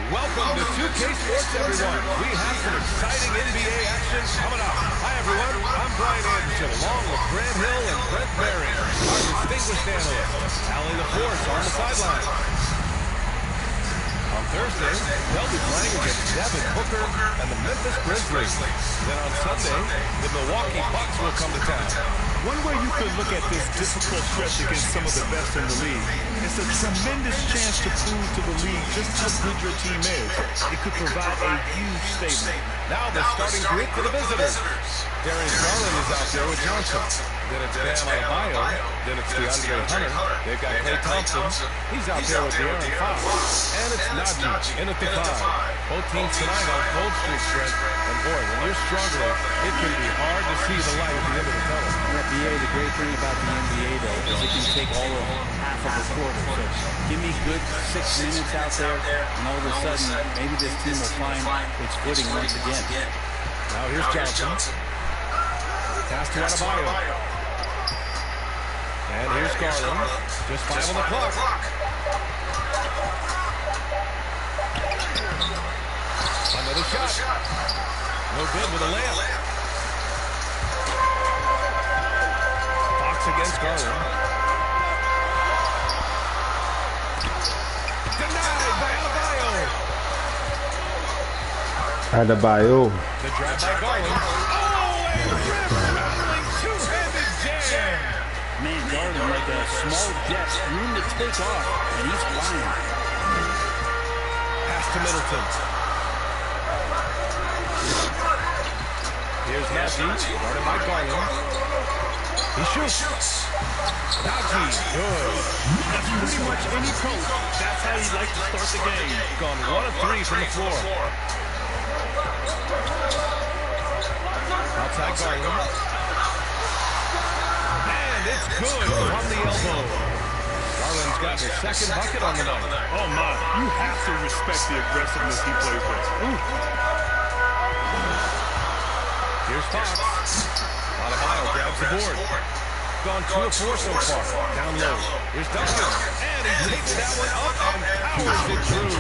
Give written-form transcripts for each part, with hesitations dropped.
Welcome to 2K Sports, everyone. We have some exciting NBA action coming up. Hi, everyone. I'm Brian Anderson, along with Grant Hill and Brent Berry, our distinguished analysts. Allie LaForce on the sideline. On Thursday, they'll be playing against Devin Booker and the Memphis Grizzlies. Then on Sunday, the Milwaukee Bucks will come to town. One way you could look at this difficult stretch against some of the best in the league, it's a tremendous chance to prove to the league just how good your team is. It could provide a huge statement. Now the starting group for the visitors. Darius Garland is out there with Johnson. Then it's Bam Adebayo. Then it's DeAndre Hunter. They've got Klay Thompson. He's out there with De'Aaron Fox. And it's Najee in at the 5. Both teams tonight on cold streak, Brent. And boy, when you're struggling, it can be hard to see the light at the end of the tunnel. Yeah, the great thing about the NBA, though, is it can take all of half of a quarter. So give me good 6 minutes out there, and all of a sudden, maybe this team will find its footing once again. Now here's Johnson. Pass to Adebayo. And here's Garland. Just 5 on the clock. Another shot. No good with a layup. Fox against Garland. Denied by Adebayo. Adebayo. The drive by Garland. Oh, and rip-rattling two-handed jam. Man, Garland like a small jet, room to take off, and he's flying. Pass to Middleton. Here's Najee, guarded by Garland. He shoots. Najee, good. That's pretty much any coach. That's how he'd like to start the game. Gone 1 of 3 from the floor. Outside Garland. And it's good from the elbow. Garland's got his second bucket on the night. Oh, my. You have to respect the aggressiveness he plays with. Ooh. Here's Fox. Adebayo grabs the board. Gone 2 of 4 so far. Down low. Here's Duncan. And he takes that one up and powers it through.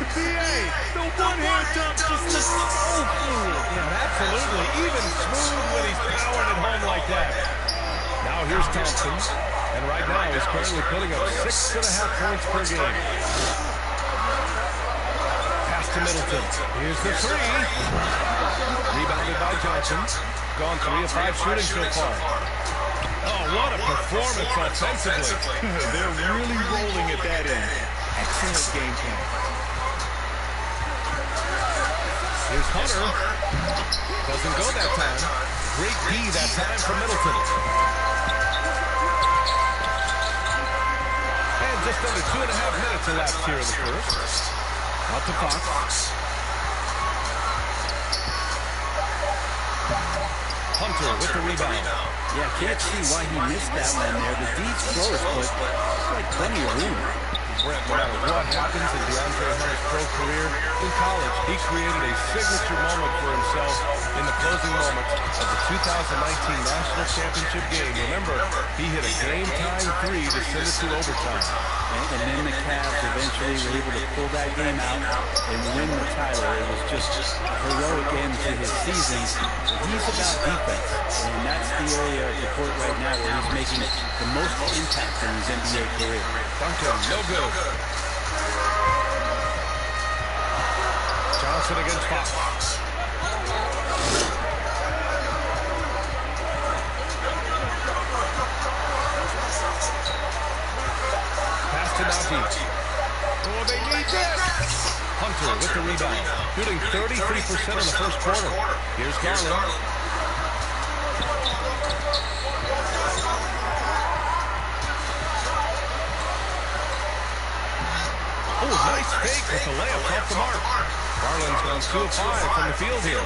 BA, the one-hand dunk just looks so cool. Yeah, absolutely. Even smooth when he's powered at home like that. Now here's Thompson. And right now he's currently putting up 6.5 points per game. Pass to Middleton. Here's the 3. Rebounded by Johnson. Gone 3 of 5 shooting so far. Oh, what a performance offensively. They're really rolling at that end. Excellent game plan. Here's Hunter. Doesn't go that time. Great D that time from Middleton. And just under 2.5 minutes elapsed here in the first. Out to Fox. Hunter with the rebound. Yeah, can't see why he missed that one there. The D's close, but it's like plenty of room. Brent, no matter what happens in DeAndre Hunter's pro career, in college, he created a signature moment for himself in the closing moments of the 2019 National Championship game. Remember, he hit a game-time 3 to send it to overtime. And then the Cavs eventually were able to pull that game out and win the title. It was just a heroic end to his season. He's about defense, and that's the area of the court right now where he's making the most impact in his NBA career. Duncan, no good. Johnson against Fox. Pass to Najee. Oh, they need this. Hunter with the rebound. Shooting 33% in the first quarter. Here's Garland. Oh, nice fake with the layup off the mark. Garland's gone 2 of 5 from the field here.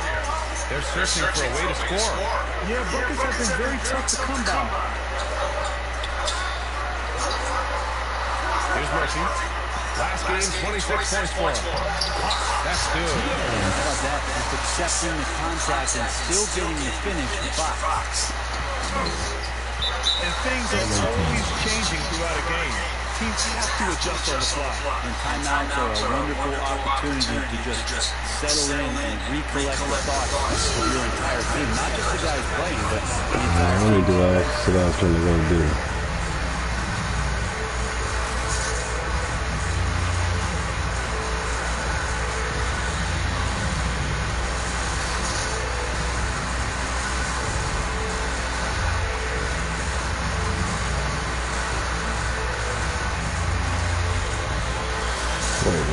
They're searching for a way to score. Yeah, buckets have been very tough to come by. Here's Mercy. Last game, 26 points for him. That's good. How about that? Just accepting the contact and still getting the finish with Fox. And things are always changing throughout a game. teams have to adjust on the fly. And timeouts are a wonderful opportunity to just settle in and recollect the thoughts of your entire team. Not just the guys playing, but the entire team. Let me do what I said I was trying to go do.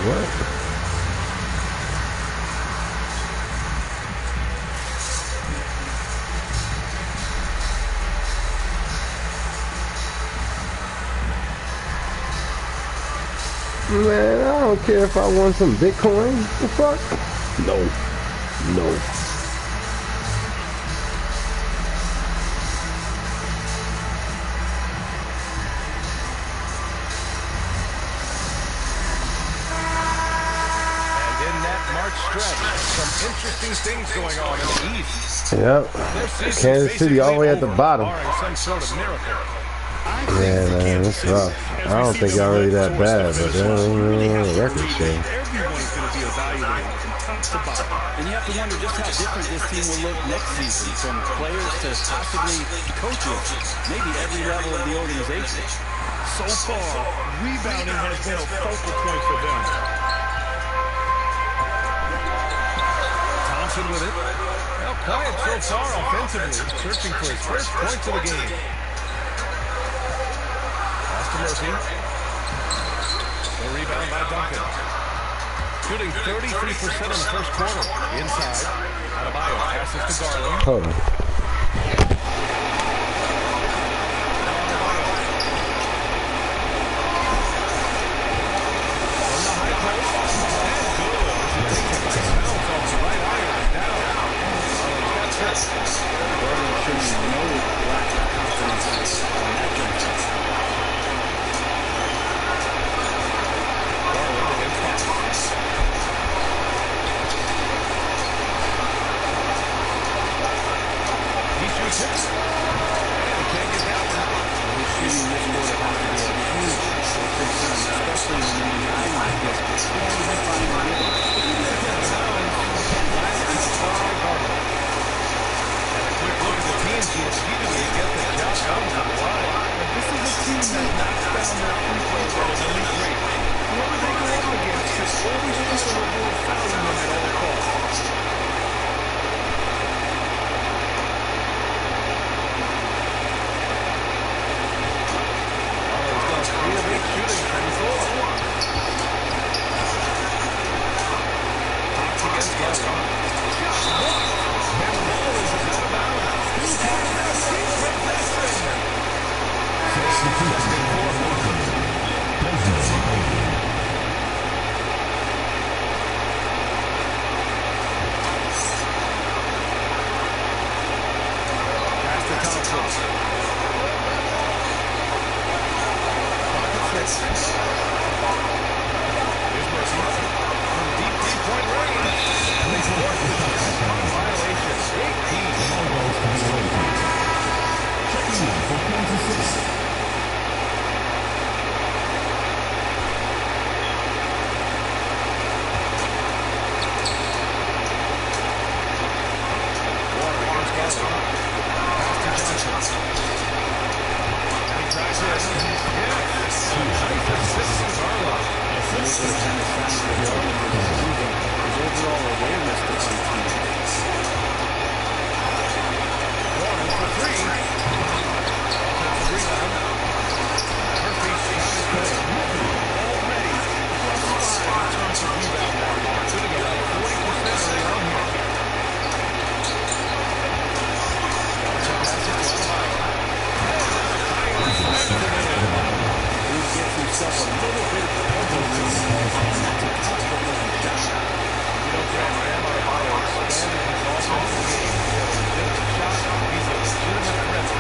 What? Man, I don't care if I want some Bitcoin. The fuck? No. No. Some interesting things going on in the East. Yep. Kansas City all the way at the bottom. Yeah, man, it's rough. I don't think y'all really that bad, but they're on the record show. Everyone's going to be evaluated from top to bottom. And you have to wonder just how different this team will look next season, from players to possibly coaches, maybe every level of the organization. So far, rebounding has been a focal point for them. With it. Well, quiet so far offensively, searching for his first points of the game. Pass to Murphy. The rebound by Duncan. Shooting 33% in the first quarter. Inside. Adebayo passes to Garland. Hold on. From the high post. And good. He takes a nice bounce off the right iron. Gordon showing no lack of confidence on that jump shot. Garland against Fox. He shoots it. And he can't get that one. His shooting this quarter has to be a huge concern, especially when you're behind like this. He hasn't been finding the rhythm. Look at the teams who repeatedly get the job done from the line. This is a team that knocks down their free throws at an elite rate. Whoever they go up against is always trying to avoid fouling them at all costs. Shooting from the floor. Hawks against Garland. And the ball is out of bounds. Pass to Thompson. Here's Mercy from deep three-point range. And they force the violation. 18. Checking in for Kansas City. Warner against Garland. Pass to Johnson. And he tries this. Yes. Nice assist to Garland. Those are the kind of signs that the Orlando is improving his overall awareness to some teams. Warren for three. Offensive rebound. Murphy shot is good. Already +5 in terms of rebound mark. Shooting about 40% early on here. Johnson passes to Adebayo. He gets himself a little bit of elbow room, and that's a comfortable shot. You know, Grant, Adebayo expanded his offensive game. He's a legitimate shot. He's a legitimate threat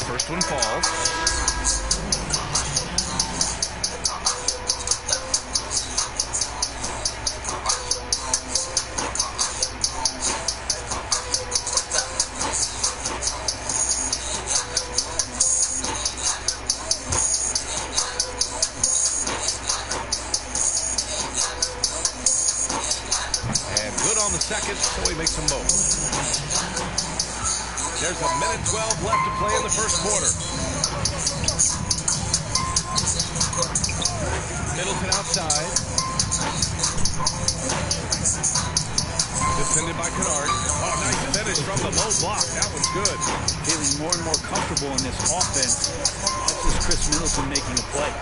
First one falls. second, so he makes them both. There's a minute 12 left to play in the first quarter. Middleton outside. Defended by Kennard. Oh, nice finish from the low block. That one's good. Feeling more and more comfortable in this offense. That's just Chris Middleton making a play.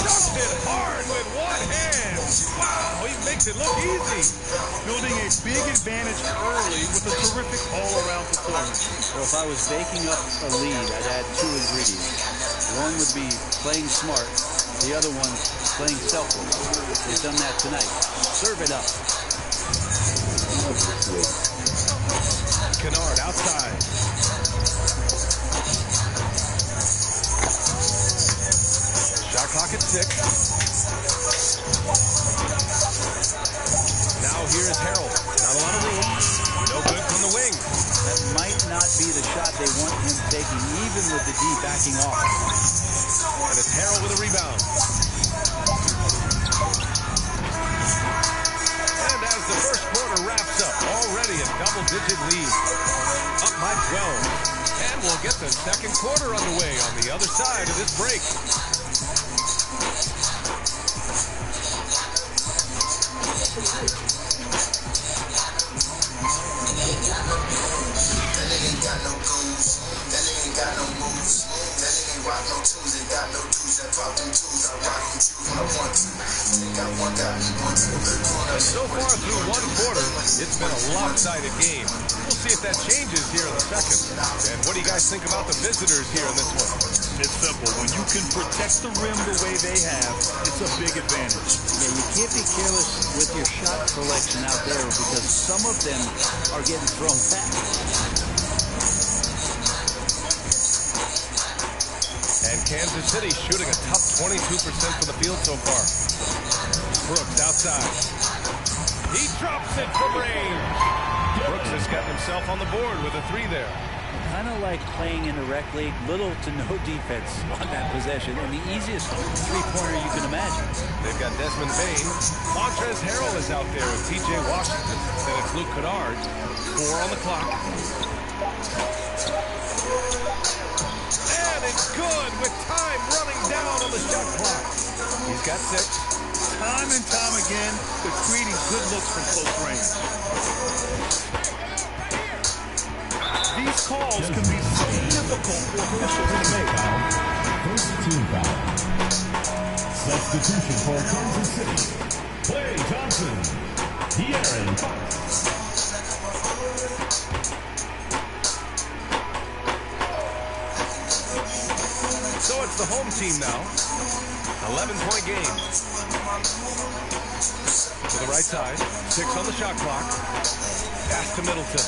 Dunked it hard with one hand. Wow, he makes it look easy. Building a big advantage early with a terrific all-around performance. Well, if I was baking up a lead, I'd add two ingredients. One would be playing smart. The other one, playing selfless. They've done that tonight. Serve it up. Kennard outside. Shot clock at 6. Now here's Harrell. Not a lot of room. No good from the wing. That might not be the shot they want him taking, even with the D backing off. And it's Harrell with a rebound. And as the first quarter wraps up, already a double-digit lead. Up by 12. And we'll get the second quarter underway on the other side of this break. So far through one quarter, it's been a lopsided game. We'll see if that changes here in the second. And what do you guys think about the visitors here in this one? It's simple. When you can protect the rim the way they have, it's a big advantage. Yeah, you can't be careless with your shot selection out there because some of them are getting thrown back. And Kansas City shooting a tough 22% from the field so far. Brooks outside. He drops it from range. Brooks has got himself on the board with a 3 there. Kind of like playing in the rec league, little to no defense on that possession, and the easiest three-pointer you can imagine. They've got Desmond Bain. Montrezl Harrell is out there with T.J. Washington. Then it's Luke Kennard. 4 on the clock. And it's good with time running down on the shot clock. He's got 6. Time and time again, they're creating good looks from close range. These calls can be so difficult for officials to make. First team foul. Substitution for Kansas City. Klay Thompson. De'Aaron Fox. So it's the home team now. 11-point game. To the right side. 6 on the shot clock. Pass to Middleton.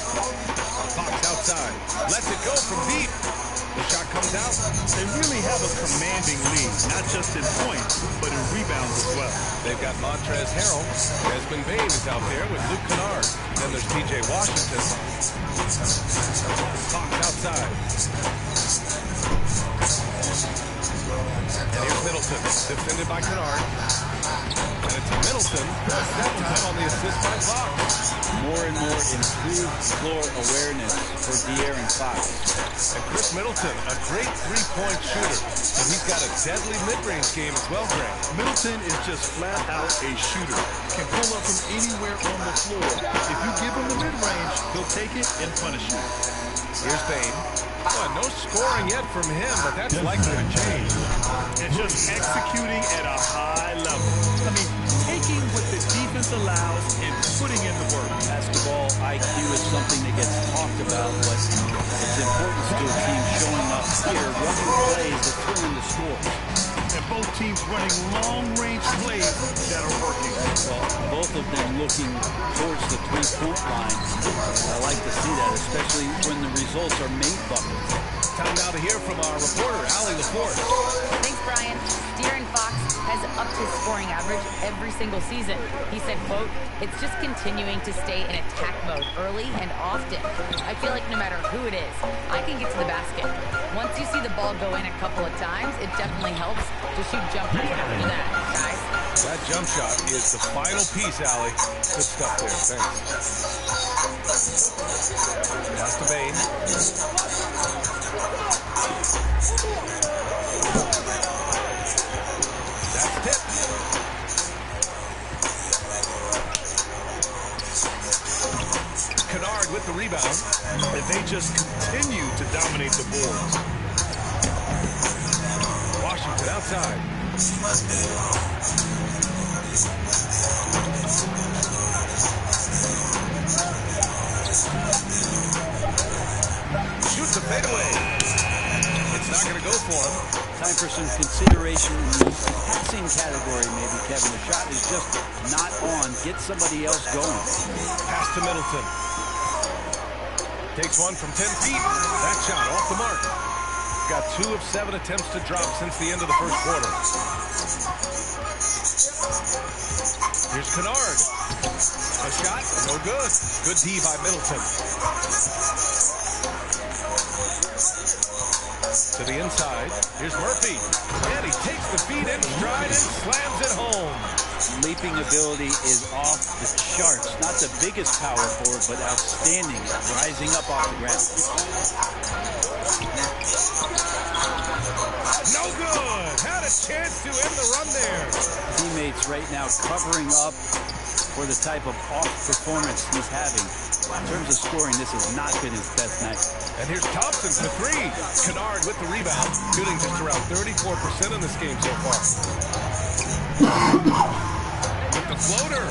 Fox outside. Lets it go from deep. The shot comes out. They really have a commanding lead, not just in points, but in rebounds as well. They've got Montrezl Harrell. Desmond Bain is out there with Luke Kennard. Then there's T.J. Washington. Fox outside. And here's Middleton, defended by Kennard. And it's Middleton, that time on the assist by Fox. More and more improved floor awareness for De'Aaron Fox. And Chris Middleton, a great three-point shooter. And he's got a deadly mid-range game as well, Grant. Middleton is just flat out a shooter. Can pull up from anywhere on the floor. If you give him the mid-range, he'll take it and punish you. Here's Bain. No scoring yet from him, but that's likely to change. And just executing at a high level. I mean, taking what the defense allows and putting in the work. Basketball IQ is something that gets talked about, but it's important to a team showing up here, running plays that turn into scores. And both teams running long-range plays that are working. Well, both of them looking towards the three-point line. I like to see that, especially when the results are made buckets. time now to hear from our reporter, Allie LaForce. Thanks, Brian. De'Aaron Fox has upped his scoring average every single season. He said, quote, "It's just continuing to stay in attack mode early and often. I feel like no matter who it is, I can get to the basket. Once you see the ball go in a couple of times, it definitely helps to shoot jumpers after that, guys." That jump shot is the final piece, Allie. Good stuff there. Thanks. Pass to Bane. That's tipped. Kennard with the rebound. And they just continue to dominate the boards. Washington outside. Shoots a fadeaway. It's not going to go for him. Time for some consideration in the passing category, maybe, Kevin. The shot is just not on. Get somebody else going. Pass to Middleton. Takes one from 10 feet. That shot off the mark. Got 2 of 7 attempts to drop since the end of the first quarter. Here's Kennard. A shot, no good. Good D by Middleton. To the inside. Here's Murphy. And he takes the feed in stride and slams it home. Leaping ability is off the charts. Not the biggest power forward, but outstanding. Rising up off the ground. No good. Had a chance to end the run there. Teammates right now covering up for the type of off performance he's having. In terms of scoring, this has not been his best night. And here's Thompson for 3. Kennard with the rebound. Shooting just around 34% in this game so far. With the floater.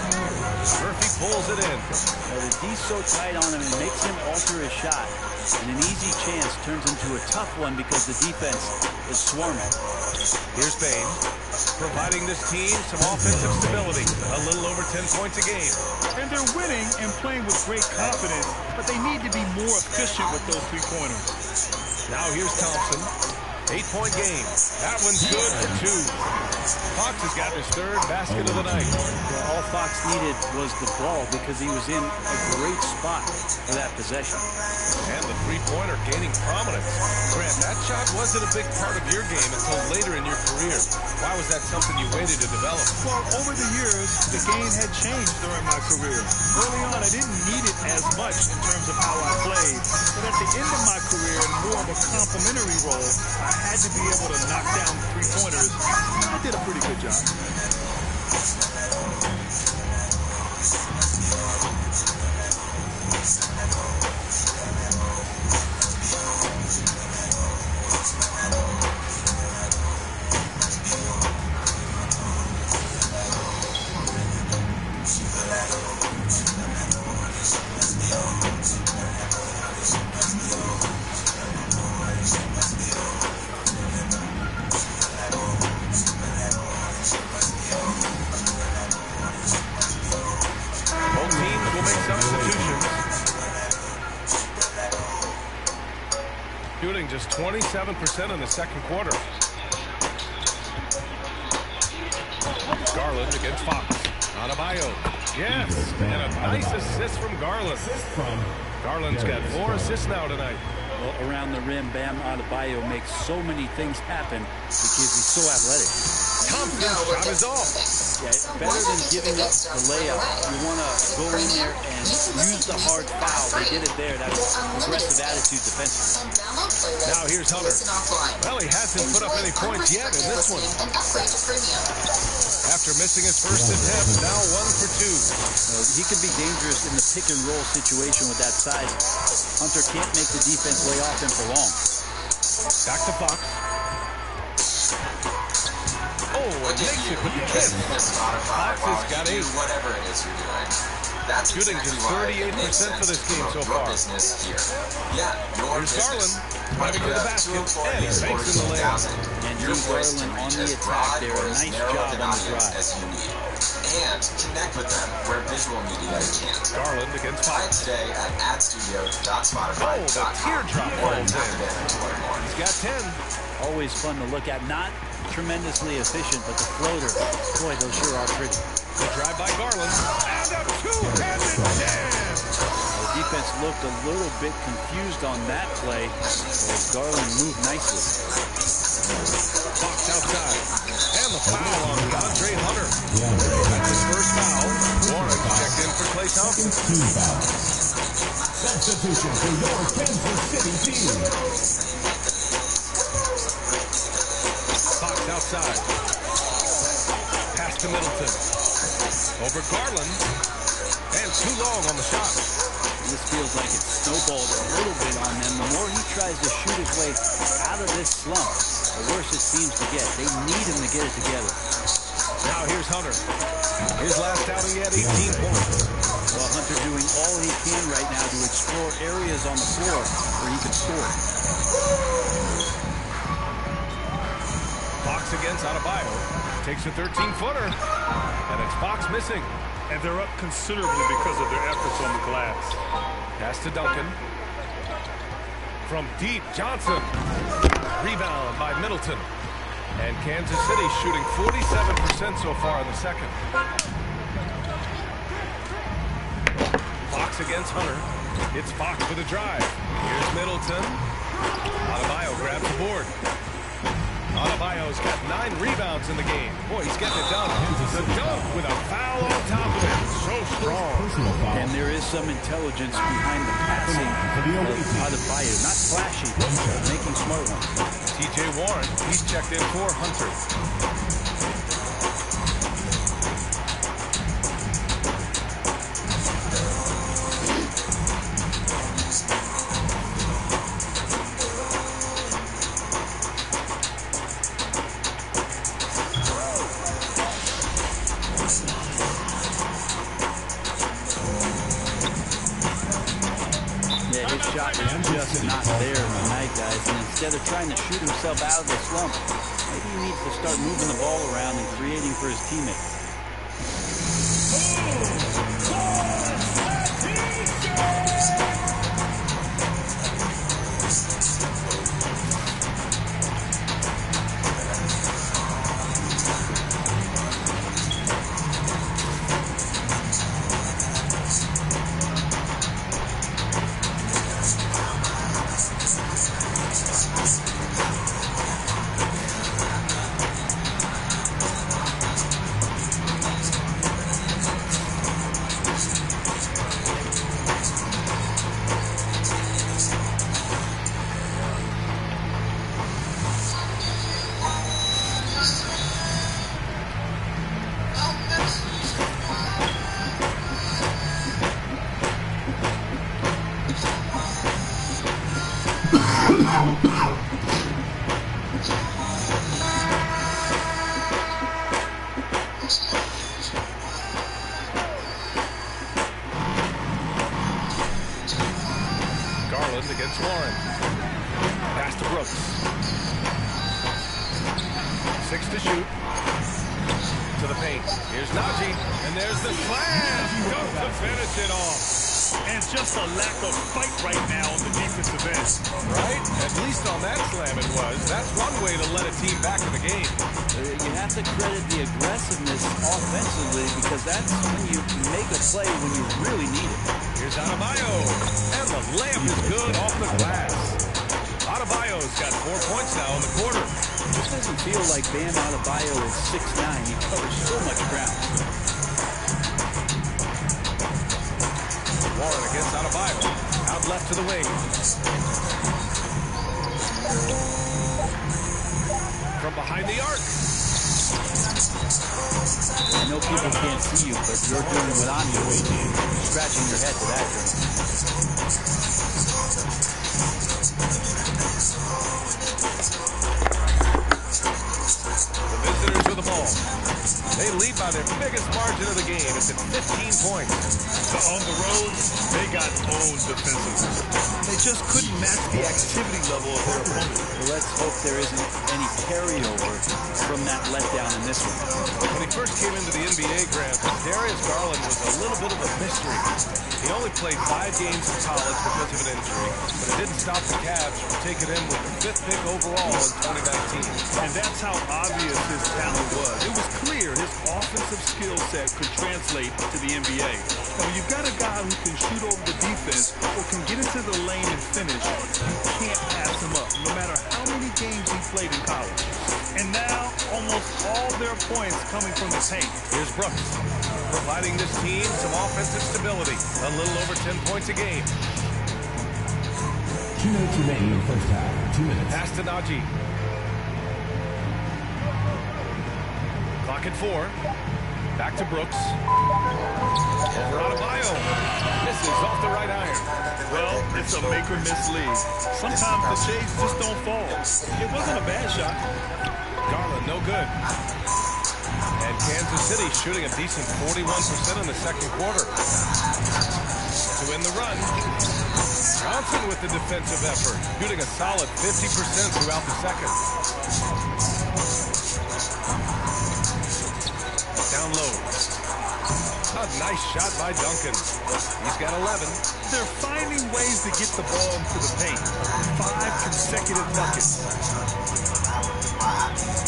Murphy pulls it in. The D's so tight on him, it makes him alter his shot. And an easy chance turns into a tough one because the defense is swarming. Here's Bane, providing this team some offensive stability. A little over 10 points a game. And they're winning and playing with great confidence, but they need to be more efficient with those three-pointers. Now here's Thompson. 8-point game. That one's good for 2. Fox has got his 3rd basket of the night. Well, all Fox needed was the ball because he was in a great spot for that possession. And the three-pointer gaining prominence. Grant, that shot wasn't a big part of your game until later in your career. Why was that something you waited to develop? Well, over the years, the game had changed during my career. Early on, I didn't need it as much in terms of how I played. But at the end of my career, in more of a complimentary role, I had to be able to knock down three-pointers. I did a pretty good job. Shooting just 27% in the second quarter. Garland against Fox. Adebayo. Yes, and a nice assist from Garland. Garland's got 4 assists now tonight. Well, around the rim, Bam Adebayo makes so many things happen because he's so athletic. Thompson's shot is off. Yeah, better than giving up the layup. You want to go in there and use the hard foul. They did it there. That's aggressive attitude defensively. Now here's Hunter. Well, he hasn't put up any points yet in this one. After missing his first attempt, now 1 for 2. He can be dangerous in the pick and roll situation with that size. Hunter can't make the defense lay off him for long. Back to Fox. Oh, and makes it with the kiss. Fox has got 8. Whatever it is you're doing. That's shooting just 38% for this game so far. Yeah, here's Garland driving to the basket, and he makes in the layup. And Garland on the attack there. A nice job on the drive. and connect with them where visual media can't. Garland against Try it Fox. today at adstudio.spotify.com. Oh, the teardrop Or rolls tap in. it in to learn more. He's got 10. Always fun to look at. Not tremendously efficient, but the floater, boy, those sure are pretty. The drive by Garland. And a two-handed jam. The defense looked a little bit confused on that play as Garland moved nicely. Fox outside. And the foul on DeAndre Hunter. That's his first foul. Warren checked in for Klay Thompson. 2 fouls. Substitution for your Kansas City team. Fox outside. Pass to Middleton. Over Garland. And too long on the shot. This feels like it snowballed a little bit on them. The more he tries to shoot his way out of this slump, the worse it seems to get. They need him to get it together. Now here's Hunter. His last outing, he had 18 points. Well, Hunter doing all he can right now to explore areas on the floor where he can score. Fox against Adebayo. Takes a 13-footer. And it's Fox missing. And they're up considerably because of their efforts on the glass. Pass to Duncan. From deep, Johnson. Rebound by Middleton. And Kansas City shooting 47% so far in the second. Fox against Hunter. It's Fox with a drive. Here's Middleton. Adebayo grabs the board. Adebayo's got 9 rebounds in the game. Boy, he's getting it done. The dunk with a foul on top of it. So strong. And there is some intelligence behind the passing of Adebayo. Not flashy, but making smart ones. TJ Warren, he's checked in for Hunter. Yeah, his shot is just not there tonight, guys. And instead of trying to shoot himself out of the slump, maybe he needs to start moving the ball around and creating for his teammates. Garland against Warren. Pass to Brooks. 6 to shoot. To the paint. Here's Najee. And there's the slam. Dunk to finish it off. And just a lack of fight right now on the defensive end. Right? At least on that slam it was. That's one way to let a team back in the game. You have to credit the aggressiveness offensively because that's when you make a play when you really need it. Here's Adebayo. And the layup is good off the glass. Adebayo's got 4 points now in the quarter. This doesn't feel like Bam Adebayo is 6'9". He covers so much ground. Warren against Adebayo. Out left to the wing. From behind the arc. I know people can't see you, but you're doing what I'm doing. Scratching your head to that. The visitors with the ball. They lead by their biggest margin of the game. It's at 15 points. So on the road, they got owned defensively. They just couldn't match the activity level of their opponent. So let's hope there isn't any carryover from that letdown in this one. When he first came into the NBA, Grant, Darius Garland was a little bit of a mystery. He only played 5 games in college because of an injury, but it didn't stop the Cavs from taking him with the 5th pick overall in 2019. And that's how obvious his talent was. It was clear his offensive skill set could translate to the NBA. Now, when you've got a guy who can shoot over the defense or can get into the lane and finish, you can't pass him up, no matter how many games he played in college. And now, almost all their points coming from the paint. Here's Brooks, providing this team some offensive stability. A little over 10 points a game. 2 minutes remaining in the first half. 2 minutes. Pass to Najee. Clock at 4. Back to Brooks. Over Adebayo. Misses off the right iron. Well, it's a make-or-miss league. Sometimes the shades just don't fall. It wasn't a bad shot. Garland, no good. And Kansas City shooting a decent 41% in the second quarter. To win the run, Johnson with the defensive effort, shooting a solid 50% throughout the second. Down low. A nice shot by Duncan. He's got 11. They're finding ways to get the ball into the paint. 5 consecutive buckets.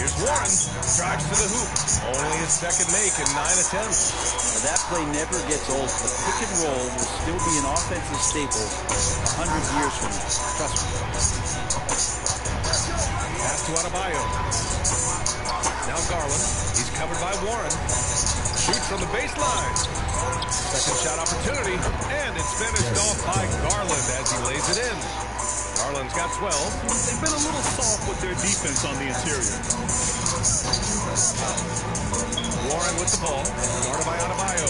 Here's Warren. Drives to the hoop. Only his second make in 9 attempts. Now, that play never gets old. The pick and roll will still be an offensive staple 100 years from now. Trust me. Pass to Adebayo. Now Garland. He's covered by Warren. Shoots from the baseline. Second shot opportunity. And it's finished off by Garland as he lays it in. Garland's got 12. They've been a little soft with their defense on the interior. Warren with the ball. Guarded by Adebayo.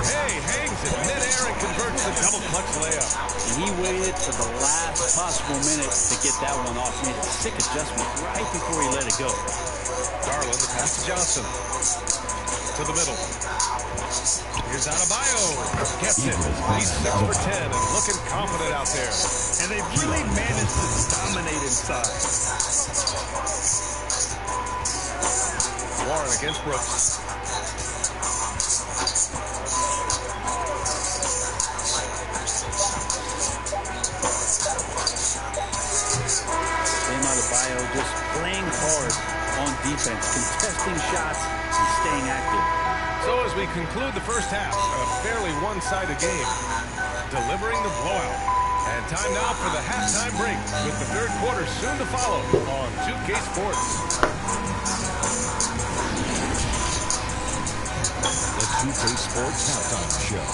Hey, hangs it midair and converts the double clutch layup. And he waited for the last possible minute to get that one off. Made a sick adjustment right before he let it go. Garland, the pass to Johnson. To the middle. Here's Adebayo. Gets it. He's 6 for 10 and looking confident out there. And they've really managed to dominate inside. Warren against Brooks. Adebayo just playing hard on defense, contesting shots and staying active. So as we conclude the first half, a fairly one-sided game, delivering the blowout. And time now for the halftime break, with the third quarter soon to follow on 2K Sports. The 2K Sports Halftime Show.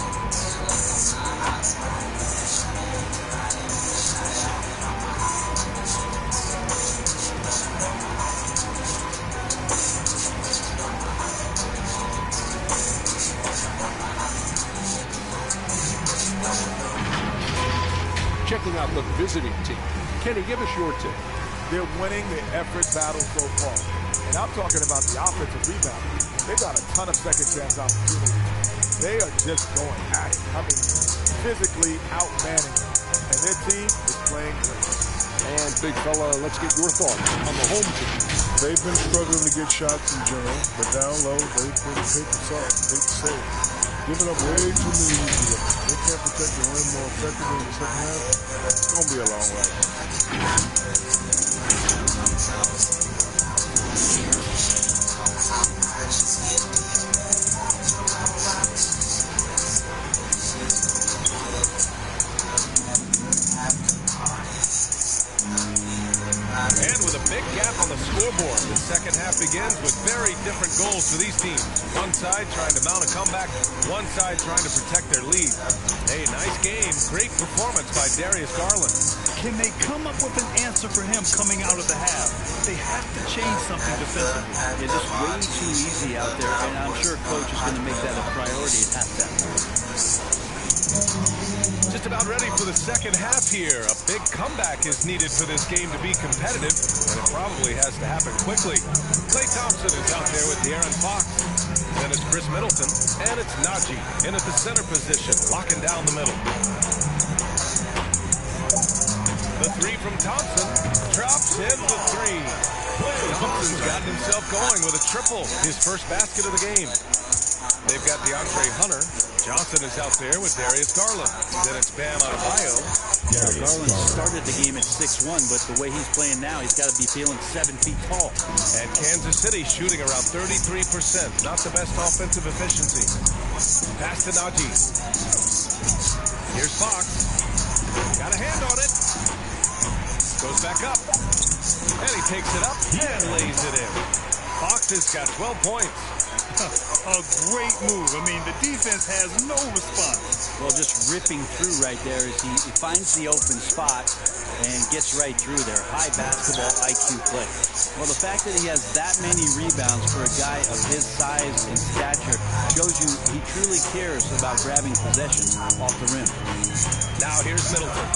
Checking out the visiting team. Kenny, give us your tip. They're winning the effort battle so far. And I'm talking about the offensive rebound. They got a ton of second chance opportunities. They are just going at it. I mean, physically outmanning them. And their team is playing great. And big fella, let's get your thoughts on the home team. They've been struggling to get shots in general, but down low, they've been hitting shots. Hate to say it. Giving up way too many easy looks. They can't protect the rim more effectively in the second half. It's going to be a long ride. And with a big gap on the scoreboard, the second half begins with very different goals for these teams. One side trying to mount a comeback, one side trying to protect their lead. Hey, nice game. Great performance by Darius Garland. Can they come up with an answer for him coming out of the half? They have to change something defensively. It's just way too easy out there, and I'm sure coach is going to make that a priority at halftime. Just about ready for the second half here. A big comeback is needed for this game to be competitive, and it probably has to happen quickly. Klay Thompson is out there with De'Aaron Fox. Then it's Chris Middleton, and it's Najee in at the center position, locking down the middle. The three from Thompson, drops in the three. Thompson's gotten himself going with a triple, his first basket of the game. They've got DeAndre Hunter. Johnson is out there with Darius Garland. Then it's Bam Adebayo. Yeah, Garland started the game at 6'1", but the way he's playing now, he's got to be feeling 7 feet tall. And Kansas City shooting around 33%. Not the best offensive efficiency. Pass to Najee. Here's Fox. Got a hand on it. Goes back up. And he takes it up and lays it in. Fox has got 12 points. A great move. I mean, the defense has no response. Well, just ripping through right there as he finds the open spot and gets right through there. High basketball IQ play. Well, the fact that he has that many rebounds for a guy of his size and stature shows you he truly cares about grabbing possession off the rim. Now here's Middleton.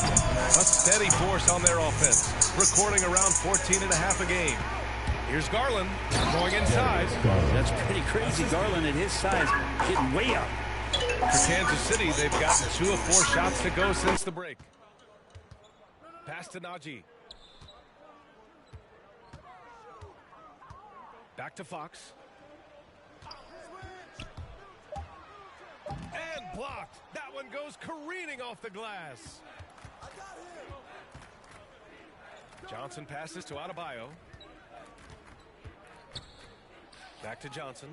A steady force on their offense, recording around 14.5 a game. Here's Garland going inside. That's pretty crazy. Garland at his size getting way up. For Kansas City, they've gotten 2 of 4 shots to go since the break. Pass to Najee. Back to Fox. And blocked. That one goes careening off the glass. Johnson passes to Adebayo. Back to Johnson.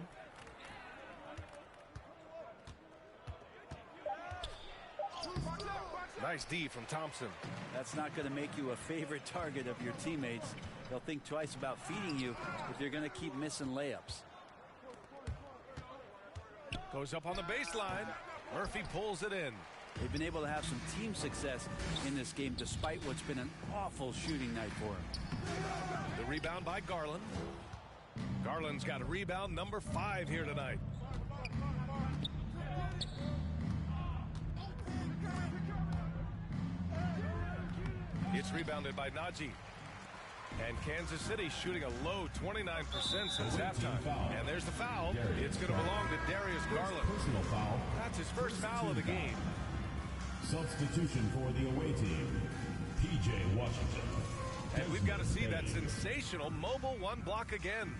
Nice D from Thompson. That's not going to make you a favorite target of your teammates. They'll think twice about feeding you if you're going to keep missing layups. Goes up on the baseline. Murphy pulls it in. They've been able to have some team success in this game despite what's been an awful shooting night for them. The rebound by Garland. Garland's got a rebound number 5 here tonight. It's rebounded by Najee. And Kansas City shooting a low 29% since halftime. And there's the foul. It's going to belong to Darius Garland. Personal foul. That's his first foul of the game. Substitution for the away team, P.J. Washington. And we've got to see that sensational mobile one block again.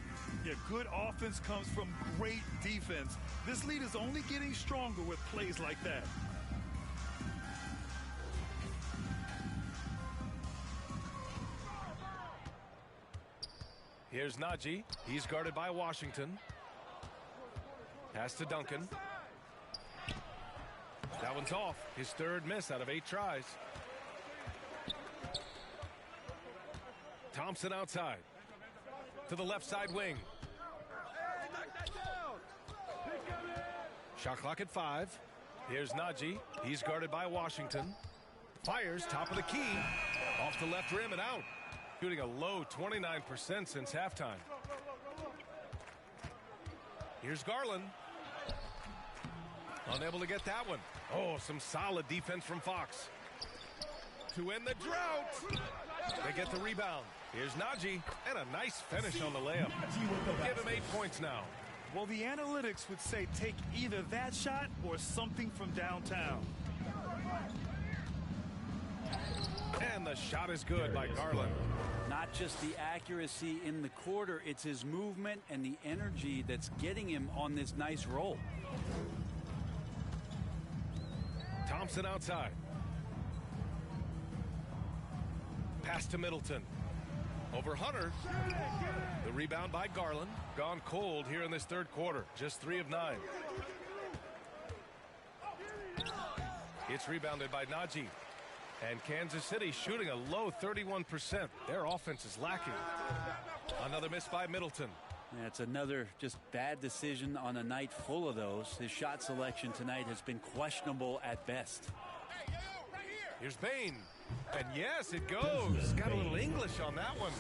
Yeah, good offense comes from great defense. This lead is only getting stronger with plays like that. Here's Najee. He's guarded by Washington. Pass to Duncan. That one's off. His 3rd miss out of 8 tries. Thompson outside. To the left side wing. Shot clock at 5. Here's Najee. He's guarded by Washington. Fires top of the key. Off the left rim and out. Shooting a low 29% since halftime. Here's Garland. Unable to get that one. Oh, some solid defense from Fox. To end the drought. They get the rebound. Here's Najee. And a nice finish on the layup. Give him 8 points now. Well, the analytics would say take either that shot or something from downtown. And the shot is good by Garland. Not just the accuracy in the quarter, it's his movement and the energy that's getting him on this nice roll. Thompson outside. Pass to Middleton. Over Hunter. The rebound by Garland. Gone cold here in this 3rd quarter. Just 3 of 9. It's rebounded by Najee. And Kansas City shooting a low 31%. Their offense is lacking. Another miss by Middleton. That's another just bad decision on a night full of those. His shot selection tonight has been questionable at best. Here's Bane. And yes, it goes. Got a little English on that one.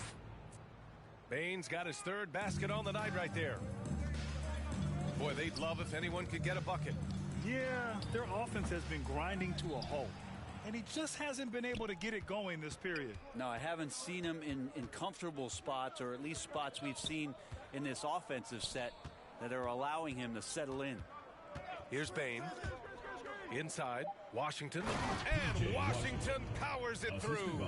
Bane's got his 3rd basket on the night right there. Boy, they'd love if anyone could get a bucket. Yeah, their offense has been grinding to a halt. And he just hasn't been able to get it going this period. No, I haven't seen him in comfortable spots, or at least spots we've seen in this offensive set that are allowing him to settle in. Here's Bain. Inside, Washington. And Washington powers it through.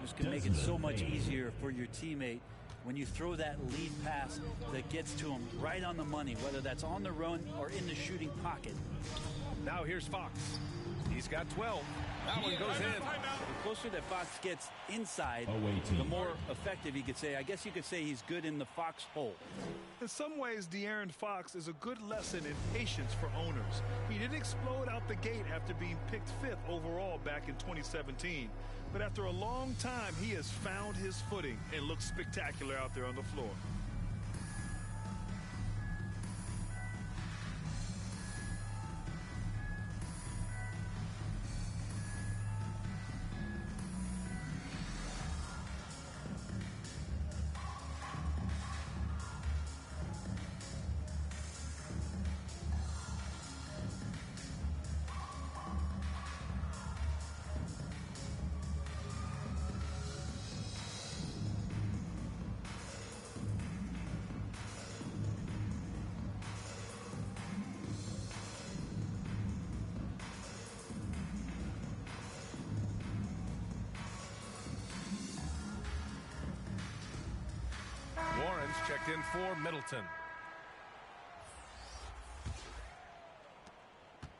This can make it so much easier for your teammate when you throw that lead pass that gets to him right on the money, whether that's on the run or in the shooting pocket. Now here's Fox. He's got 12. That one goes in. The closer that Fox gets inside, the more effective he could say. I guess you could say he's good in the Fox hole. In some ways, De'Aaron Fox is a good lesson in patience for owners. He didn't explode out the gate after being picked 5th overall back in 2017. But after a long time, he has found his footing and looks spectacular out there on the floor. Warren's checked in for Middleton.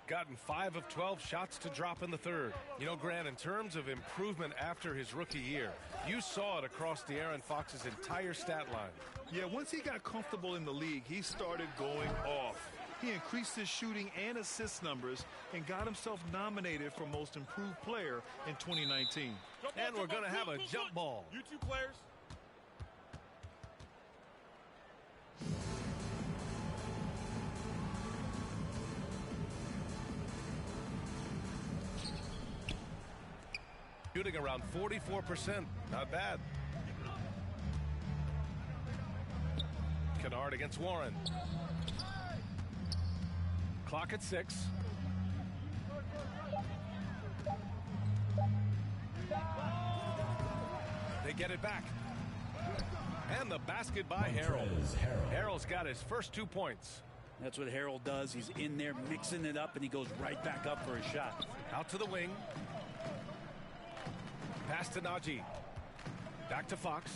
Gotten 5 of 12 shots to drop in the third. You know, Grant, in terms of improvement after his rookie year, you saw it across De'Aaron Fox's entire stat line. Yeah, once he got comfortable in the league, he started going off. He increased his shooting and assist numbers and got himself nominated for Most Improved Player in 2019. And we're going to have a jump ball. You two players. Shooting around 44%. Not bad. Kennard against Warren. Clock at 6. They get it back. And the basket by Harrell. Harrell's got his first 2 points. That's what Harrell does. He's in there mixing it up, and he goes right back up for a shot. Out to the wing. Pass to Najee. Back to Fox.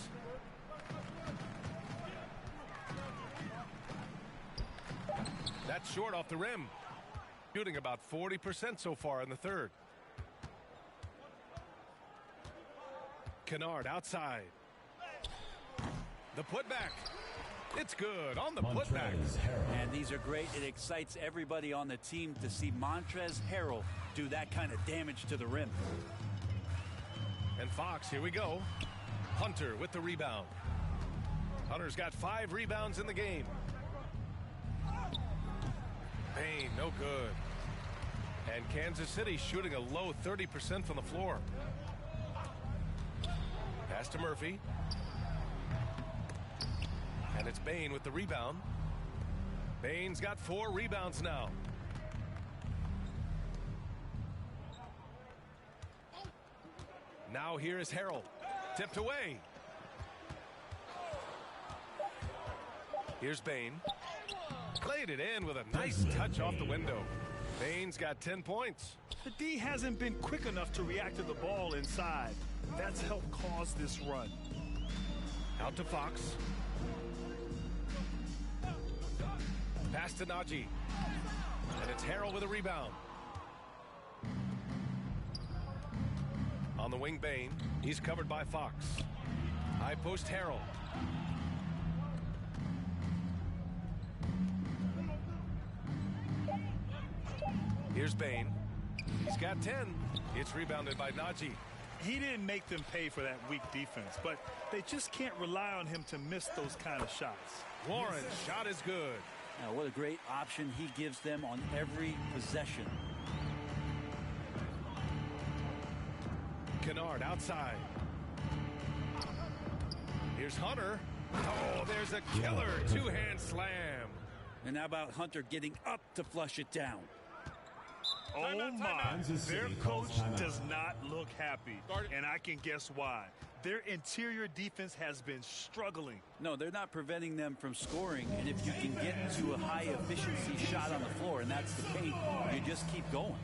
That's short off the rim. Shooting about 40% so far in the third. Kennard outside. The putback. It's good on the putback. And these are great. It excites everybody on the team to see Montrezl Harrell do that kind of damage to the rim. And Fox, here we go. Hunter with the rebound. Hunter's got 5 rebounds in the game. Bain, no good. And Kansas City shooting a low 30% from the floor. Pass to Murphy. And it's Bain with the rebound. Bain's got 4 rebounds now. Now here is Harrell. Tipped away. Here's Bain. Played it in with a nice touch off the window. Bain's got 10 points. The D hasn't been quick enough to react to the ball inside. That's helped cause this run. Out to Fox. Pass to Najee. And it's Harrell with a rebound. On the wing, Bain. He's covered by Fox. High post, Harrell. Here's Bain. He's got 10. It's rebounded by Najee. He didn't make them pay for that weak defense, but they just can't rely on him to miss those kind of shots. Warren's shot is good. Now, what a great option he gives them on every possession. Kennard outside. Here's Hunter. Oh, there's a killer two-hand slam. And how about Hunter getting up to flush it down? Oh my, their coach does not look happy, and I can guess why. Their interior defense has been struggling. No, they're not preventing them from scoring. And if you can get to a high-efficiency shot on the floor, and that's the paint, you just keep going.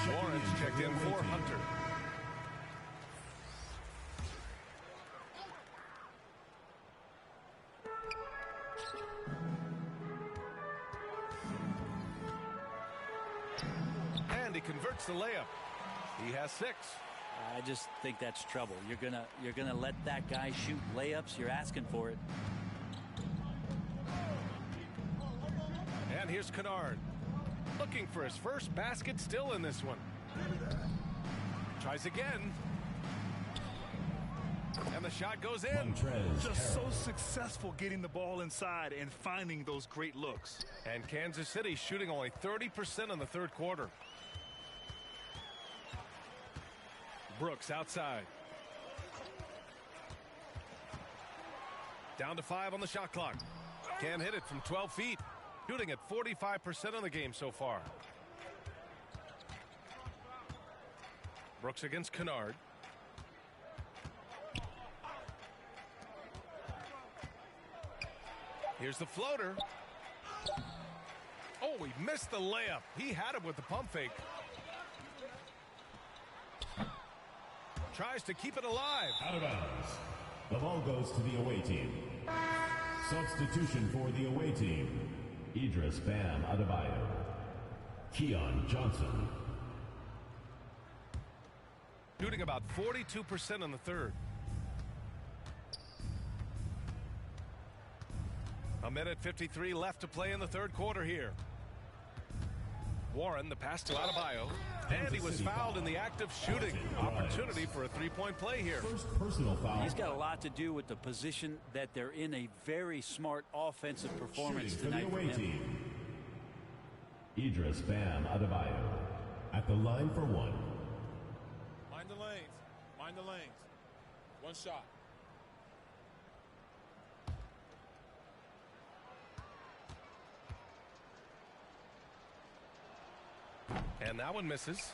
Warren's checked in for Hunter. And he converts the layup. He has 6. I just think that's trouble. You're gonna let that guy shoot layups. You're asking for it. And here's Kennard. Looking for his first basket still in this one. Tries again. And the shot goes in. Just so successful getting the ball inside and finding those great looks. And Kansas City shooting only 30% in the third quarter. Brooks outside. Down to 5 on the shot clock. Can't hit it from 12 feet. Shooting at 45% of the game so far. Brooks against Kennard. Here's the floater. Oh, he missed the layup. He had it with the pump fake. Tries to keep it alive. Out of bounds. The ball goes to the away team. Substitution for the away team. Idris Bam Adebayo. Keon Johnson. Shooting about 42% in the third. A minute 53 left to play in the third quarter here. Warren, the pass to Adebayo. And he was fouled in the act of shooting. Opportunity for a three-point play here. First personal foul. He's got a lot to do with the position that they're in. A very smart offensive performance tonight for him. Team. Idris Bam Adebayo at the line for one. Mind the lanes. Mind the lanes. One shot. And that one misses.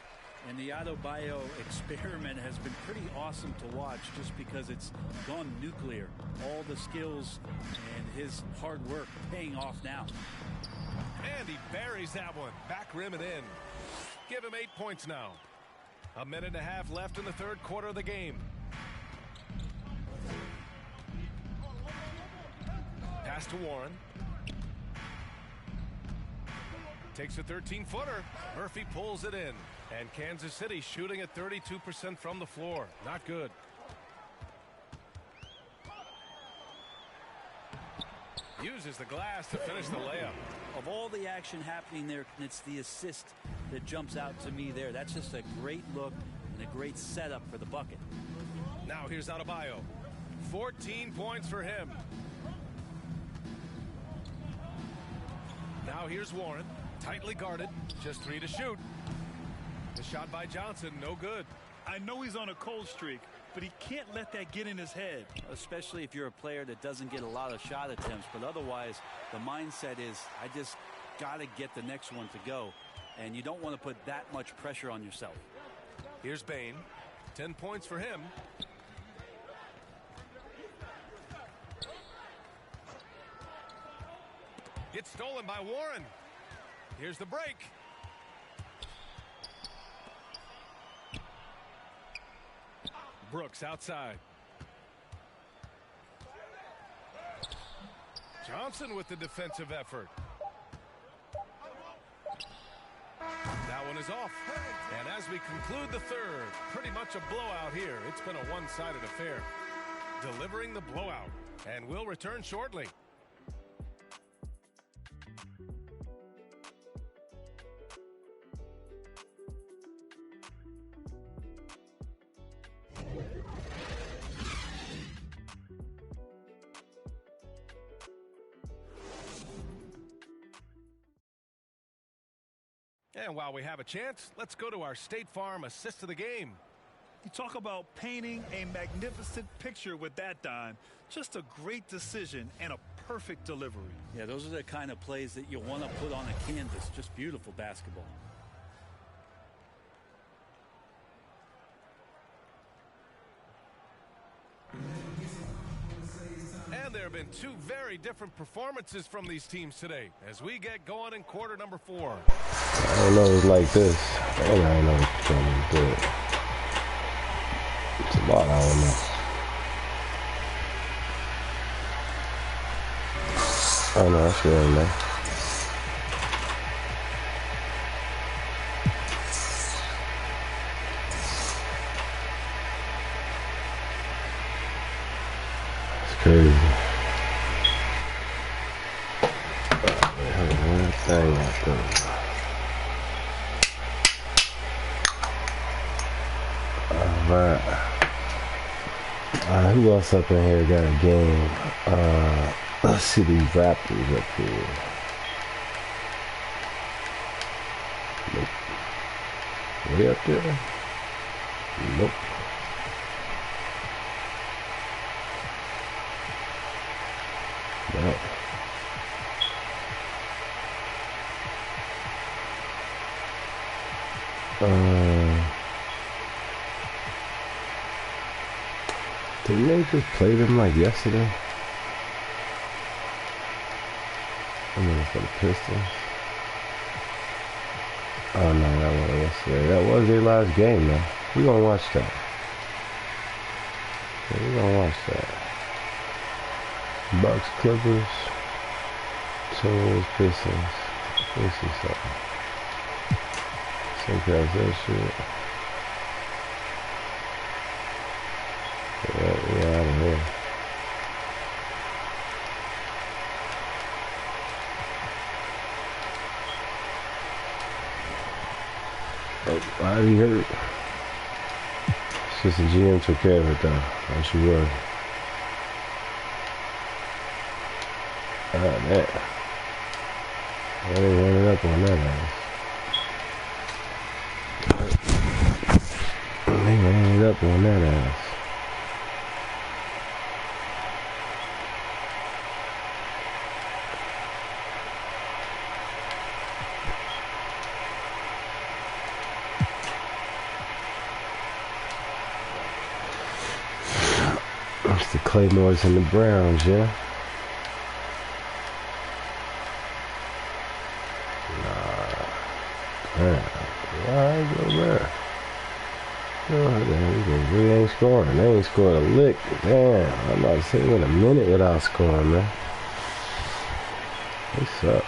And the Adebayo experiment has been pretty awesome to watch just because it's gone nuclear. All the skills and his hard work paying off now. And he buries that one. Back rim and in. Give him 8 points now. A minute and a half left in the third quarter of the game. Pass to Warren. Takes a 13-footer. Murphy pulls it in. And Kansas City shooting at 32% from the floor. Not good. Uses the glass to finish the layup. Of all the action happening there, it's the assist that jumps out to me there. That's just a great look and a great setup for the bucket. Now here's Adebayo. 14 points for him. Now here's Warren. Tightly guarded. Just 3 to shoot. The shot by Johnson, no good. I know he's on a cold streak, but he can't let that get in his head. Especially if you're a player that doesn't get a lot of shot attempts. But otherwise, the mindset is, I just got to get the next one to go. And you don't want to put that much pressure on yourself. Here's Bain. 10 points for him. It's stolen by Warren. Here's the break. Brooks outside. Johnson with the defensive effort. That one is off. And as we conclude the third, pretty much a blowout here. It's been a one-sided affair. Delivering the blowout. And we'll return shortly. And while we have a chance, let's go to our State Farm assist of the game. You talk about painting a magnificent picture with that, Don. Just a great decision and a perfect delivery. Yeah, those are the kind of plays that you want to put on a canvas. Just beautiful basketball. And there have been two very different performances from these teams today as we get going in quarter number 4. I don't know, it's like this. I don't know what's going to do it. It's a lot, I don't know. I know, that's really nice. It's crazy. Thing out there. Alright. Who else up in here got a game? Let's see these Raptors up here. Nope. Way up there? Nope. Nope. Didn't they just play them like yesterday? I mean, for the Pistons. Oh no, that wasn't yesterday. That was their last game, man. We gonna watch that. Yeah, we gonna watch that. Bucks, Clippers, Timberwolves, Pistons. Let's see something. Some guys that shit. Yeah, out of here. Oh, I already heard. It's just the GM took care of it though. Don't you worry. That. I ain't running up on that ass. They running it up on that ass. It's the Claymores and the Browns, yeah? Alright, go there. Oh, we ain't scoring. They ain't scored a lick. Damn, I'm about to say in a minute without scoring, man. They suck.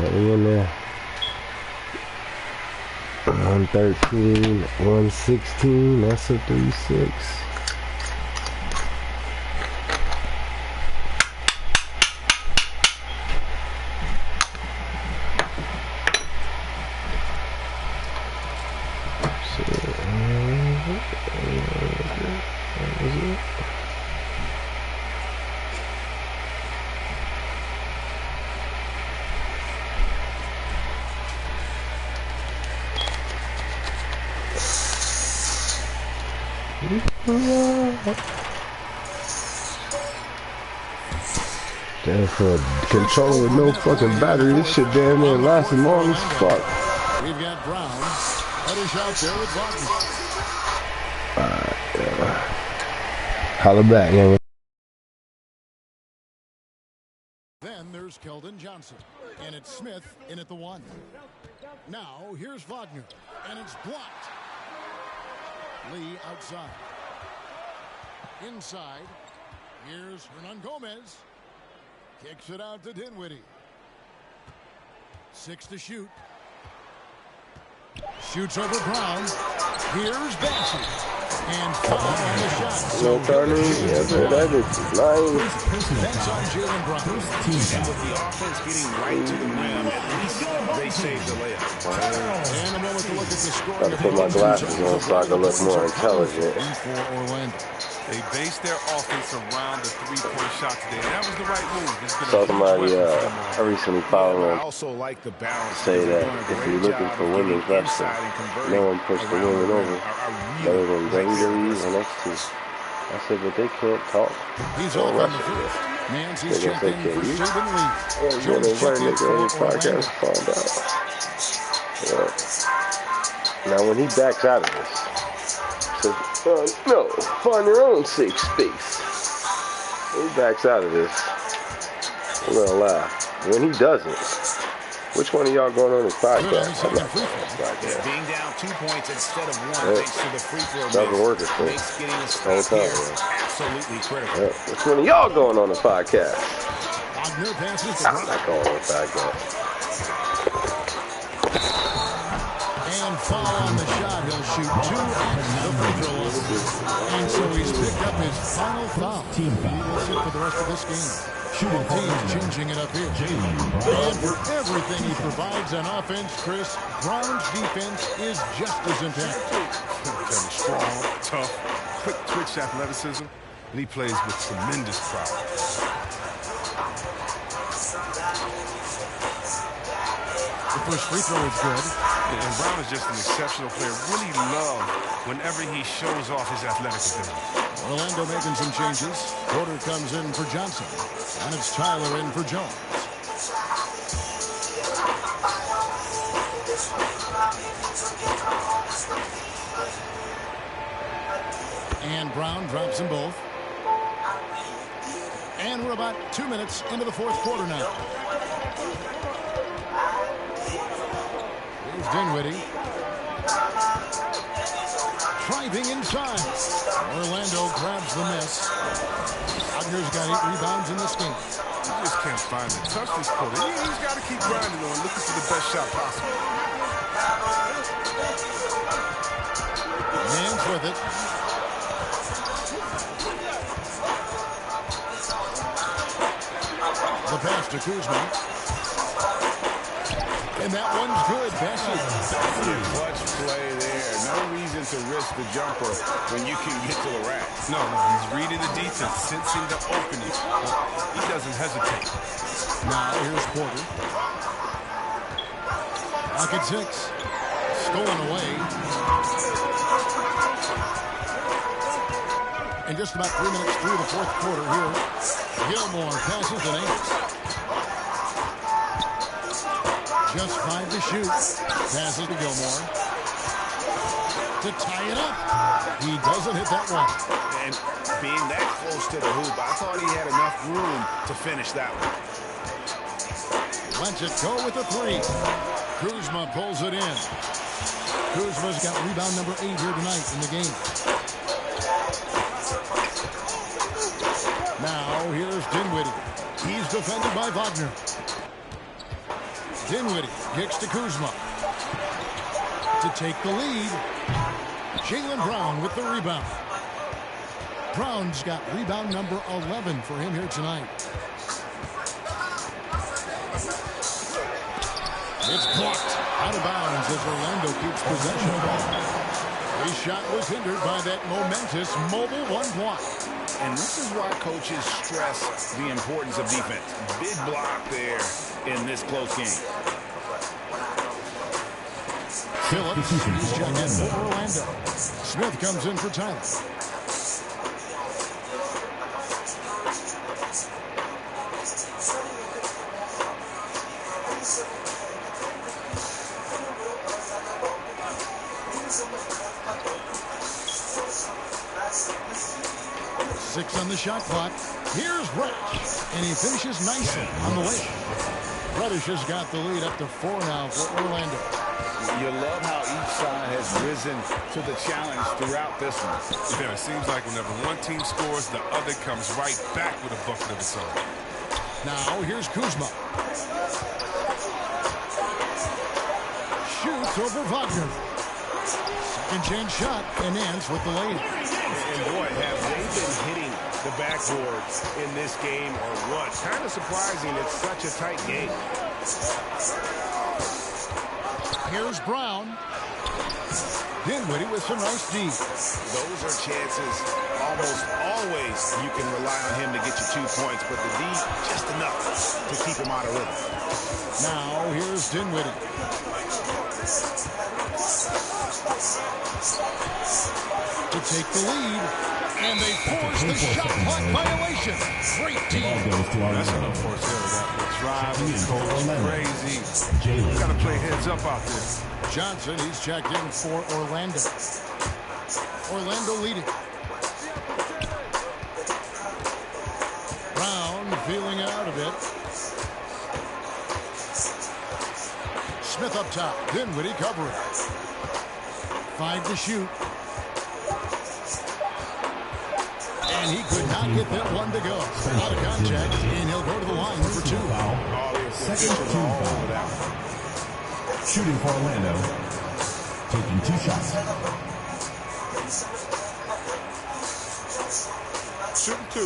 We in there. 113, 116, that's a 3-6. Damn, for a controller with no fucking battery, this shit damn near lasting long as fuck. We've got Brown. Reddish out there with Wagner. Alright, holla back, man. Then there's Keldon Johnson. And it's Smith in at the 1. Now here's Wagner. And it's blocked. Lee outside. Inside. Here's Hernan Gomez. Kicks it out to Dinwiddie. 6 to shoot. Shoots over Brown. Here's Bassett. And foul on the shot. No turning. That is lying. That's on Jalen Brown. And with the offense getting right to the rim, at least they saved the layup. And a moment to look at the score. Got to put my glasses on so I can look more intelligent. For Orlando. They based their offense around the three-point shot today. That was the right move. Saw somebody I recently followed I him also like the balance. say that if you're looking for women's wrestling, no one puts the women over better than WWE and NXT. I said, but they can't talk or wrestle. They're going to say, can you? Yeah, you're inviting nigga on his podcast to find out. Yeah. Now, when he backs out of this, says, no, find your own safe space. When he backs out of this, I'm going to laugh. When he doesn't, which one of y'all going on this podcast? I'm not going on this podcast. Being down 2 points instead of 1 thanks to the free throw doesn't work as well. makes getting a Whole stop time, here man. absolutely critical. Yeah. Which one of y'all going on the podcast? Wagner passes to I'm not going on the podcast. And foul on the shot. He'll shoot 2 at the free throw line. And so he's picked up his final foul. He will sit for the rest of this game. Both teams changing it up here. And for everything he provides on offense, Chris, Brown's defense is just as intact. Strong, tough, quick twitch athleticism, and he plays with tremendous pride. The first free throw is good. And Brown is just an exceptional player. Really love whenever he shows off his athletic ability. Orlando making some changes. Porter comes in for Johnson. And it's Tyler in for Jones. And Brown drops them both. And we're about 2 minutes into the fourth quarter now. Here's Dinwiddie. Driving inside. Orlando grabs the miss. Wagner's got 8 rebounds in this game. He just can't find it. Touch this quarter. He's got to keep grinding on, looking for the best shot possible. Nance with it. The pass to Kuzma. And that one's good. Clutch play there. No reason to risk the jumper when you can get to the rack. No, he's reading the defense, sensing the opening. He doesn't hesitate. Now here's Porter. Pocket 6. Stolen away. And just about 3 minutes through the fourth quarter here. Gilmore passes to Nance. Just 5 to shoot. Passes to Gilmore. To tie it up. He doesn't hit that one. And being that close to the hoop, I thought he had enough room to finish that one. Lets it go with a 3. Kuzma pulls it in. Kuzma's got rebound number 8 here tonight in the game. Now here's Dinwiddie. He's defended by Wagner. Dinwiddie kicks to Kuzma. To take the lead. Jalen Brown with the rebound. Brown's got rebound number 11 for him here tonight. It's blocked out of bounds as Orlando keeps possession. His shot was hindered by that momentous mobile 1 block. And this is why coaches stress the importance of defense. Big block there in this close game. Phillips is checking in for Orlando. Smith comes in for Tyler. Six on the shot clock. Here's Rich. And he finishes nicely on the way. Reddish has got the lead up to 4 now for Orlando. You love how each side has risen to the challenge throughout this one. Yeah, it seems like whenever one team scores, the other comes right back with a bucket of its own. Now here's Kuzma. Shoots over Wagner. Second chance shot, and ends with the lead. And boy, have they been hitting the backboard in this game or what? Kind of surprising it's such a tight game. Here's Brown. Dinwiddie with some nice D. Those are chances almost always you can rely on him to get you 2 points, but the D just enough to keep him out of rhythm. Now here's Dinwiddie. To take the lead, and they force the shot clock violation. Great team. That's enough for us here. That drive is crazy. You got to play heads up out there. Johnson, he's checked in for Orlando. Orlando leading. Brown feeling out of it. Smith up top. Dinwiddie covering. 5 to shoot. And he could not get that one to go. Out of contact, and he'll go to the line for 2. Second team foul. Shooting for Orlando. Taking 2 shots. Shooting 2.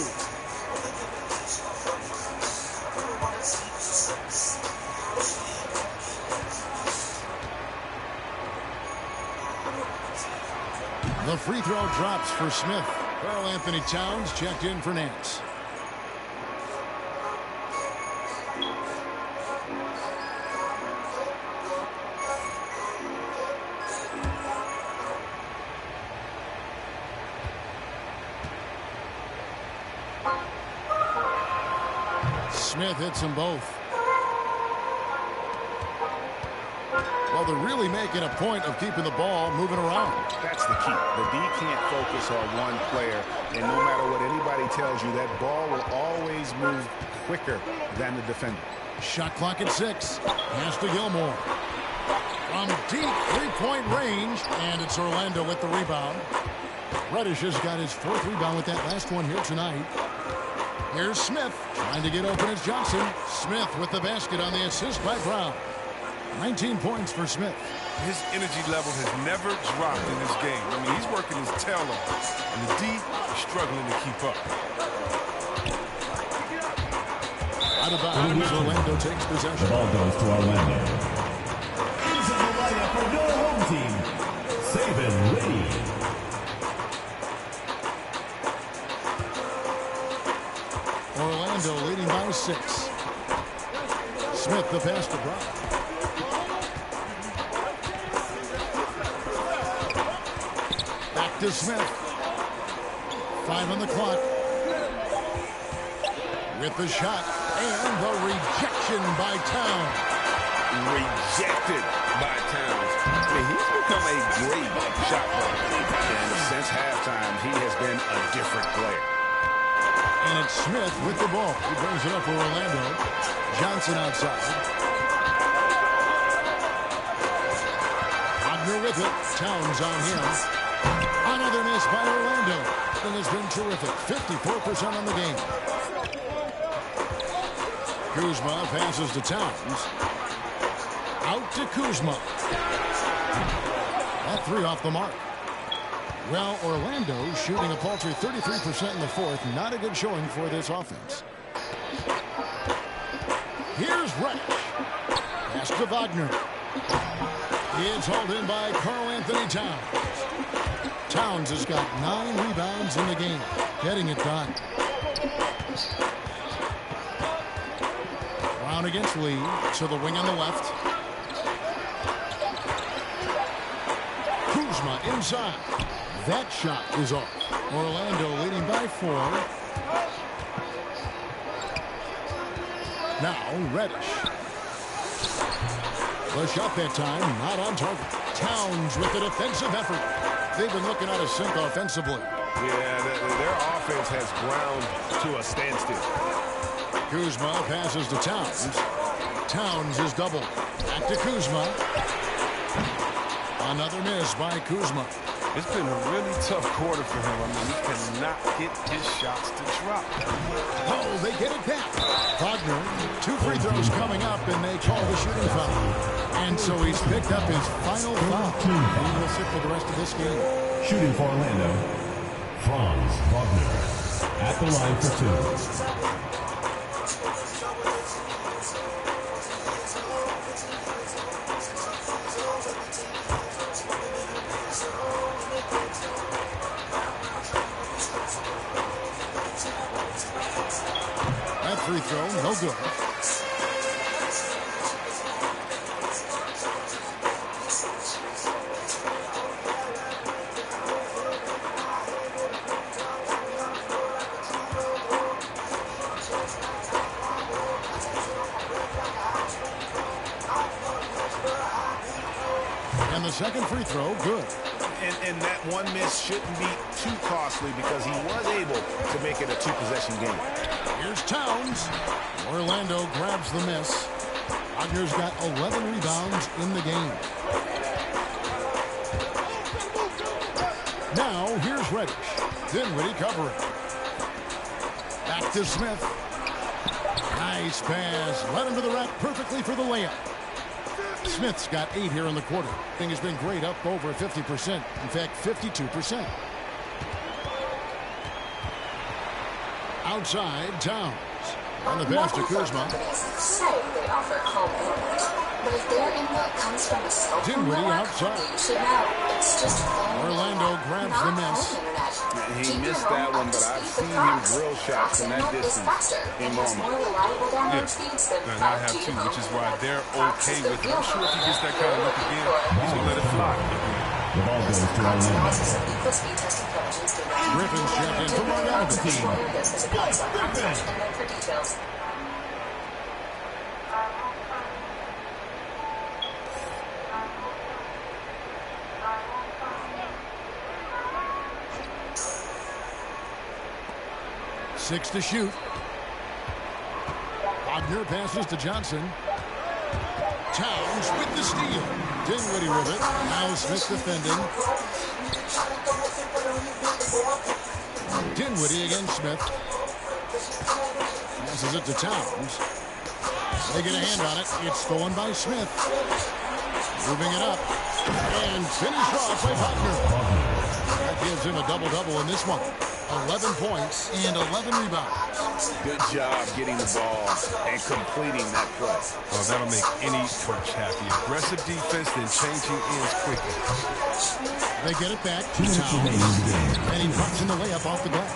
The free throw drops for Smith. Karl Anthony Towns checked in for Nance. Smith hits them both. Well, they're really making a point of keeping the ball moving around. That's the key. The D can't focus on one player, and no matter what anybody tells you, that ball will always move quicker than the defender. Shot clock at 6. Pass to Gilmore. From deep 3-point range, and it's Orlando with the rebound. Reddish has got his 4th rebound with that last one here tonight. Here's Smith trying to get open as Johnson. Smith with the basket on the assist by Brown. 19 points for Smith. His energy level has never dropped in this game. I mean, he's working his tail off, and the D is struggling to keep up. Out of bounds, Orlando takes possession. The ball goes to Orlando. Into the lineup for your home team, Saban Lee. Orlando leading by 6. Smith the pass to Brown. Back to Smith. 5 on the clock. With the shot and the rejection by Towns. Rejected by Towns. I mean, he's become a great shot blocker. And since halftime, he has been a different player. And it's Smith with the ball. He brings it up for Orlando. Johnson outside. Wagner with it. Towns on him. Another miss by Orlando. And has been terrific. 54% on the game. Kuzma passes to Towns. Out to Kuzma. That 3 off the mark. Well, Orlando shooting a paltry 33% in the 4th. Not a good showing for this offense. Here's Reddish. Pass to Wagner. It's hauled in by Karl Anthony Towns. Towns has got 9 rebounds in the game. Getting it done. Brown against Lee. To the wing on the left. Kuzma inside. That shot is off. Orlando leading by 4. Now Reddish. The shot that time not on target. Towns with the defensive effort. They've been looking out of sync offensively. Yeah, their offense has ground to a standstill. Kuzma passes to Towns. Towns is doubled. Back to Kuzma. Another miss by Kuzma. It's been a really tough quarter for him. I mean, he cannot get his shots to drop. Oh, they get it back. Wagner, 2 free throws coming up, and they call the shooting foul. And so he's picked up his final foul. He will sit for the rest of this game. Shooting for Orlando, Franz Wagner at the line for 2. Free throw, no good. And the second free throw, good. And that one miss shouldn't be too costly because he was able to make it a 2-possession game. Here's Towns. Orlando grabs the miss. Wagner's got 11 rebounds in the game. Now, here's Reddish. Dinwiddie covering. Back to Smith. Nice pass. Led him to the rack perfectly for the layup. Smith's got 8 here in the quarter. Thing has been great, up over 50%. In fact, 52%. Outside, Towns. On the pass to Kuzma. Say they offer home internet, but if their input comes from a cell phone Dinwiddie network, outside. you should know. It's just phone Orlando internet, grabs not the miss. home internet. He Keep missed your that home one, up to but I've speed seen with him Cox. drill shots from that Cox internet is distance faster in and has Walmart. more reliable download speeds than And I have 5G too, which is home why internet. they're Cox okay is the with it. real I'm sure if he gets that home kind of look again, he's going to let it fly. The ball goes to Cox Orlando. analysis of equal speed testing credentials data. Griffin's check in from Orlando. Explore this as a Cox internet for details. Six to shoot. Wagner passes to Johnson. Towns with the steal. Dinwiddie with it. Now Smith defending. Dinwiddie against Smith. Passes it to Towns. They get a hand on it. It's stolen by Smith. Moving it up. And finished off by Wagner. That gives him a double-double in this one. 11 points and 11 rebounds. Good job getting the ball and completing that play. Oh, that'll make any coach happy. Aggressive defense, then changing ends quickly. They get it back to Towns. And he drops in the layup off the glass.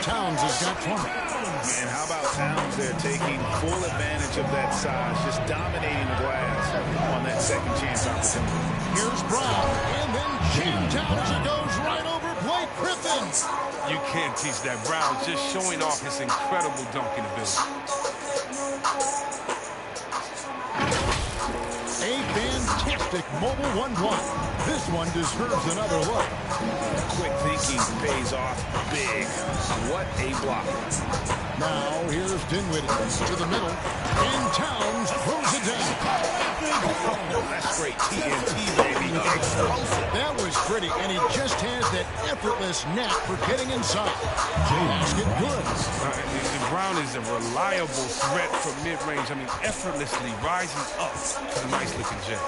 Towns has got 20. And how about Towns there taking full advantage of that size, just dominating the glass on that second chance opportunity. Here's Brown, and then jammed down as it goes right over Blake Griffin. You can't teach that. Brown just showing off his incredible dunking ability. A fantastic mobile one block. This one deserves another look. Quick thinking pays off big. What a block. Now here's Dinwiddie to the middle, and Towns throws it down. Oh, that's great TNT, baby. Explosive. That was pretty, and he just has that effortless knack for getting inside. Basket good. Brown is a reliable threat from mid-range. I mean, effortlessly rising up to the nice-looking jump.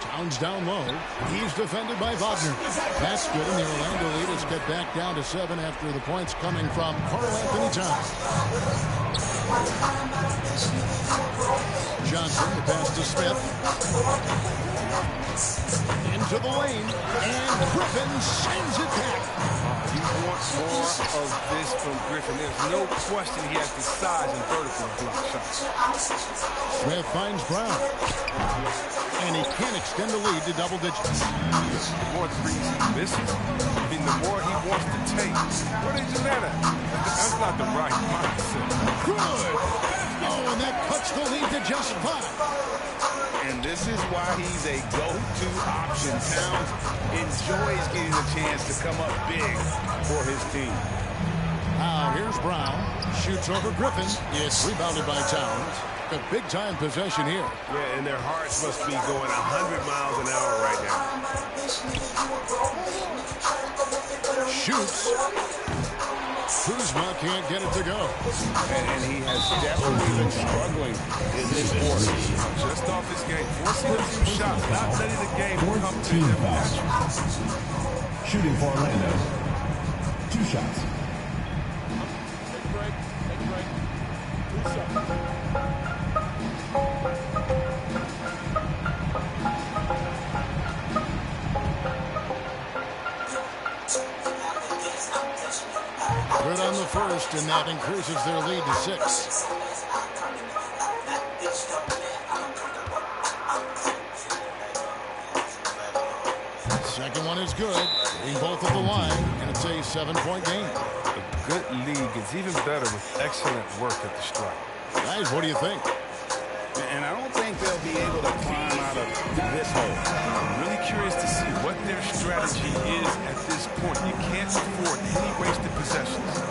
Towns down low. He's defended by Wagner. That's good, and the Orlando lead is cut back down to 7 after the points coming from Karl-Anthony Towns. Johnson, the pass to Smith. Into the lane, and Griffin sends it back. He wants more of this from Griffin. There's no question he has the size and vertical block shots. Smith finds Brown. And he can't extend the lead to double digits. The more threes he misses, I mean, the more he wants to take. Where did you let it? That's not the right mindset. Good. Oh, and that cuts the lead to just 5. And this is why he's a go-to option. Towns enjoys getting a chance to come up big for his team. Now here's Brown. Shoots over Griffin. It's rebounded by Towns. A big-time possession here. Yeah, and their hearts must be going 100 miles an hour right now. Shoots. Kuzma can't get it to go. And he has definitely been struggling in this quarter. Just off his game. Forcing a few shots, not letting the game come to him naturally. Shooting for Orlando. 2 shots. Take a break. Take a break. 2 seconds. Good on the first, and that increases their lead to 6. Second one is good. Hitting both at the line, and it's a 7-point game. A good league is even better with excellent work at the stripe. Guys, what do you think? And I don't think they'll be able to climb out of this hole. I'm really curious to see what their strategy is at this point. You can't afford any wasted possessions.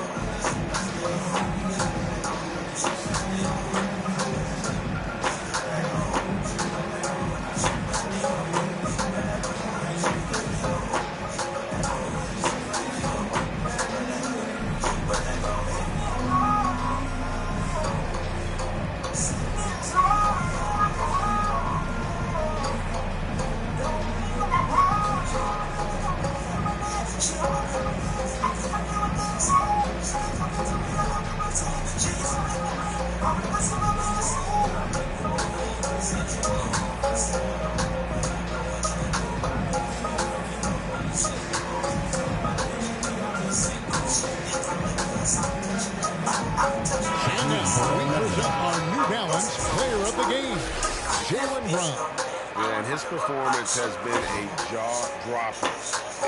Performance has been a jaw-dropper.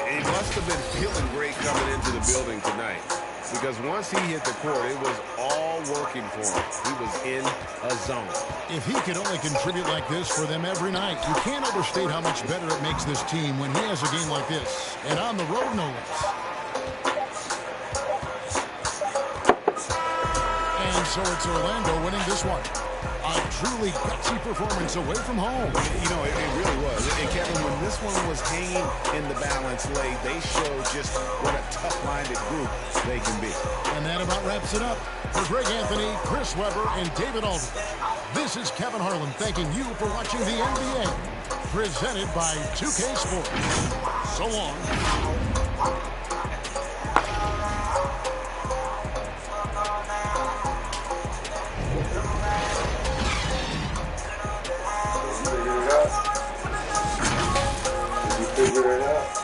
He must have been feeling great coming into the building tonight, because once he hit the court, it was all working for him. He was in a zone. If he could only contribute like this for them every night, you can't overstate how much better it makes this team when he has a game like this, and on the road, no less. And so it's Orlando winning this one. A truly gutsy performance away from home. You know, it really was. And Kevin, when this one was hanging in the balance late, they showed just what a tough-minded group they can be. And that about wraps it up. For Greg Anthony, Chris Webber, and David Aldridge, this is Kevin Harlan thanking you for watching the NBA, presented by 2K Sports. So long. Figure it out.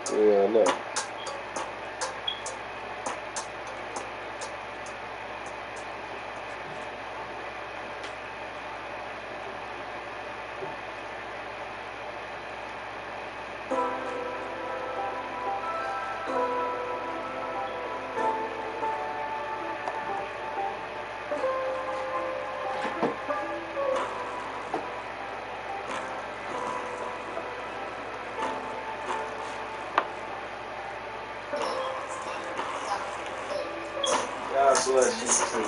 Yeah, I know. God bless you too.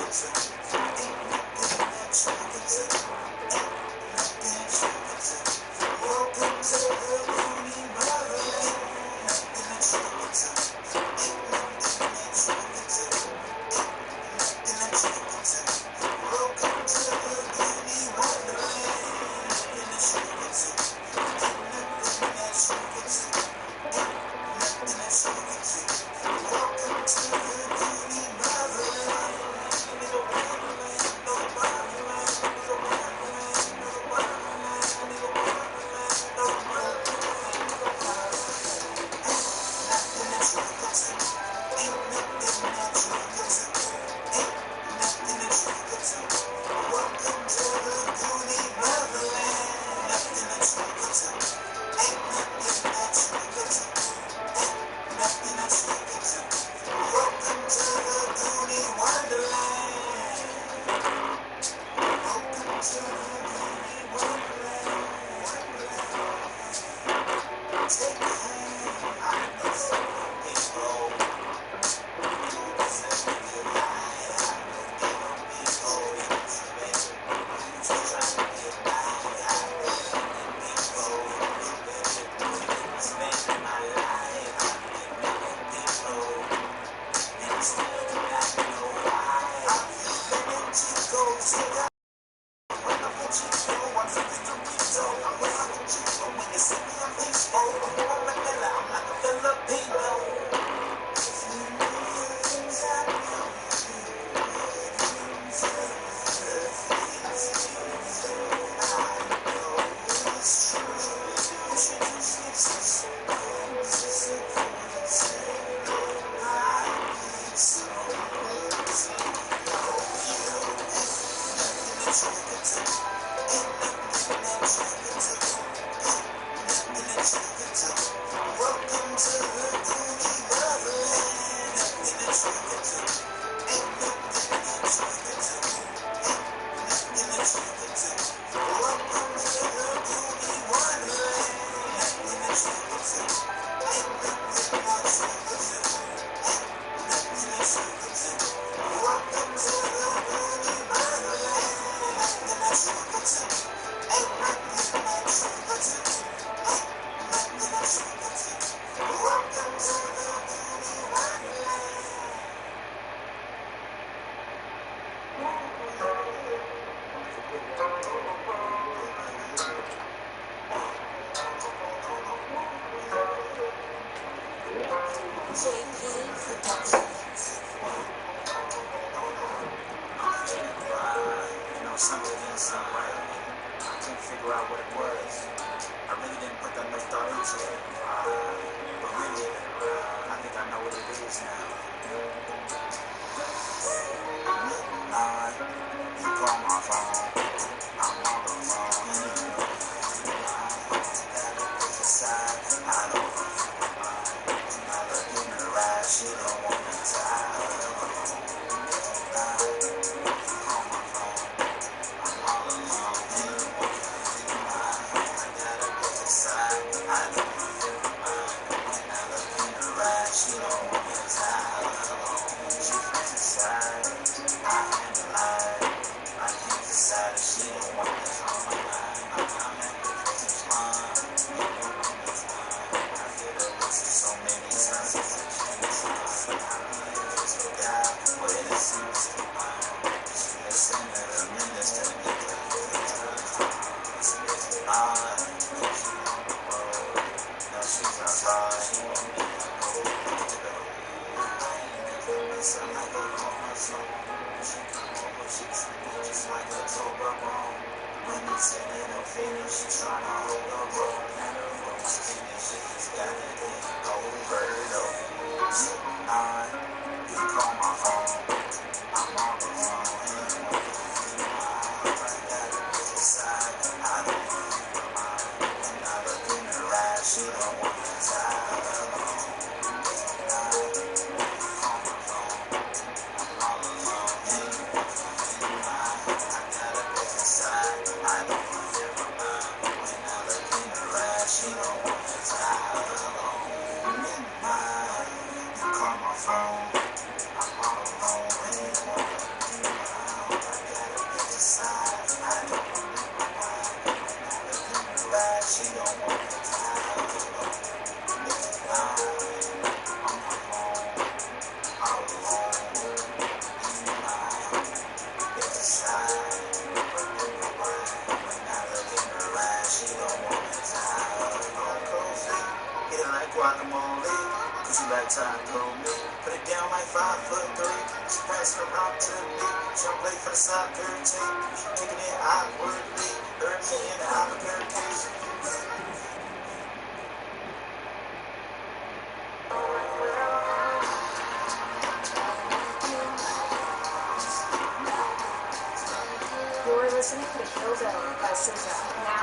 You're listening to Kill Bill by SZA. Now,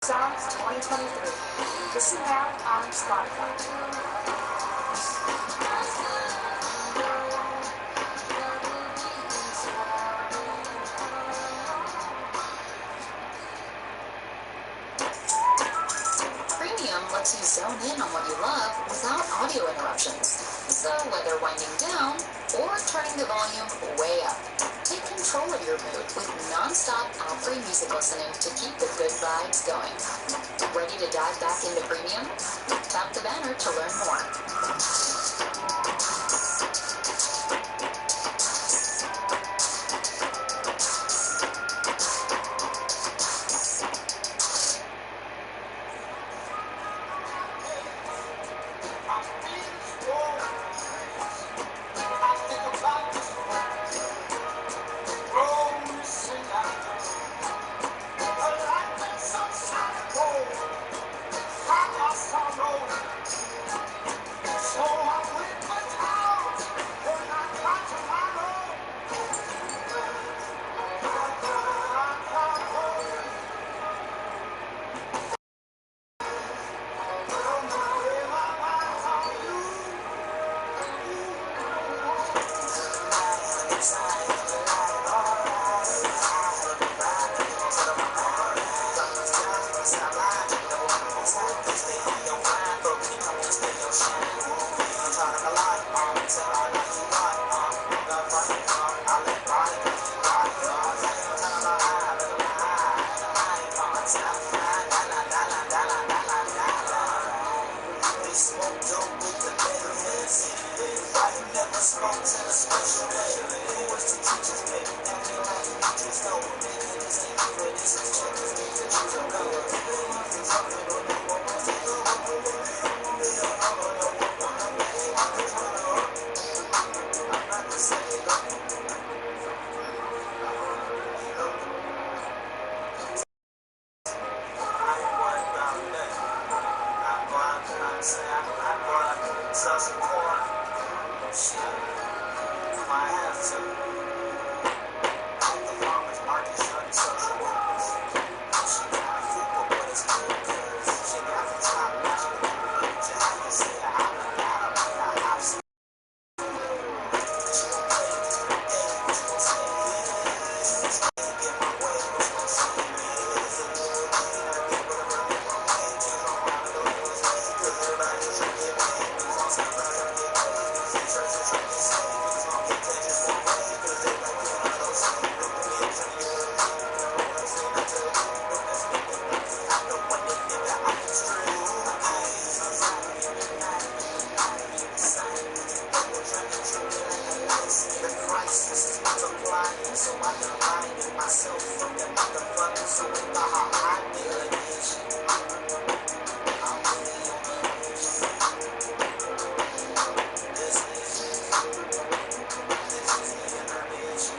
songs 2023. Listen now on Spotify. Premium lets you zone in on what you love without audio interruptions. So whether winding down or turning the volume way up, take control of your mood with non-stop ad-free music listening to keep the good vibes going. Ready to dive back into Premium? Tap the banner to learn more. so I divided myself from the motherfuckers who ain't got how I did it. I'm really on a mission. This is the intervention.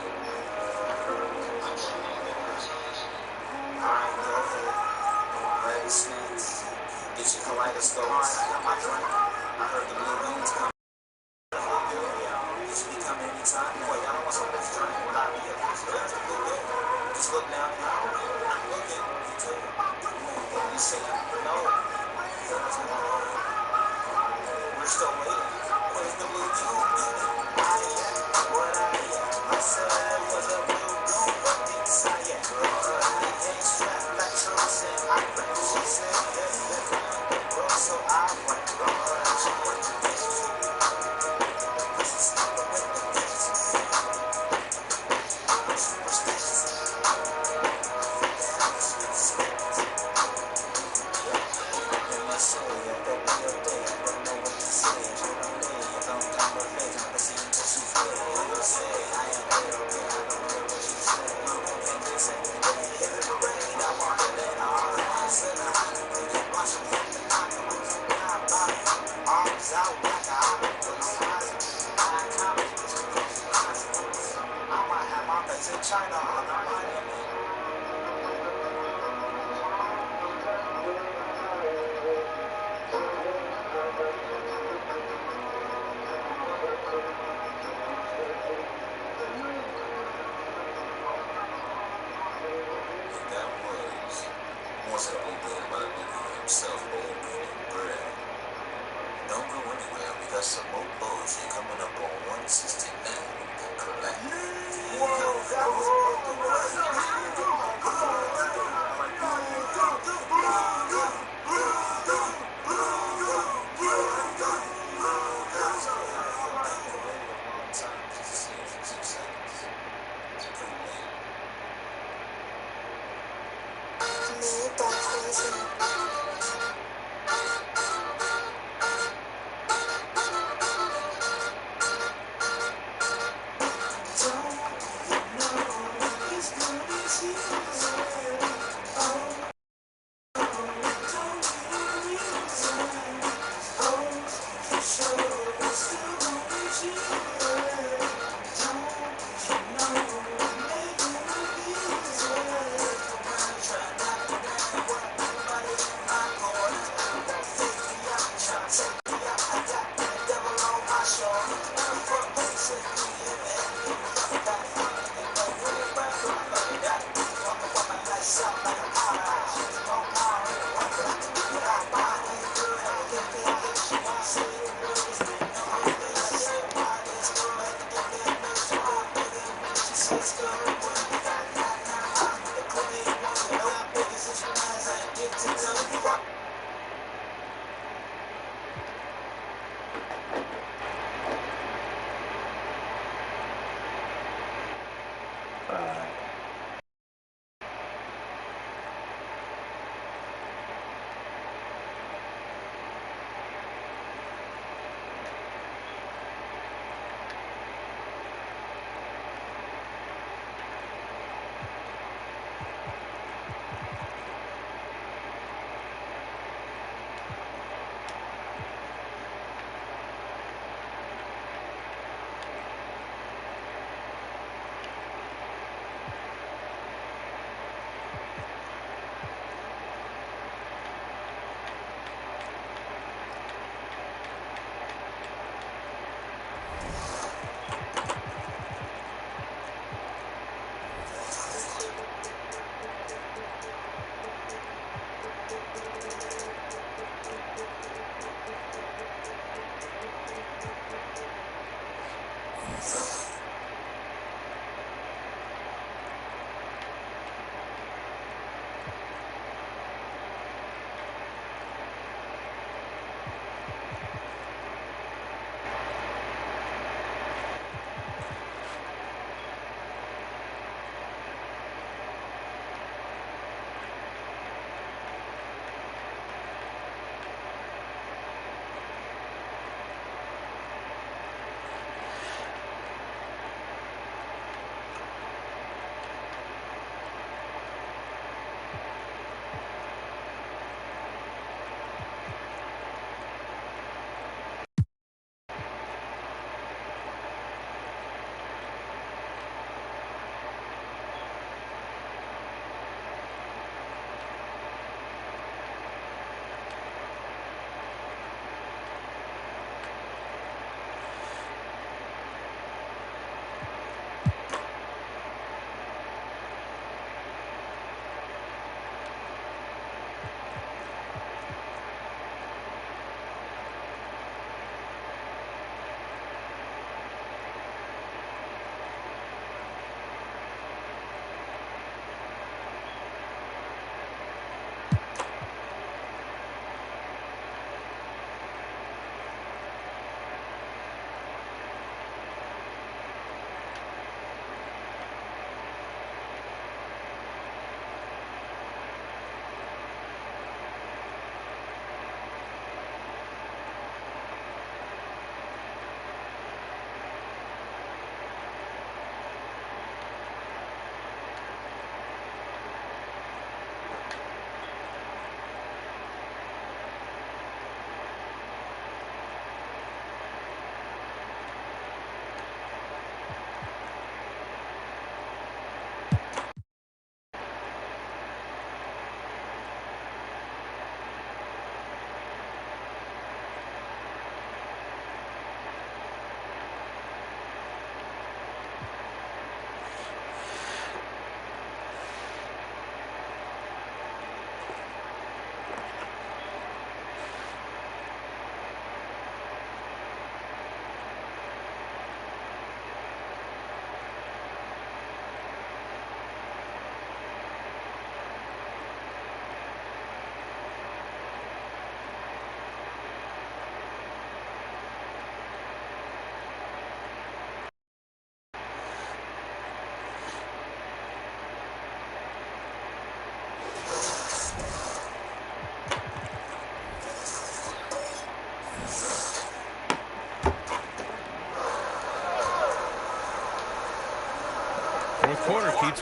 Alright, go ahead. Grab your snacks. Get your kaleidoscope. Alright, I got my drink. I heard the blue beans coming. You should be coming anytime. Wait, I don't want some of this drink. Well, I'll be here. Just look down here. Look at you too. You see him? No. We're still waiting. Where's the blue bean? What I said was a blue bean, but inside it. Ain't strapped like troops and I ran. She said, bro, so I went. She went to this.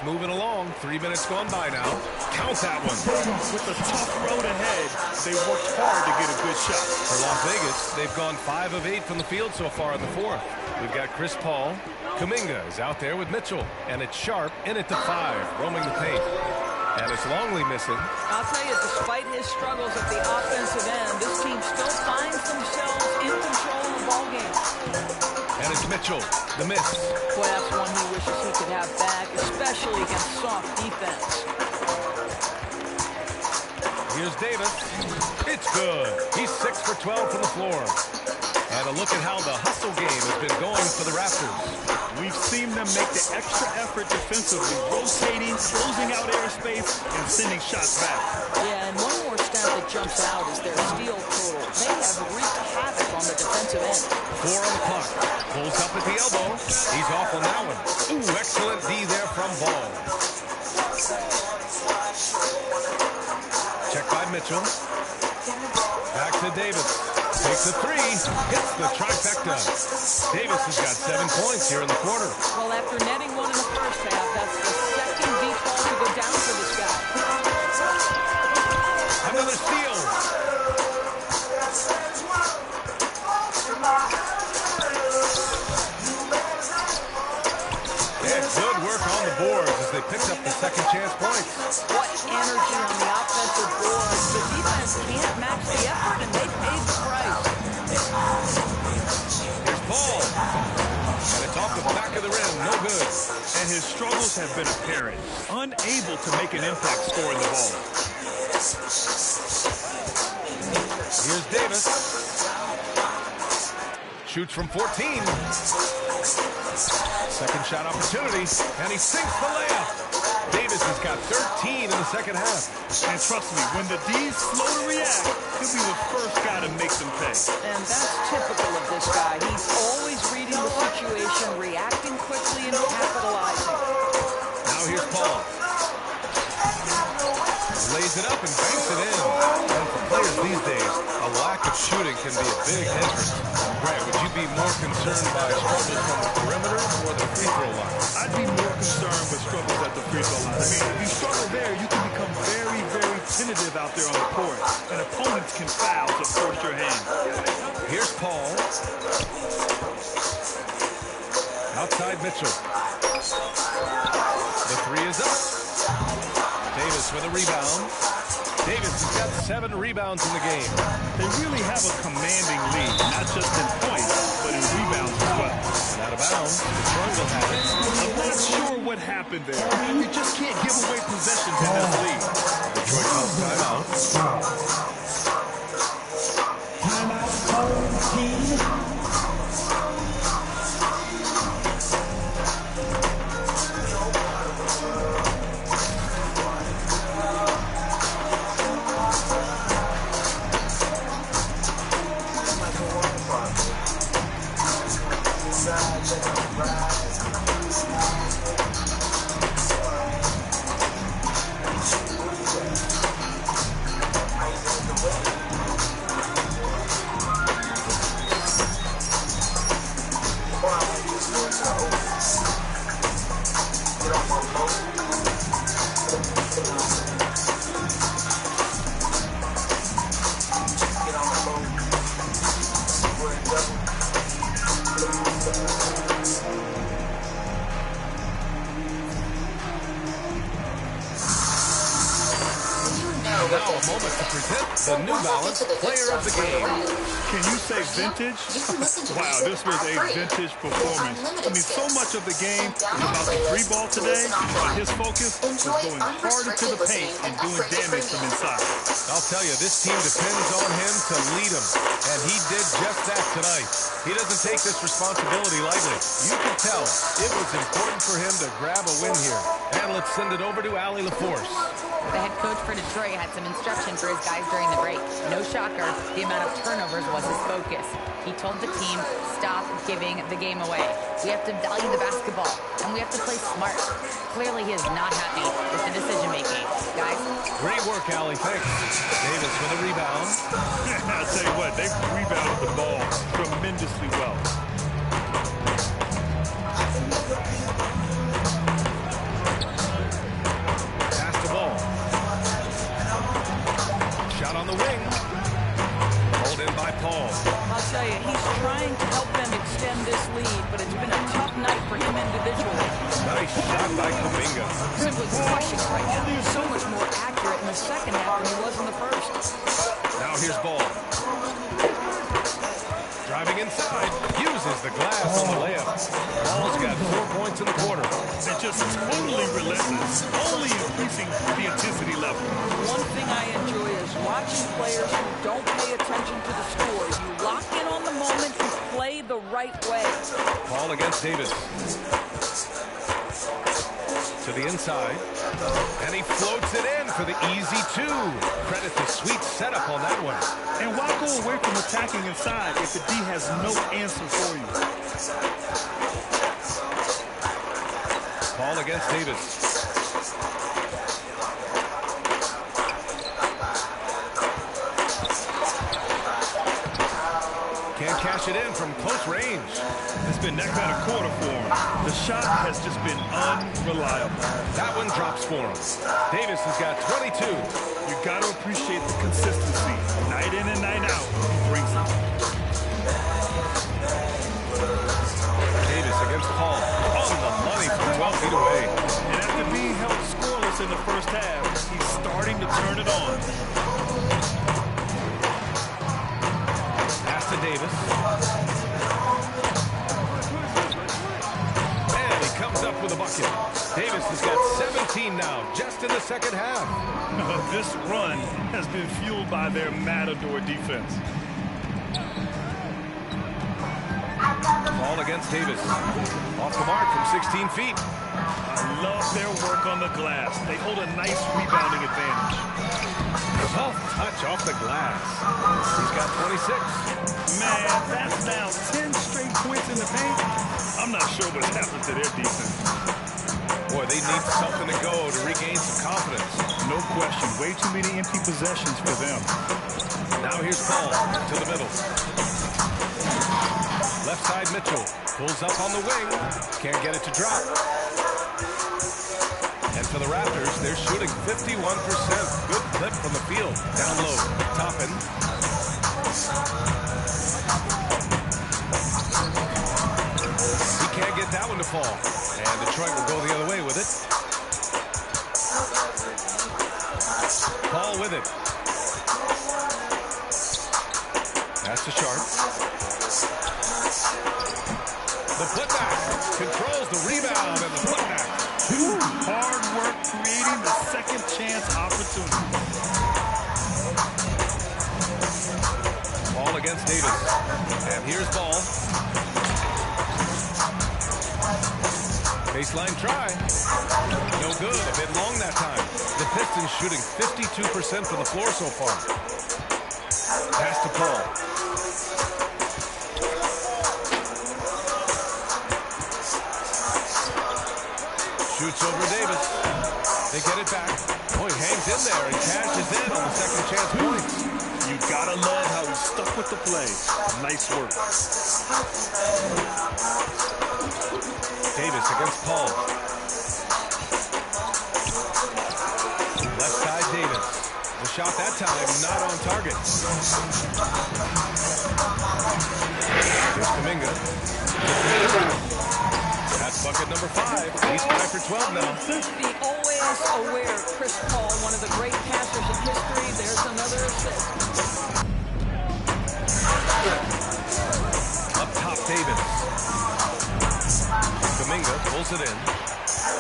moving along. 3 minutes gone by now. Count that one. With a tough road ahead, they worked hard to get a good shot. For Las Vegas, they've gone 5 of 8 from the field so far in the fourth. We've got Chris Paul. Kuminga is out there with Mitchell. And it's Sharp in at the 5, roaming the paint. And it's Longley missing. I'll tell you, despite his struggles at the offensive end, this team still finds themselves in control of the ballgame. And it's Mitchell, the miss. Boy, that's one he wishes he could have back, especially against soft defense. Here's Davis. It's good. He's 6 for 12 from the floor. And a look at how the hustle game has been going for the Raptors. We've seen them make the extra effort defensively, rotating, closing out airspace, and sending shots back. Yeah, and one more stat that jumps out is their steal total. They have wreaked havoc on the defensive end. 4 on the clock. Pulls up at the elbow. He's off on that one. Ooh, excellent D there from Ball. Check by Mitchell. Back to Davis. Takes a 3, hits the trifecta. Davis has got 7 points here in the quarter. Well, after netting one in the first half, that's the second deep ball to go down for this guy. Another steal. Yeah, good work on the boards as they picked up the second chance points. What energy on the offensive boards. The defense can't match the effort, and they paid the price. Here's Paul. And it's off the back of the rim. No good. And his struggles have been apparent. Unable to make an impact scoring the ball. Here's Davis. Shoots from 14. Second shot opportunity. And he sinks the layup. Davis has got 13 in the second half. And trust me, when the D's slow to react, he'll be the first guy to make them pay. And that's typical of this guy. He's always reading the situation, reacting quickly, and capitalizing. Now here's Paul. Lays it up and banks it in. And for players these days, a lack of shooting can be a big hindrance. Grant, would you be more concerned by struggles from the perimeter or the free throw line? I'd be more concerned with struggles at the free throw line. I mean, if you struggle there, you can become very, very tentative out there on the court. And opponents can foul to force your hand. Here's Paul. Outside Mitchell. The 3 is up. Davis with a rebound. Davis has got 7 rebounds in the game. They really have a commanding lead, not just in points, but in rebounds as well. And out of bounds, Detroit will have it. I'm not sure what happened there. You just can't give away possessions in this league. Detroit calls timeout. Now a moment to present the New Balance Player of the Game. Can you say vintage? Wow, this was a vintage performance. I mean, so much of the game is about the free ball today, but his focus was going hard into the paint and doing damage from inside. I'll tell you, this team depends on him to lead them, and he did just that tonight. He doesn't take this responsibility lightly. You can tell it was important for him to grab a win here. And let's send it over to Allie LaForce. The head coach for Detroit had some instruction for his guys during the break. No shocker, the amount of turnovers was his focus. He told the team, stop giving the game away. We have to value the basketball, and we have to play smart. Clearly, he is not happy with the decision-making. Guys? Great work, Allie. Thanks. Davis with a rebound. I'll tell you what, they rebounded the ball tremendously well. Kuminga. Simply crushing right now. He's so much more accurate in the second half than he was in the first. Now here's Ball. Driving inside, uses the glass on the layup. Ball's got 4 points in the quarter. They're just totally relentless, only increasing the intensity level. One thing I enjoy is watching players who don't pay attention to the score. You lock in on the moment, you play the right way. Ball against Davis. To the inside. And he floats it in for the easy two. Credit the sweet setup on that one. And why go away from attacking inside if the D has no answer for you? Ball against Davis. Can't cash it in from close range. It's been that kind of quarter for him. The shot has just been unreliable. That one drops for him. Davis has got 22. You got to appreciate the consistency. Night in and night out, he brings it. Davis against Paul. On the money from 12 feet away. And after being held scoreless in the first half, he's starting to turn it on. Pass to Davis. And he comes up with a bucket. Davis has got 17 now, just in the second half. This run has been fueled by their matador defense. Ball against Davis. Off the mark from 16 feet. I love their work on the glass. They hold a nice rebounding advantage. Soft touch off the glass. He's got 26. Man, that's now 10 straight points in the paint. I'm not sure what's happened to their defense. Boy, they need something to go to regain some confidence. No question. Way too many empty possessions for them. Now here's Paul to the middle. Left side Mitchell. Pulls up on the wing. Can't get it to drop. And for the Raptors, they're shooting 51%. Good clip from the field. Down low. Toppin. He can't get that one to fall. And Detroit will go the other way with it. Paul with it. That's to Sharp. The putback. Controls the rebound and the putback. Hard work creating the second chance opportunity. Ball against Davis. And here's Ball. Baseline try. No good. A bit long that time. The Pistons shooting 52% from the floor so far. Pass to Paul. Shoots over Davis. They get it back. Oh, he hangs in there and cashes in on the second chance points. You gotta love how he stuck with the play. Nice work. Davis against Paul. Left side Davis. The shot that time not on target. Here's Kuminga. That's bucket number 5. He's 5 for 12 now. The always aware Chris Paul, one of the great passers in history. There's another assist. Up top, Davis. Kuminga pulls it in.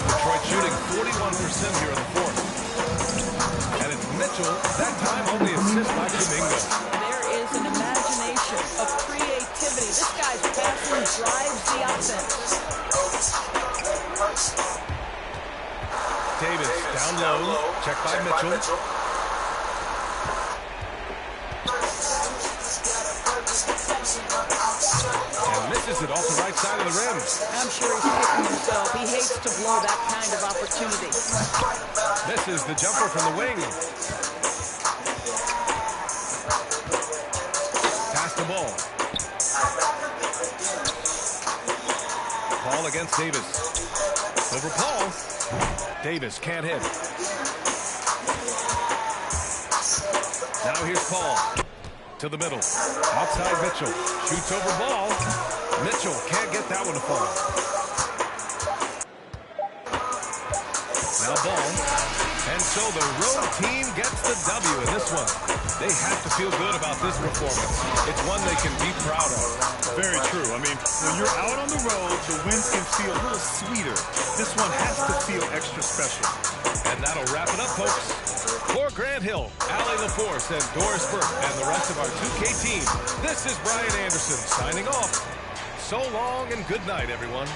Detroit shooting 41% here in the fourth. And it's Mitchell. That time only assist by Kuminga. There is an imagination of creativity. This guy's passing drives the offense. Davis down low. Checked by Mitchell. And misses it off the right side of the rim. I'm sure he's kicking himself. He hates to blow that kind of opportunity. Misses the jumper from the wing. Pass the ball. Paul against Davis. Over Paul. Davis can't hit. Now here's Paul. To the middle. Outside Mitchell. Shoots over Ball. Mitchell can't get that one to fall. Now ball. And so the road team gets the W in this one. They have to feel good about this performance. It's one they can be proud of. Very true. I mean, when you're out on the road, the wins can feel a little sweeter. This one has to feel extra special. And that'll wrap it up, folks. For Grant Hill, Allie LaForce, and Doris Burke, and the rest of our 2K team, this is Brian Anderson signing off. So long and good night, everyone.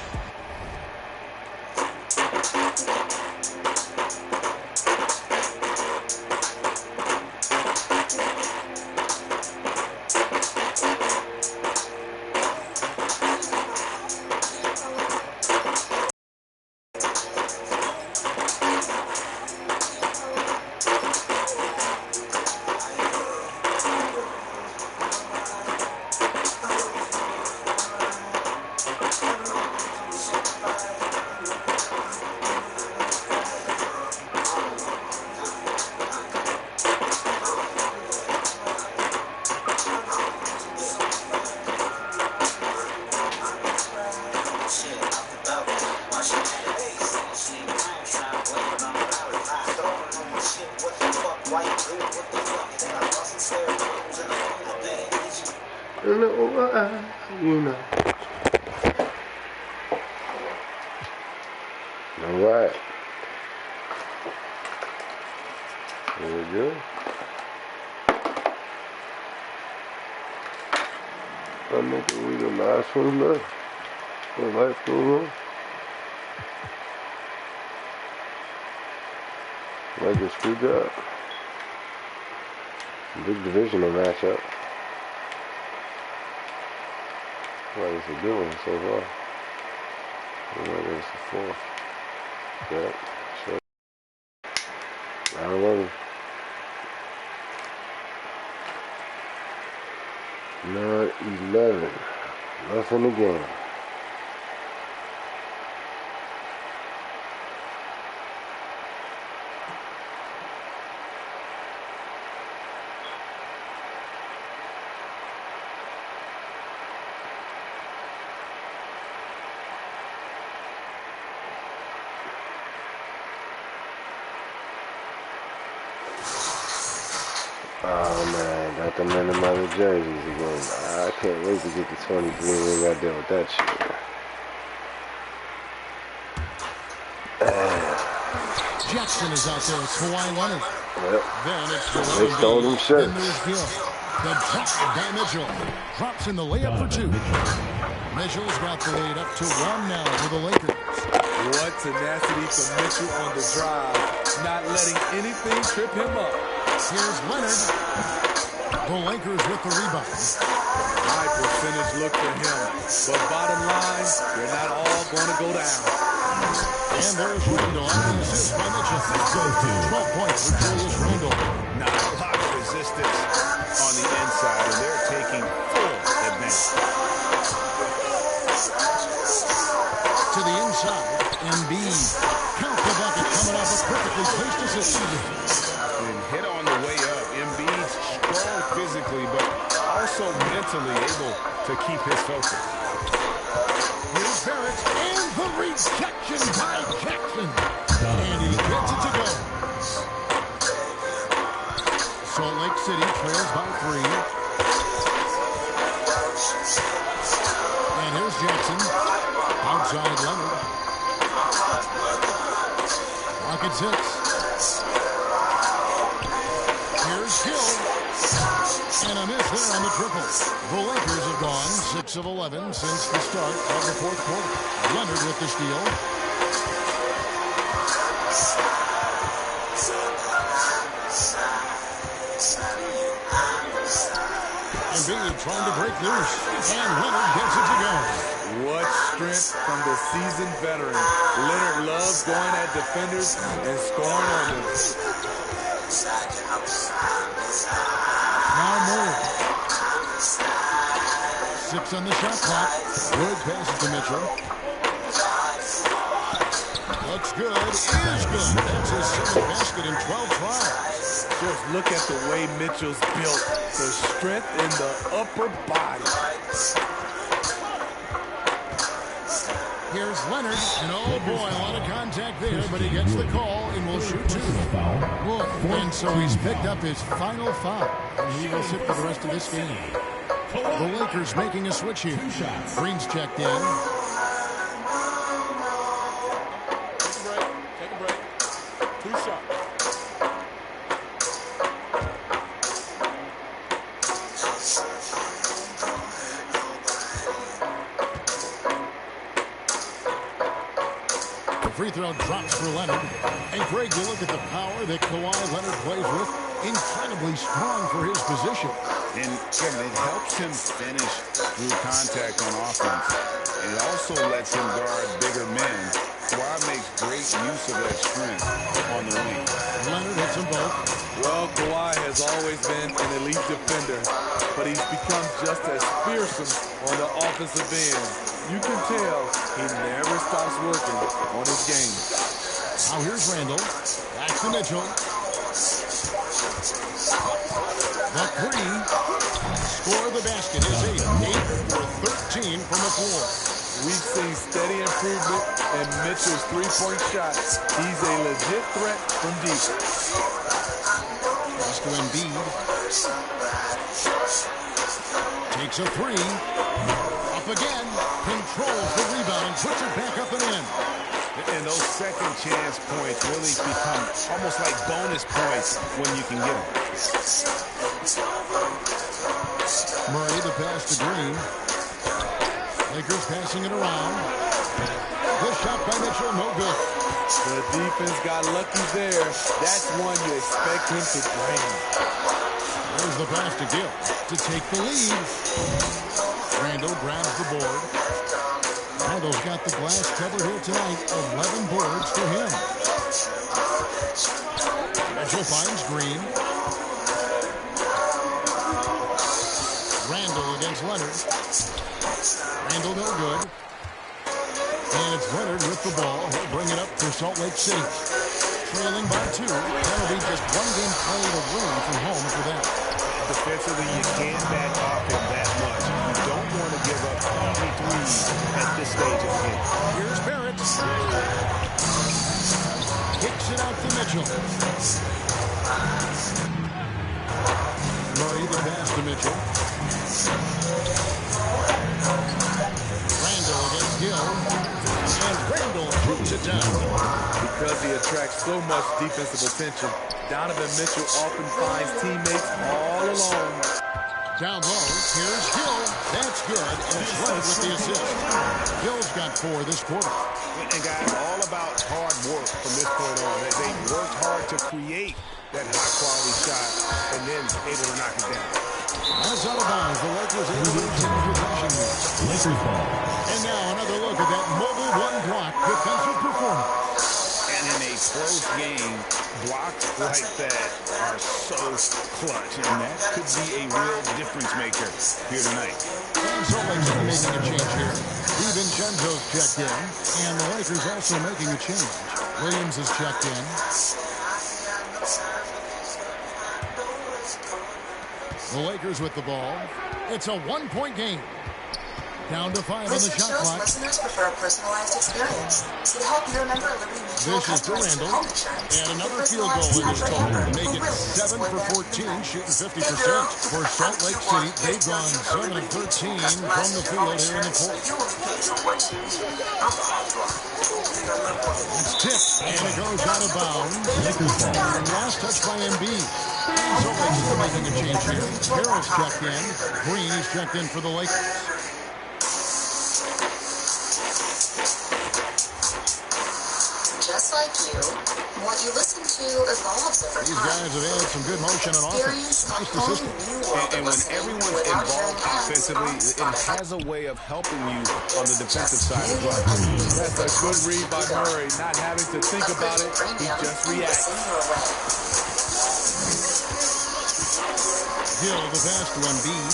You know. All right. There we go. I make it read the last one left. The light blue one. Like a screw job. Big divisional matchup. Well, it's a good one so far. Well, it's the fourth. Yep, sure. I don't know. 9-11. Nothing again. Oh man, got the men in my jerseys again. I can't wait to get the 23 when we got deal with that shit. Jackson is out there. It's Kawhi Leonard. Yep. Then it's They stole them shirts. Then there's Gill. The drop by Mitchell. Drops in the layup for two. Mitchell's got the lead up to one now for the Lakers. What tenacity from Mitchell on the drive. Not letting anything trip him up. Here's Leonard. The Lakers with the rebound. High percentage look for him. But bottom line, they're not all going to go down. And there's Randle. And assist by Mitchell. 12 points for Julius Randle. Now, a lot of resistance on the inside, and they're taking full advantage. To the inside. Embiid. Count the bucket coming off a perfectly placed assist. And hit on the way up. Embiid's strong physically, but also mentally able to keep his focus. Here's Barrett, and the rejection by Jackson. And he gets it to go. Salt Lake City trails by 3. And here's Jackson. Outside Leonard. Rockets hits. Here's Gill. And a miss there on the triple. The Lakers have gone 6 of 11 since the start of the fourth quarter. Leonard with the steal. Embiid trying to break loose. And Leonard gets it to go. What strength from the seasoned veteran. Leonard loves going at defenders and scoring on them. Now Moore. 6 on the shot clock. Wood passes to Mitchell. Looks good. Is good. That's his second basket in 12 tries. Just look at the way Mitchell's built. The strength in the upper body. Here's Leonard, and oh boy, a lot of contact there, but he gets the call and will shoot 2. And so he's picked up his final foul, and he will sit for the rest of this game. The Lakers making a switch here. Green's checked in. Take a break. 2 shots. Free throw drops for Leonard. And Greg, you look at the power that Kawhi Leonard plays with. Incredibly strong for his position. And Kevin, it helps him finish through contact on offense. It also lets him guard bigger men. Kawhi makes great use of that strength on the wing. Leonard hits them both. Well, Kawhi has always been an elite defender, but he's become just as fearsome on the offensive end. You can tell he never stops working on his game. Now here's Randall. Back to Mitchell. The 3. Score the basket is 8 for 13 from the floor. We've seen steady improvement in Mitchell's three-point shot. He's a legit threat from deep. Pass to Embiid. Takes a 3. Up again. Controls the rebound and puts it back up and in. And those second chance points really become almost like bonus points when you can get them. Murray, the pass to Green. Lakers passing it around. Good shot by Mitchell, no good. The defense got lucky there. That's one you expect him to drain. There's the pass to Gill to take the lead. Randall grabs the board. Randall's got the glass covered here tonight. 11 boards for him. Mitchell finds Green. Randall against Leonard. Randall no good. And it's Leonard with the ball. He'll bring it up for Salt Lake City. Trailing by 2. That'll be just 1 game played away from home for them. Defensively, you can't back off him that much. You don't want to give up easy threes at this stage of the game. Here's Barrett. Kicks it out to Mitchell. Murray, the pass to Mitchell. Randall against Gill. And Randall shoots it down. Because he attracts so much defensive attention, Donovan Mitchell often finds teammates all alone. Down low, here's Gill. That's good, and it's Leonard with the assist. Gill's got 4 this quarter. And guys, all about hard work from this point on. They worked hard to create that high-quality shot and then able to knock it down. That's out of bounds. The Lakers able to retain possession here. Lakers ball. And now another look at that mobile one-block defensive performance. And in a close game, blocks like that are so clutch, and that could be a real difference maker here tonight. And Salt Lake City making a change here. DiVincenzo's checked in, and the Lakers also making a change. Williams is checked in. The Lakers with the ball. It's a 1-point game. Down to 5 on the Research shot shows clock. listeners prefer a personalized experience. To help your member Liberty Mutual This is to customers with Randall. home insurance, And another the field goal in this personalized ball. coverage Make it will really 7 for support 14, that shooting Hey 50%. girl, For Salt Lake City, they've gone 7 of 13 from the field here in the fourth. You only pay for what you need. I'm the hot one. It's tipped, and it goes out of bounds. And last touch by Embiid. Salt Lake City making a change here. Harrell's checked in. Green is checked in for the Lakers. Just like you, what you listen to evolves over These time. guys have added some good motion on offense. Nice to system. And when everyone's involved offensively, it has a way of helping you on the defensive side as well. That's a good read by Murray. Not having to think about it, he just reacts. Gill, the pass to Embiid.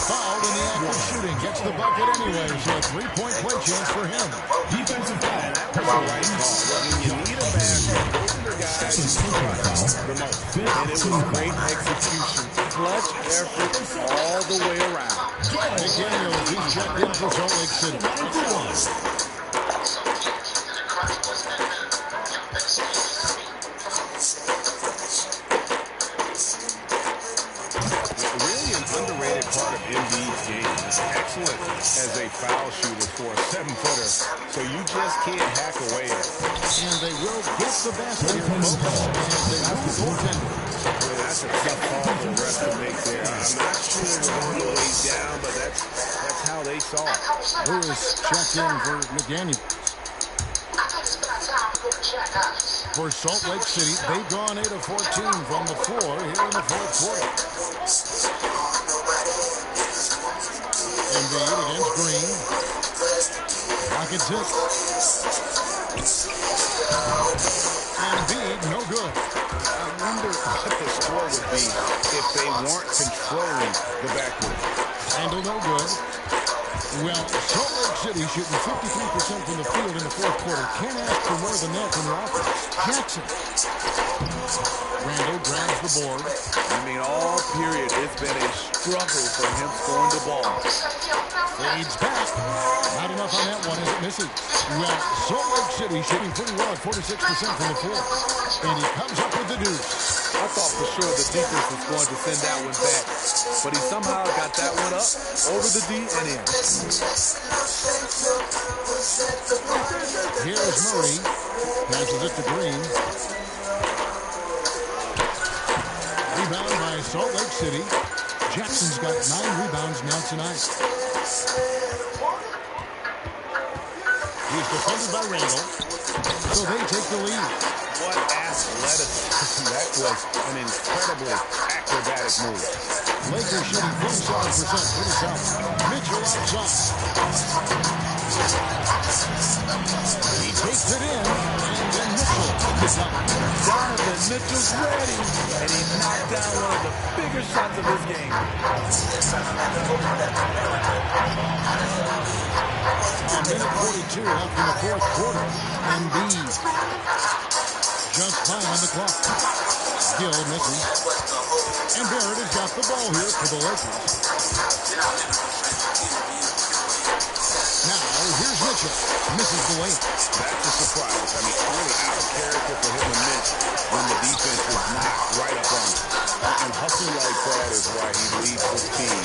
Fouled in the act of shooting. Gets the bucket anyway, so a 3-point play chance for him. Defensive foul. That was the right call. When you need a basket, those are the guys who score the most. And it was great execution. Clutch effort all the way around. McDaniels, he's checked in for Salt Lake City. excellent as a foul shooter for a 7-footer, so you just can't hack away at it. And they will get the basket here, folks, as they move goaltender. Well, that's a tough call for the rest to make there. I'm not sure we're on the way down, but that's how they saw it. Lewis checked in for McDaniel. For Salt Lake City, they've gone 8 of 14 from the floor here in the fourth quarter. Embiid against Green. Rockets it. Embiid, no good. I wonder what the score would be if they weren't controlling the backcourt. Handle no good. Well, Salt Lake City shooting 53% from the field in the fourth quarter. Can't ask for more than that from their offense. Jackson. Randall grabs the board. I mean, all period, it's been a struggle for him scoring the ball. Fades back. Not enough on that one as it misses. Well, Salt Lake City shooting pretty well at 46% from the floor. And he comes up with the deuce. I thought for sure the defense was going to send that one back, but he somehow got that one up, over the D, and in. Here's Murray. Passes it to Green. Rebound by Salt Lake City. Jackson's got 9 rebounds now tonight. He's defended by Randall. So they take the lead. What athleticism. That was an incredibly acrobatic move. Lakers shooting 47%. Pretty solid. Mitchell outside. He takes it in, and then Mitchell is up. Donovan Mitchell's ready, and he knocked down one of the bigger shots of his game. A minute 42 left in the fourth quarter. Embiid. Just 5 on the clock. Gill misses. And Barrett has got the ball here for the Lakers. Now, here's Mitchell. Misses the weight. That's a surprise. I mean, really out of character for him to miss when the defense is not right up on him. And hustle like that is why he leads his team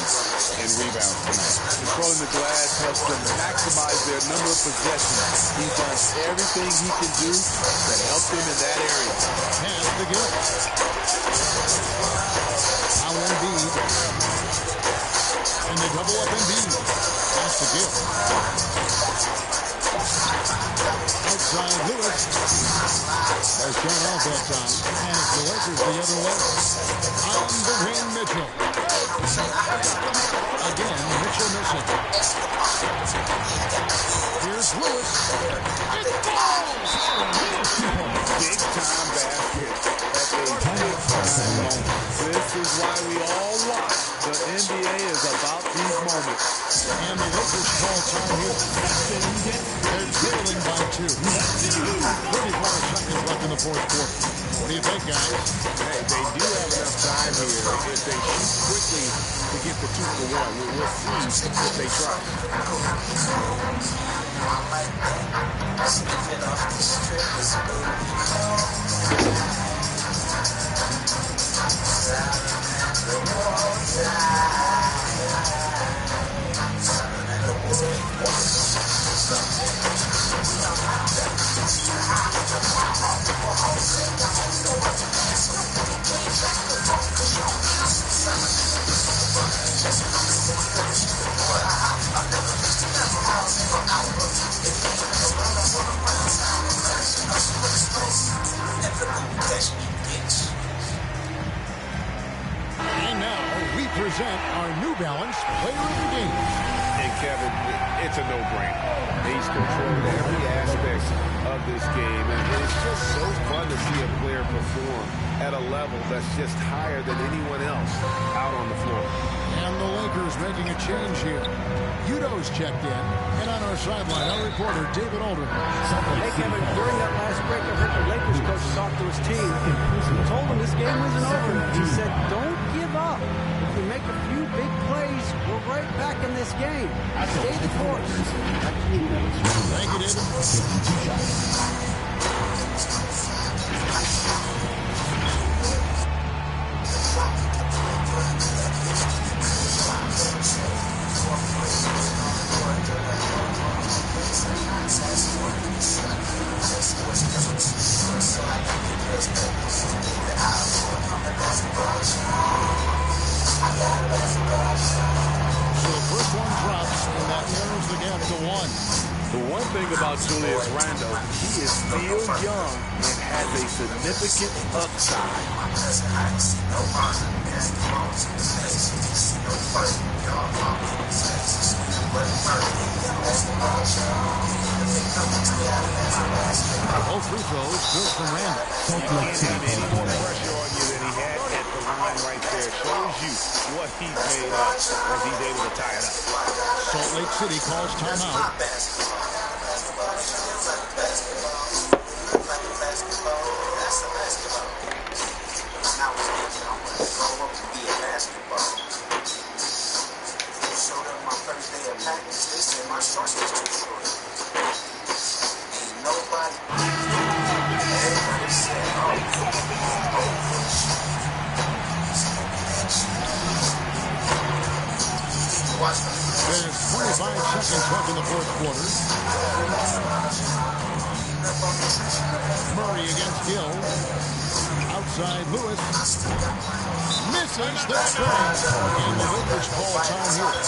in rebounds tonight. Controlling the glass helps them maximize their number of possessions. He's done everything he can do to help them in that area. Pass to Gill. Now Embiid. And they double up Embiid. Pass to Gill. Outside Lewis. They're showing off that time. And the Lakers the other way. On the wing, Mitchell. Again, Mitchell missing. Here's Lewis. It falls! Big time basket at a big time moment. This is why we all watch. The NBA is about these moments. And the Lakers call time here. They're trailing by 2. 34 seconds left in the fourth quarter. What do you think, guys? Hey, they do have enough time here if they shoot quickly to get the 2 for 1. We'll see if they try. And now we present our New Balance Player of the Game. And Kevin, it's a no-brainer. He's controlled every aspect of this game, and it's just so fun to see a player perform at a level that's just higher than anyone else out on the floor. And the Lakers making a change here. Udo's checked in, and on our sideline, our reporter, David Aldrin. Hey, Kevin, during that last break, I heard the Lakers coach talk to his team. He told them this game wasn't over. He said, don't give up. If we make a few big plays, we're right back in this game. Stay the course. Thank you, David. thing about Julius Randle, he is still young and has a significant upside. Both free throws good from Randle. You can't have any more pressure on you than he had at the line right there. Shows you what he's made of as he's able to tie it up. Salt Lake City calls timeout. There's 25 seconds left in the fourth quarter. Murray against Gill. Outside Lewis. Misses the tray. And the Lakers call time here.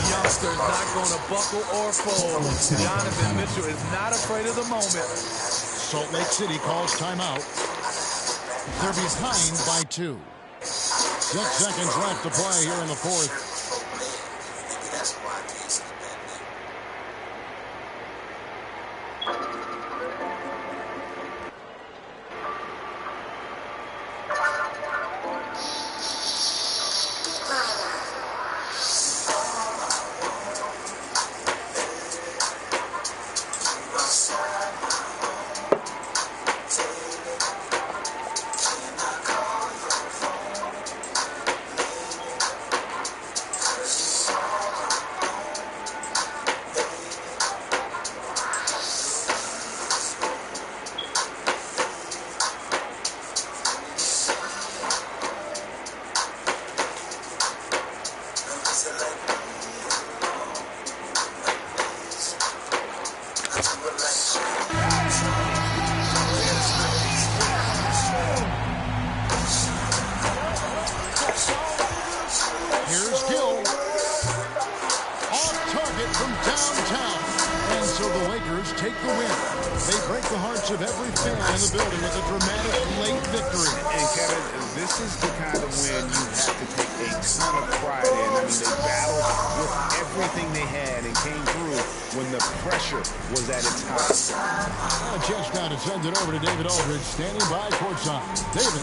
Youngster's not going to buckle or fold. Donovan Mitchell is not afraid of the moment. Salt Lake City calls timeout. They're behind by 2. 6 seconds left to play here in the fourth. Of every fan in the building with a dramatic late victory. And Kevin, this is the kind of win you have to take a ton of pride in. I mean, they battled with everything they had and came through when the pressure was at its highest. Just now to send it over to David Aldridge, standing by courtside. David.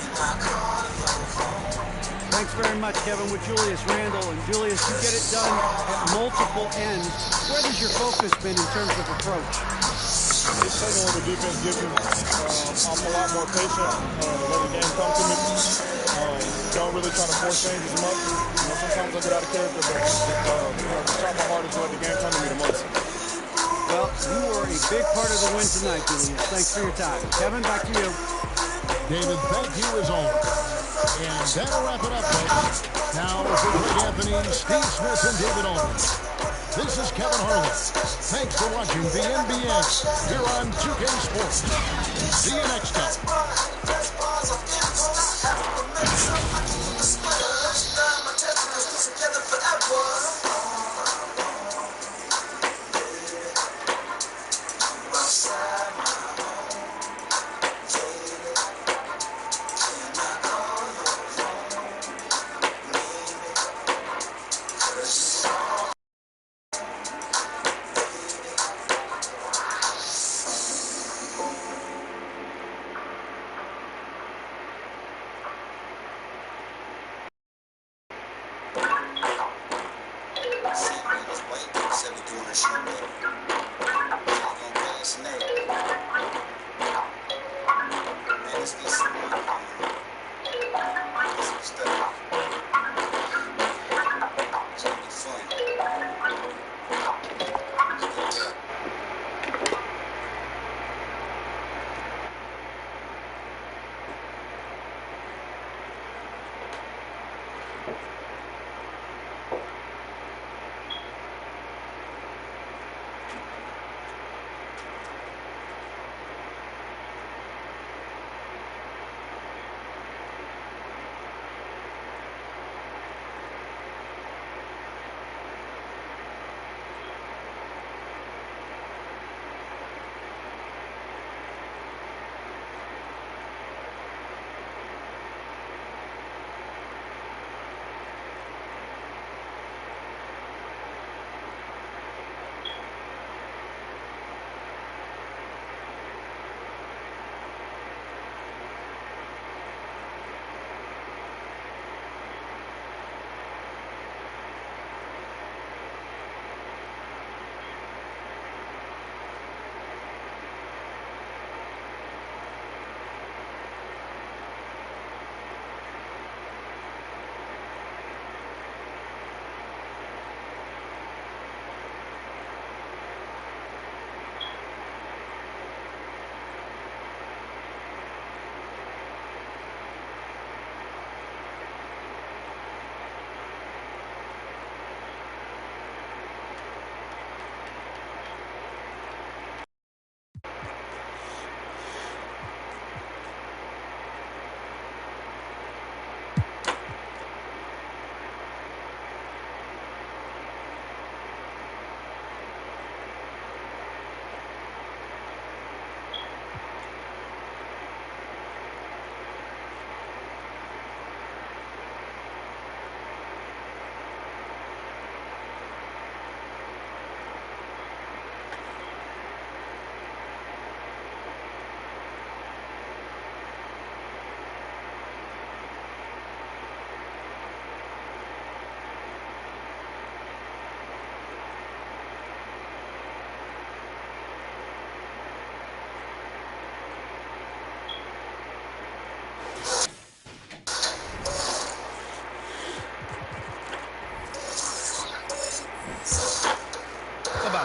Thanks very much, Kevin, with Julius Randle. And Julius, you get it done at multiple ends. Where has your focus been in terms of approach? Just taking what the defense gives me. I'm a lot more patient, let the game come to me. Don't really try to force things as much. Sometimes I get out of character, but just try my hardest to let the game come to me the most. Well, you were a big part of the win tonight, Julius. Thanks for your time. Kevin, back to you. David, thank you as always. And that'll wrap it up, folks. Now, for Greg Anthony, Steve Smith, and David Aldridge. This is Kevin Harlan. Thanks for watching the NBA here on 2K Sports. See you next time.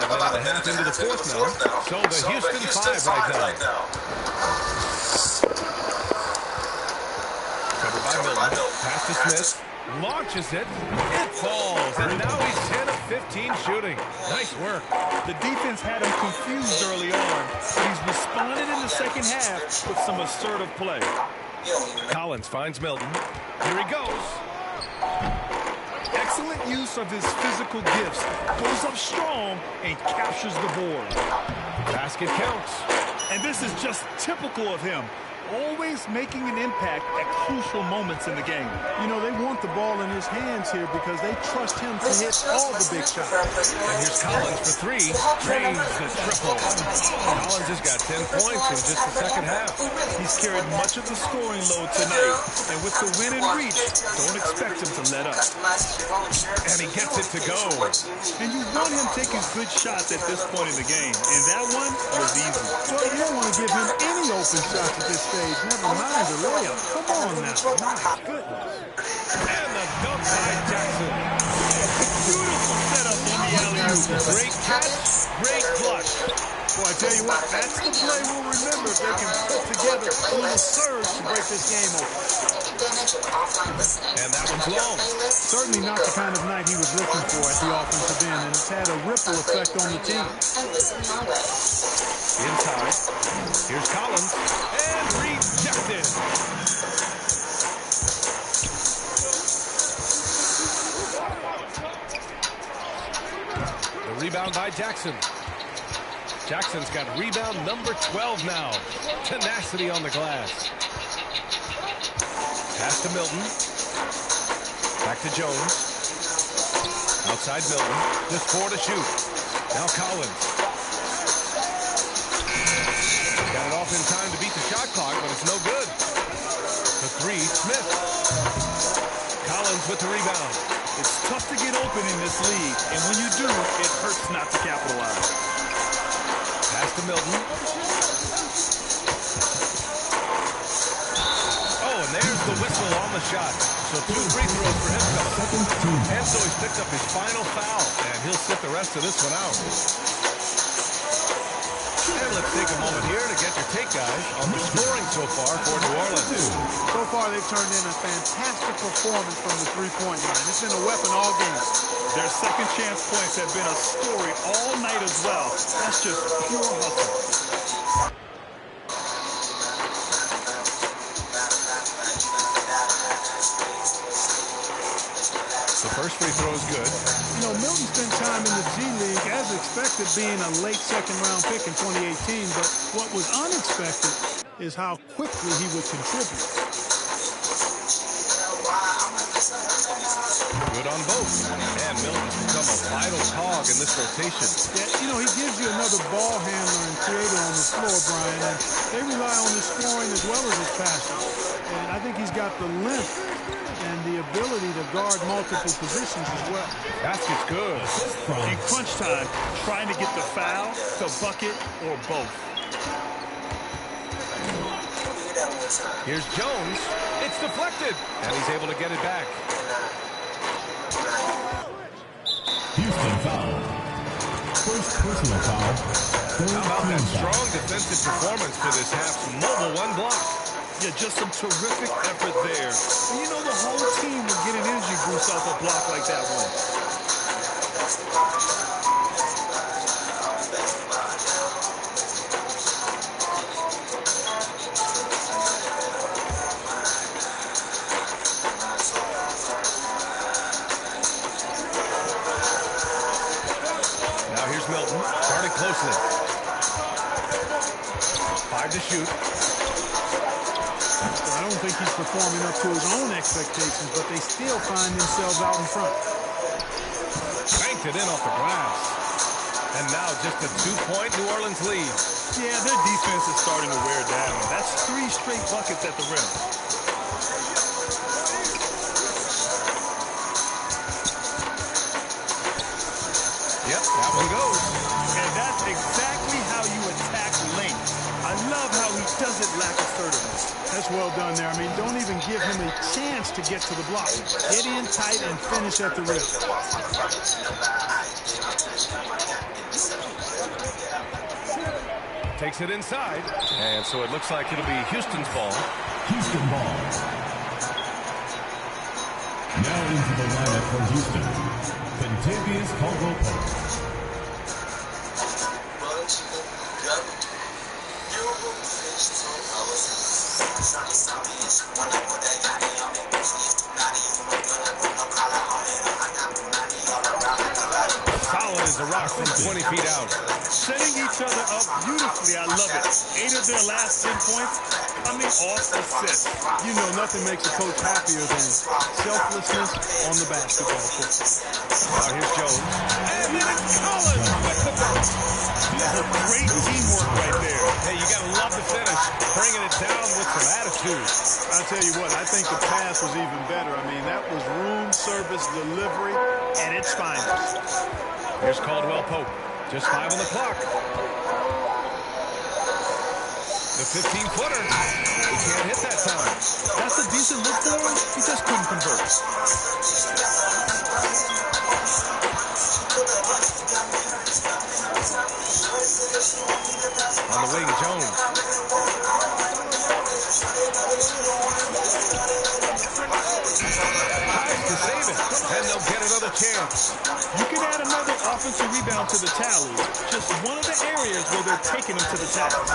about a half into the fourth now. So the Houston 5 right now. Covered by Milton. Pass to Smith. Launches it. It falls. And now he's 10 of 15 shooting. Nice work. The defense had him confused early on. He's responded in the second half with some assertive play. Collins finds Milton. Here he goes. Excellent use of his physical gifts. Goes up strong and captures the board. Basket counts. And this is just typical of him. Always making an impact at crucial moments in the game. You know, they want the ball in his hands here because they trust him to hit all the big shots. And here's Collins for three. Drains the triple. Collins has got 10 points in just the second half. He's carried much of the scoring load tonight. And with the win in reach, don't expect him to let up. And he gets it to go. And you want him taking good shots at this point in the game. And that one was easy. Well, you don't want to give him any open shots at this stage. Never mind the layup. Come on now. My goodness. And the dunk by Jackson. Beautiful setup on the alley-oop. Great catch, great clutch. Boy, I tell you what, that's the play we'll remember if they can put together a little surge to break this game open. And that one's long. Certainly not the kind of night he was looking for at the offensive end, and it's had a ripple effect on the team. Inside. Here's Collins. And rejected. The rebound by Jackson. Jackson's got rebound number 12 now. Tenacity on the glass. Pass to Milton. Back to Jones. Outside Milton. Just 4 to shoot. Now Collins. Got it off in time to beat the shot clock, but it's no good. The three, Smith. Collins with the rebound. It's tough to get open in this league, and when you do, it hurts not to capitalize. Pass to Milton. the shot. So 2 free throws for him coming up. And so he's picked up his final foul, and he'll sit the rest of this one out. And let's take a moment here to get your take, guys, on the scoring so far for New Orleans. So far, they've turned in a fantastic performance from the three-point line. It's been a weapon all game. Their second chance points have been a story all night as well. That's just pure hustle. The first free throw is good. You know, Milton spent time in the G League, as expected, being a late second-round pick in 2018. But what was unexpected is how quickly he would contribute. Good on both. And Milton's become a vital cog in this rotation. Yeah, you know, he gives you another ball handler and creator on the floor, Brian. And they rely on his scoring as well as his passing. And I think he's got the length and the ability to guard multiple positions as well. Basket's good. In crunch time, trying to get the foul, the bucket, or both. Here's Jones. It's deflected. And he's able to get it back. Houston foul. First personal foul. How about that strong defensive performance for this half's mobile one block? Yeah, just some terrific effort there. And you know the whole team will get an energy boost off a block like that one. Now here's Milton, guarded closely. 5 to shoot. I don't think he's performing up to his own expectations, but they still find themselves out in front. Banked it in off the glass. And now just a 2-point New Orleans lead. Yeah, their defense is starting to wear down. That's 3 straight buckets at the rim. Yep, that one goes. And that's exactly how you attack length. I love how he doesn't lack assertiveness. That's well done there. I mean, don't even give him a chance to get to the block. Get in tight and finish at the rim. Takes it inside. And so it looks like it'll be Houston's ball. Houston ball. Now into the lineup for Houston. Kentavious Caldwell-Pope. Solid as a rock from 20 feet out. Setting each other up beautifully. I love it. 8 of their last 10 points coming off assists. You know, nothing makes a coach happier than selflessness on the basketball court. Now here's Jones. And then it's Collins with the block. Great teamwork right there. Hey, you got to love the finish. Bringing it down with some attitude. I'll tell you what, I think the pass was even better. I mean, that was room service delivery at its finest. Here's Caldwell-Pope. Just 5 on the clock. The 15-footer. He can't hit that time. That's a decent look for him. He just couldn't convert. On the wing, Jones. Tries to save it, and they'll get another chance. You can add another offensive rebound to the tally. Just one of the areas where they're taking him to the tally.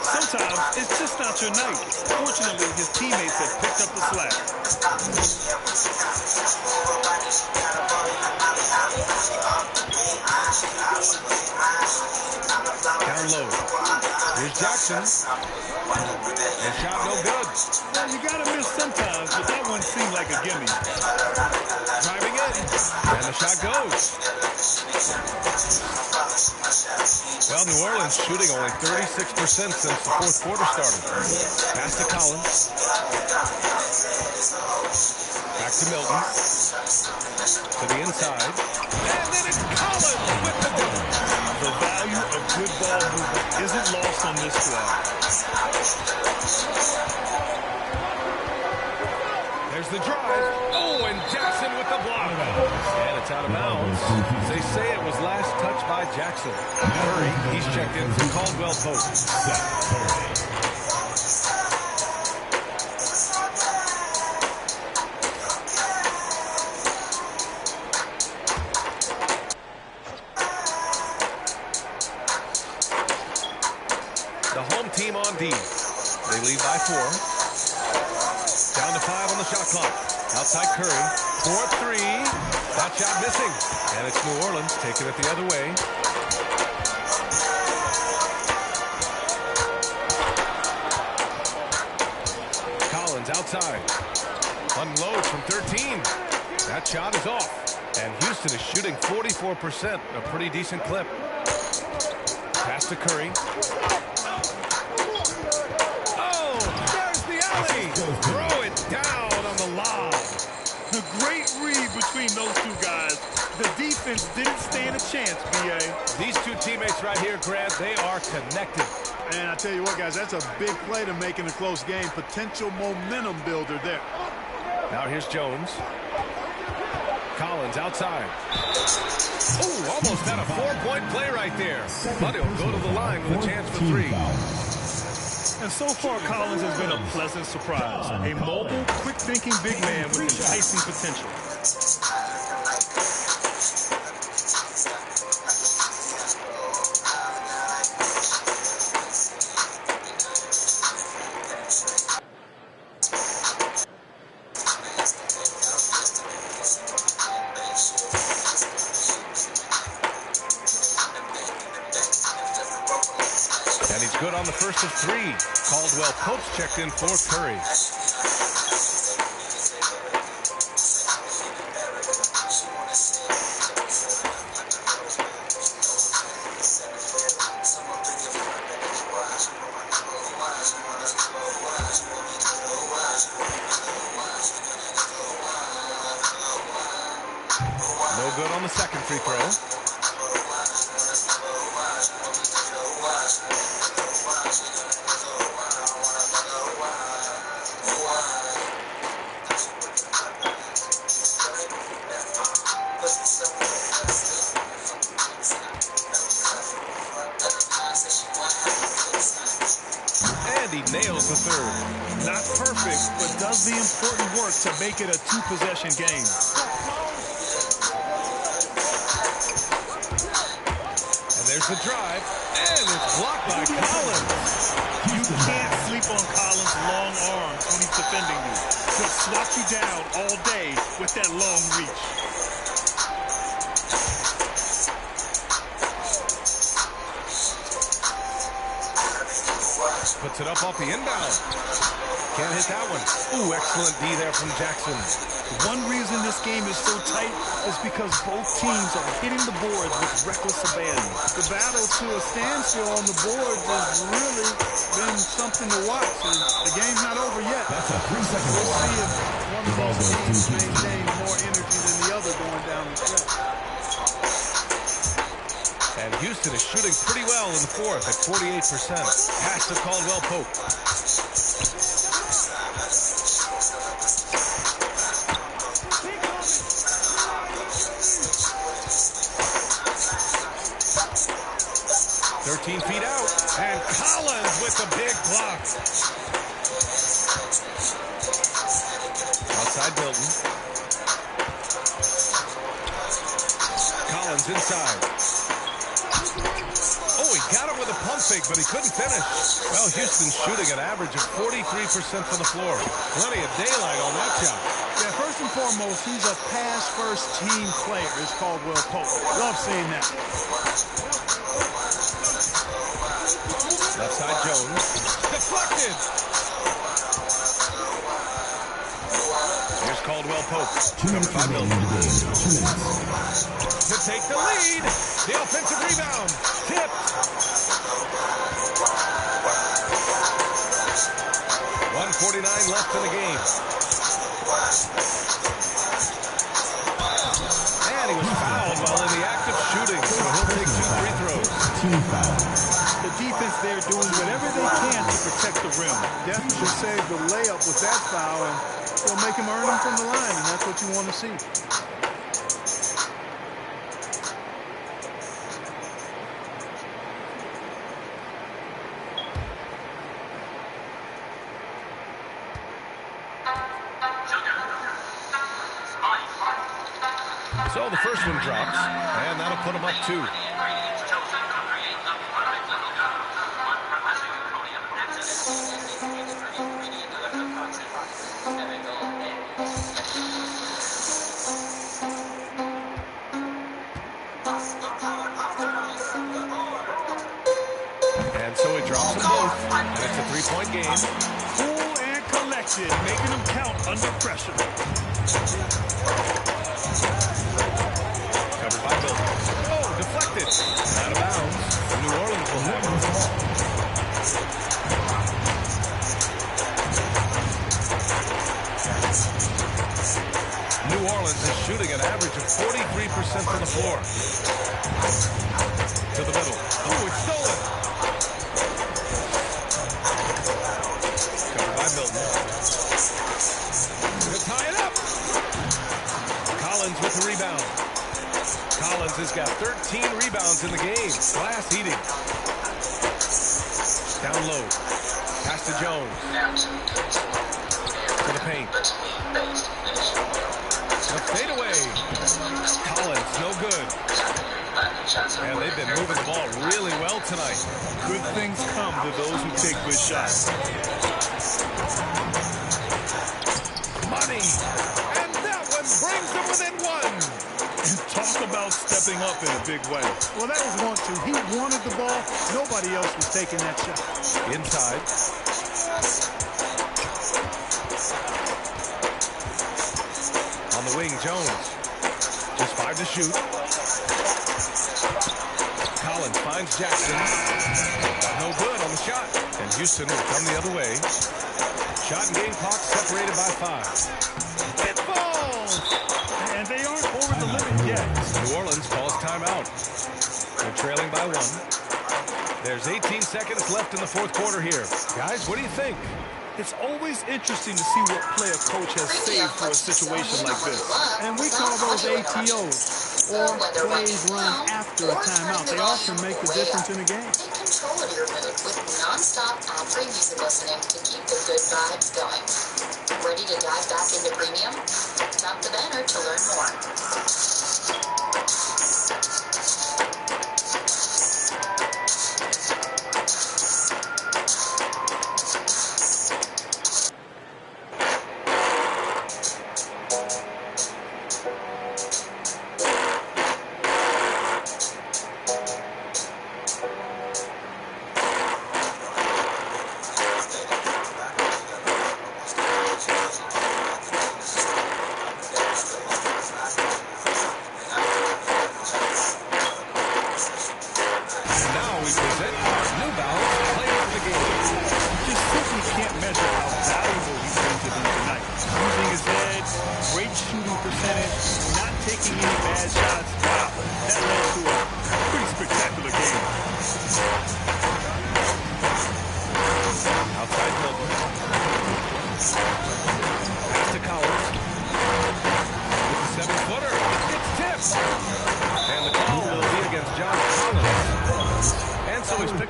Sometimes it's just not your night. Fortunately, his teammates have picked up the slack. Down low. Here's Jackson. And shot no good. Well, you gotta miss sometimes, but that one seemed like a gimme. Driving in. And the shot goes. Well, New Orleans shooting only 36% since the fourth quarter started. Pass to Collins. Back to Milton. To the inside. And then it's Collins with the goal. The value of good ball movement isn't lost on this squad. There's the drive. Oh, and Jackson with the block. And it's out of bounds. They say it was last touched by Jackson. Curry, he's checked in for Caldwell Pope. The home team on D. They lead by 4. Down to 5 on the shot clock. Outside Curry. 4-3. That shot missing. And it's New Orleans taking it the other way. Collins outside. Unloads from 13. That shot is off. And Houston is shooting 44%. A pretty decent clip. Pass to Curry. Oh, there's the alley. Throw it down on the lob. A great read between those two guys. The defense didn't stand a chance, BA. These two teammates right here, Grant, they are connected. And I tell you what, guys, that's a big play to make in a close game. Potential momentum builder there. Now here's Jones. Collins outside. Oh, almost had a 4-point play right there. But he'll go to the line with a chance for 3. And so far, Collins has been a pleasant surprise. A mobile, quick-thinking big man with enticing potential. And he's good on the first of 3. Caldwell Pope's checked in for Curry. No good on the second free throw. And he nails the third. Not perfect, but does the important work to make it a 2-possession game. And there's the drive. And it's blocked by Collins. You can't sleep on Collins' long arms when he's defending you. He'll swat you down all day with that long reach. Puts it up off the inbound. Can't hit that one. Ooh, excellent D there from Jackson. One reason this game is so tight is because both teams are hitting the boards with reckless abandon. The battle to a standstill on the boards has really been something to watch. And the game's not over yet. That's a 3-second We'll warning. see if one of those teams maintains more energy than the other going down the stretch. And Houston is shooting pretty well in the fourth at 48%. Pass to Caldwell Pope. Feet out, and Collins with the big block. Outside Milton. Collins inside. Oh, he got it with a pump fake, but he couldn't finish. Well, Houston's shooting an average of 43% from the floor. Plenty of daylight on that shot. Yeah, first and foremost, he's a pass-first team player, is Caldwell Pope. Love seeing that. Left side Jones. Deflected. Here's Caldwell Pope. Covered by Milton. To take the lead. The offensive rebound. Tipped. 1:49 left in the game. And he was fouled while in the act of shooting, so he'll take 2 free throws. Team foul. The defense there doing whatever they can to protect the rim. Definitely saved the layup with that foul, and they'll make him earn them from the line, and that's what you want to see. So the first one drops, and that'll put him up 2. And so he drops them both, and it's a 3-point game. Cool and collected, making them count under pressure. Covered by Milton. Oh, deflected. Out of bounds. New Orleans will have it. New Orleans is shooting an average of 43% from the floor. To the middle. Oh, it's stolen. Covered by Milton. Gonna tie it up. Collins with the rebound. Collins has got 13 rebounds in the game. Glass heating. Down low. Pass to Jones. To the paint. A fadeaway. Collins, no good. And they've been moving the ball really well tonight. Good things come to those who take good shots. Money. And that one brings them within 1. Talk about stepping up in a big way. Well, that was 1-2. He wanted the ball. Nobody else was taking that shot. Inside. On the wing, Jones. Just 5 to shoot. Collins finds Jackson. No good on the shot. And Houston will come the other way. Shot and game clock separated by 5. It falls! And they aren't over the limit yet. New Orleans calls timeout. They're trailing by 1. There's 18 seconds left in the fourth quarter here. Guys, what do you think? It's always interesting to see what play a coach has saved for a situation like this. And we call those ATOs, or plays run after a timeout. They often make the difference in a game. Take control of your mood with non-stop ad-free music listening to keep the good vibes going. Ready to dive back into premium? Tap the banner to learn more.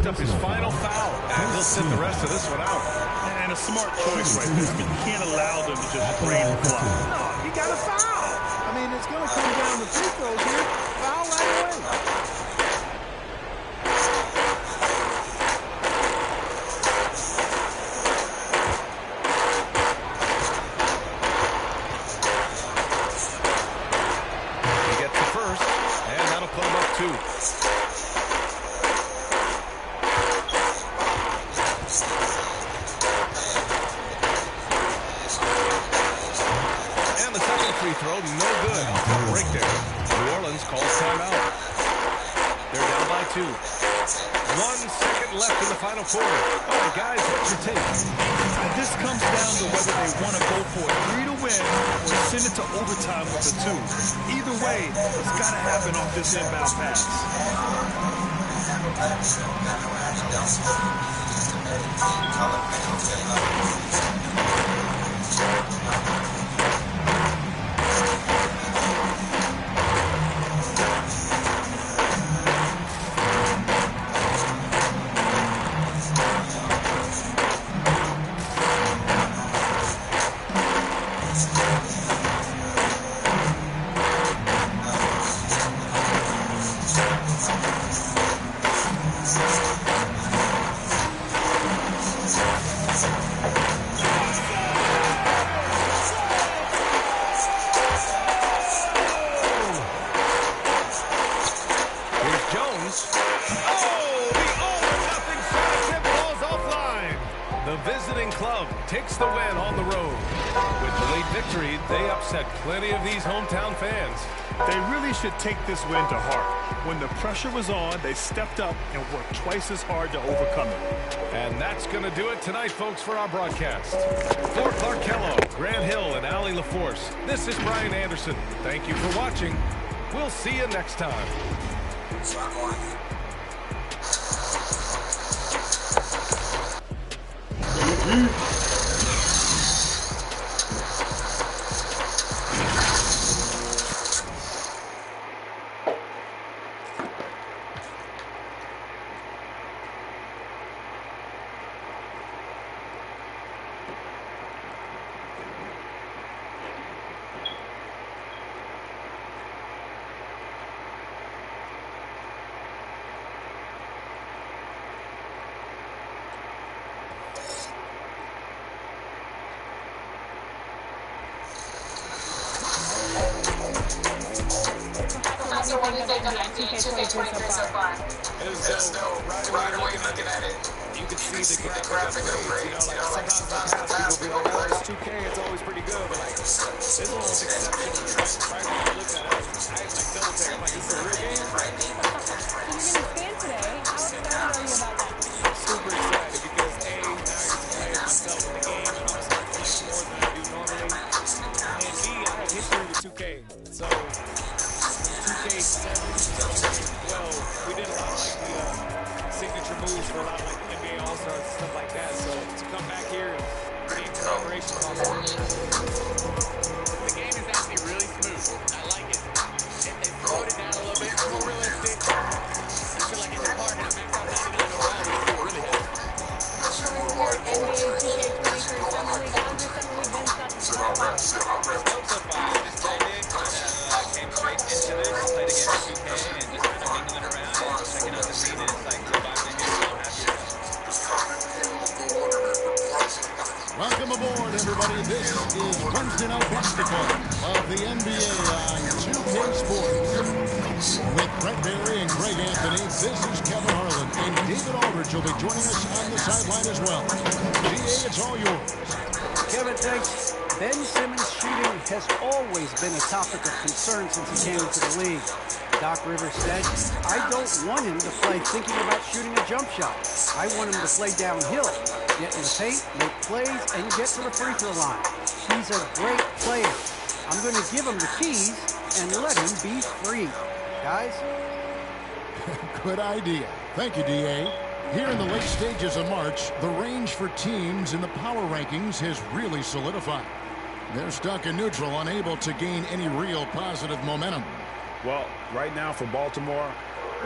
Up his final foul, and he'll sit the rest of this one out. And a smart choice right there. You can't allow them to just drain the clock. No, he got a foul. I mean, it's going to come down to free throws here. Foul right away. He gets the first, and that'll put him up 2. Throw, no good. Break there. New Orleans calls timeout. They're down by 2. 1 second left in the final quarter. All right, guys, what's your take? This comes down to whether they want to go for a 3 to win or send it to overtime with a 2. Either way, it's got to happen off this inbound pass. Takes the win on the road. With the late victory, they upset plenty of these hometown fans. They really should take this win to heart. When the pressure was on, they stepped up and worked twice as hard to overcome it. And that's going to do it tonight, folks, for our broadcast. For Clark Kello, Grant Hill, and Allie LaForce, this is Brian Anderson. Thank you for watching. We'll see you next time. So what do you think of 2K23 so far? It's dope. Right away looking at it. You can see the graphic upgrades. You know, like sometimes in the past people be like, oh, it's 2K, it's always pretty good. But like, this one's exceptional. Right when I looked at it, I was like double check. I'm like, this is a real game? You're going to stand today. How excited are you about that? Super excited because A, now I get to play myself in the game and also play more than I do normally. And B, I have history with 2K. So 2K7, 12, we did a lot of like the signature moves for a lot of like NBA All-Stars and stuff like that. So to come back here and be in collaboration is awesome. The game is actually really smooth. I like it. They slowed it down a little bit, more realistic. I feel like it's hard to max out 99 overall, but it's really happy. NBA 2K23 Summer League. How's your Summer League been so far? So far, I just played it. Came straight into this, played against 2K, and just kind of mingling around and checking out the scene. And it's like surviving the game. Welcome aboard, everybody. This is Wednesday Night Basketball of the NBA on 2K Sports. With Brett Berry and Greg Anthony, this is Kevin Harlan, and David Aldridge will be joining us on the sideline as well. GA, it's all yours. Kevin, thanks. Ben Simmons' shooting has always been a topic of concern since he came into the league. Doc Rivers said, I don't want him to play thinking about shooting a jump shot. I want him to play downhill, get in the paint, make plays, and get to the free throw line. He's a great player. I'm going to give him the keys and let him be free. Guys? Good idea. Thank you, DA. Here in the late stages of March, the range for teams in the power rankings has really solidified. They're stuck in neutral, unable to gain any real positive momentum. Well, right now for Baltimore,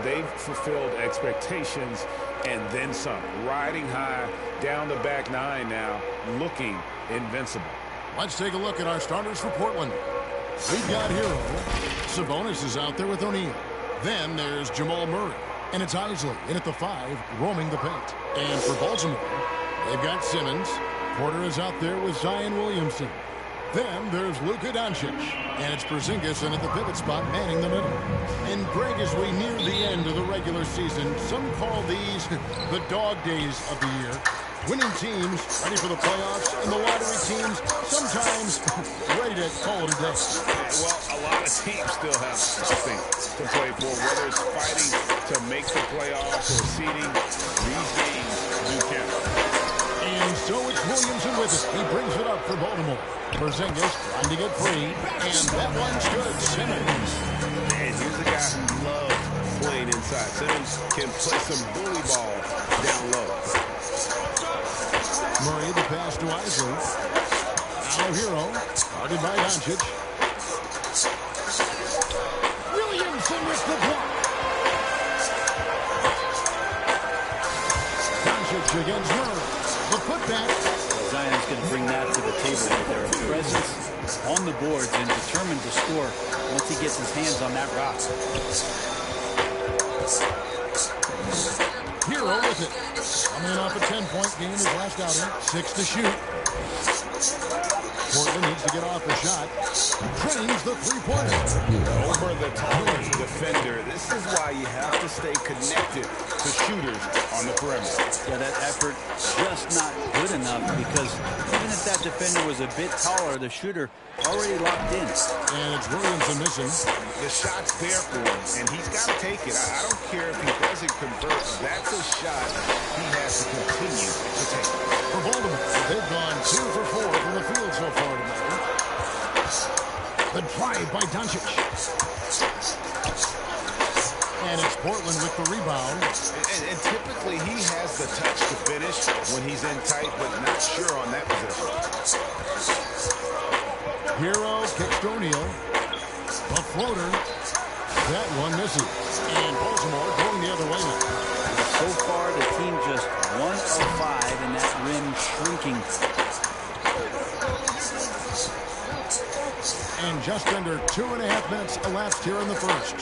they've fulfilled expectations and then some. Riding high down the back nine now, looking invincible. Let's take a look at our starters for Portland. We've got Hero. Sabonis is out there with O'Neal. Then there's Jamal Murray. And it's Isley in at the 5, roaming the paint. And for Baltimore, they've got Simmons. Porter is out there with Zion Williamson. Then there's Luka Doncic. And it's Porzingis in at the pivot spot, manning the middle. And Greg, as we near the end of the regular season, some call these the dog days of the year. Winning teams ready for the playoffs, and the lottery teams sometimes ready to call it a day. Well, a lot of teams still have something to play for, whether it's fighting to make the playoffs or seeding. These games do count. And so it's Williamson with it. He brings it up for Baltimore. Porzingis trying to get free, and that one's good. Simmons. And here's a guy who loves playing inside. Simmons can play some bully ball down low. Murray, the pass to Isley. Now Hero, guarded by Doncic. Williamson with the block. Doncic against Murray. The putback. Zion's going to bring that to the table with their presence on the boards and determined to score once he gets his hands on that rock. Hero with it. Coming off a 10-point game his last outing. 6 to shoot. Portland needs to get off the shot. Trains the three-pointer. Over the tallest defender. This is why you have to stay connected to shooters on the perimeter. Yeah, that effort just not good enough because even if that defender was a bit taller, the shooter already locked in. And it's Williamson missing. The shot's there for him, and he's got to take it. I don't care if he doesn't convert. That's a shot he has to continue to take. For Baltimore, they've gone 2 for 4 from the field so far tonight. The drive by Doncic. And it's Portland with the rebound. And typically he has the touch to finish when he's in tight, but not sure on that possession. Hero kicks to O'Neal. A floater. That one misses. And Baltimore going the other way now. So far, the team just 1 of 5 in that rim shrinking. And just under 2.5 minutes elapsed here in the first.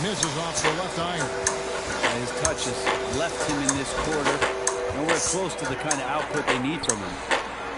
Misses off the left iron. His touch has left him in this quarter. Nowhere close to the kind of output they need from him.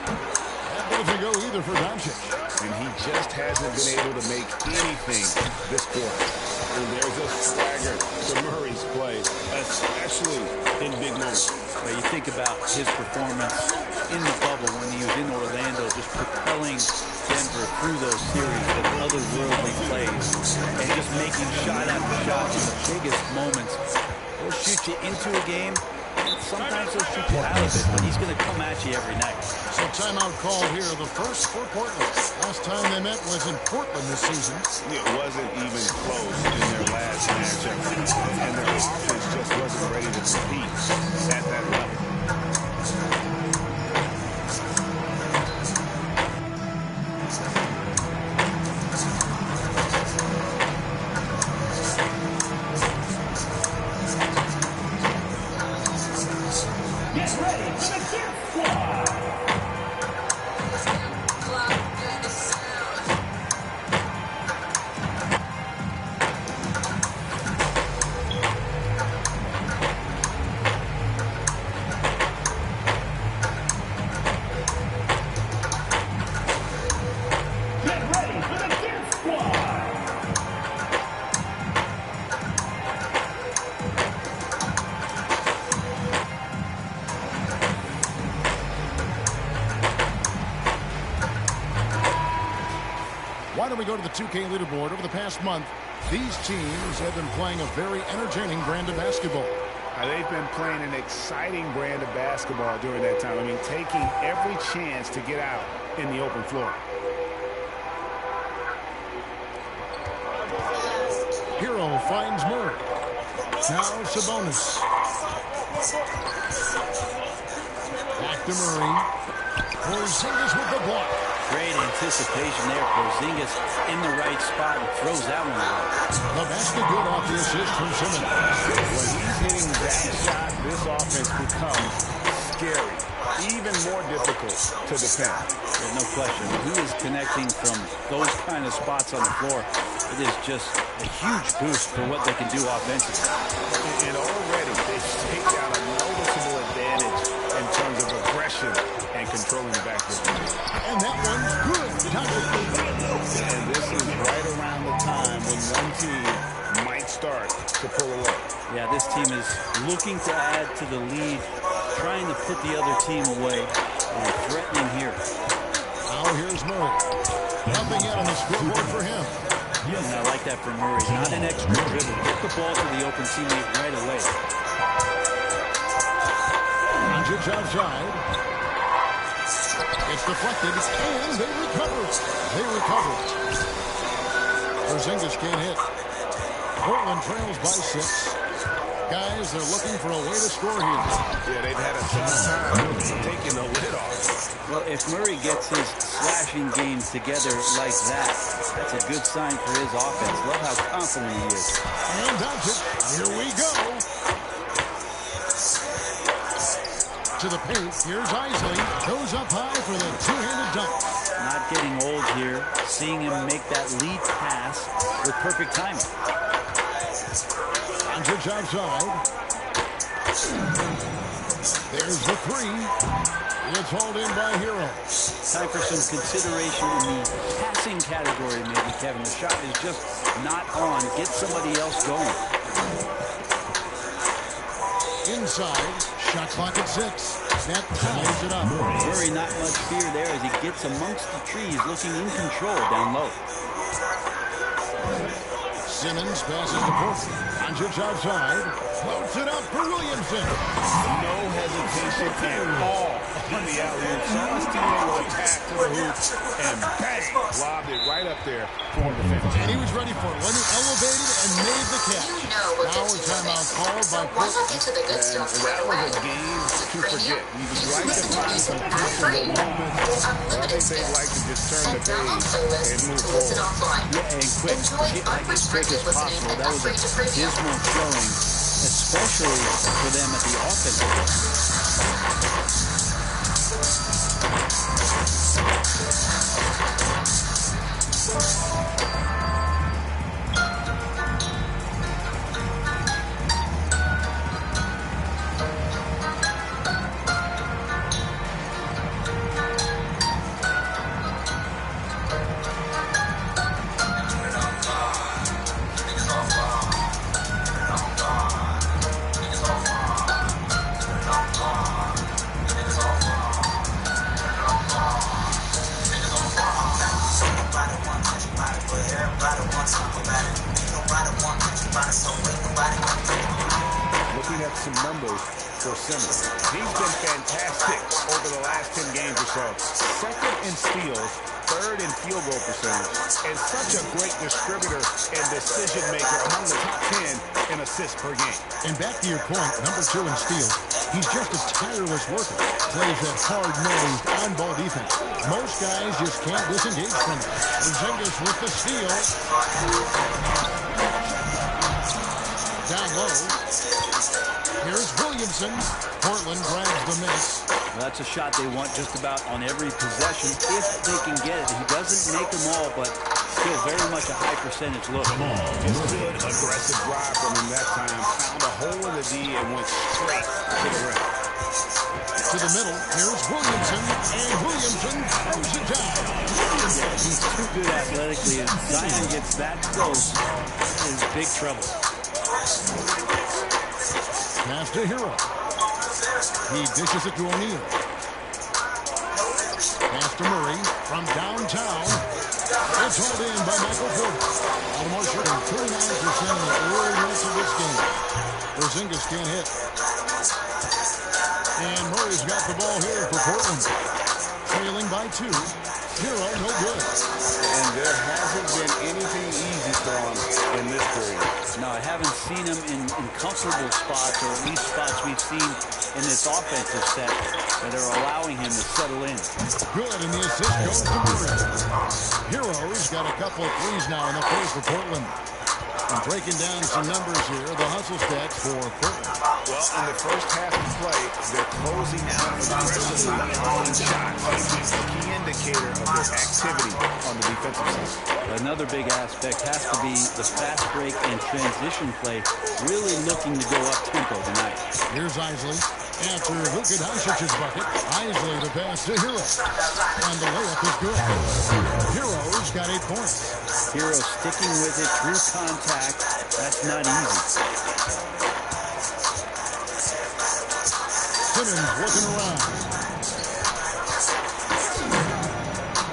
That doesn't go either for Doncic. And he just hasn't been able to make anything this quarter. And there's a swagger to Murray's play, especially in big moments. But you think about his performance in the bubble when he was in Orlando, just propelling Denver through those series with otherworldly plays and just making shot after shot in the biggest moments. He'll shoot you into a game, and sometimes he'll shoot you out of it, but he's going to come at you every night. So timeout called here, the first for Portland. Last time they met was in Portland this season. It wasn't even close in their last matchup, and their offense just wasn't ready to compete at that level. Get ready for the Kid Squad. Get ready for the Kid Squad. Why don't we go to the 2K leaderboard? Over the past month, these teams have been playing a very entertaining brand of basketball. They've been playing an exciting brand of basketball during that time. I mean, taking every chance to get out in the open floor. Hero finds Murray. Now Sabonis. Back to Murray. Porzingis with the block. Great anticipation there. Porzingis in the right spot and throws that one away. The basket good off the assist from Simmons. When he's hitting that shot, this offense becomes scary, even more difficult to defend. There's no question. He is connecting from those kind of spots on the floor. It is just a huge boost for what they can do offensively. And already they've taken out a noticeable advantage in terms of aggression and controlling the backcourt. And that one's good. And this is right around the time when one team might start to pull away. Yeah, this team is looking to add to the lead, trying to put the other team away, and threatening here. Now here's Murray. Nothing yet on the scoreboard for him. And I like that for Murray. Not an extra dribble. Get the ball to the open teammate right away. Doncic outside. It's deflected, and they recover it. They recover it. Porzingis can't hit. Portland trails by 6. guys, they're looking for a way to score here. Yeah, they've had a tough time taking the lid off. Well, if Murray gets his slashing game together like that, that's a good sign for his offense. Love how confident he is. And Doncic, here we go. To the paint, here's Isley. Goes up high for the two-handed dunk. Not getting old here. Seeing him make that lead pass with perfect timing. Doncic outside. There's the three. It's hauled in by Hero. Time for some consideration in the passing category, maybe, Kevin. The shot is just not on. Get somebody else going. Inside. Shot clock at 6. That ties it up. Murray, not much fear there as he gets amongst the trees, looking in control down low. Simmons passes to Portland. Doncic outside. Floats it up for Williamson. No hesitation at all on the alley-oop. Saw his teammate with a pass to the hoop and bang, lobbed it right up there for the defense. And he was ready for it when he elevated and made the catch. Now a timeout called by Portland. And that was a game to forget. You'd like to find some comfortable moments. I think they'd like to just turn the page and move forward. Yeah, and quick. Get like as quick as possible. That was a dismal showing, especially for them at the offensive end. Looking at some numbers for Simmons. He's been fantastic over the last 10 games or so. Second in steals, third in field goal percentage, and such a great distributor and decision maker among the top 10 in assists per game. And back to your point, number 2 in steals. He's just a tireless worker. Plays that hard-nosed, on-ball defense. Most guys just can't disengage from it. Porzingis with the steal. Down low. Here's Williamson. Portland grabs the miss. Well, that's a shot they want just about on every possession if they can get it. He doesn't make them all, but still very much a high percentage look. Good aggressive drive from him that time. Found a hole in the D and went straight to the rim. To the middle. Here's Williamson. And Williamson throws it down. Yeah, he's too good athletically. If Zion gets that close, he's in big trouble. Pass to Hero. He dishes it to O'Neal. Pass to Murray from downtown. It's hauled in by Michael Porter. Baltimore shooting 39% in the early minutes of this game. Porzingis can't hit. And Murray's got the ball here for Portland. Trailing by 2. Hero, no good. And there hasn't been anything easy for him in this period. No, I haven't seen him in comfortable spots, or at least spots we've seen in this offensive set that are allowing him to settle in. Good, and the assist goes to Murray. Hero's got a couple of threes now in the first for Portland. And breaking down some numbers here, the hustle stats for Portland. Well, in the first half of play, they're closing out aggressively on shots, which is the key indicator of their activity on the defensive side. Another big aspect has to be the fast break and transition play, really looking to go up-tempo tonight. Here's Isley. After Luka Doncic's bucket, Isley the pass to Hero. And the layup is good. Hero's got 8 points. Hero sticking with it through contact. That's not easy. Simmons looking around.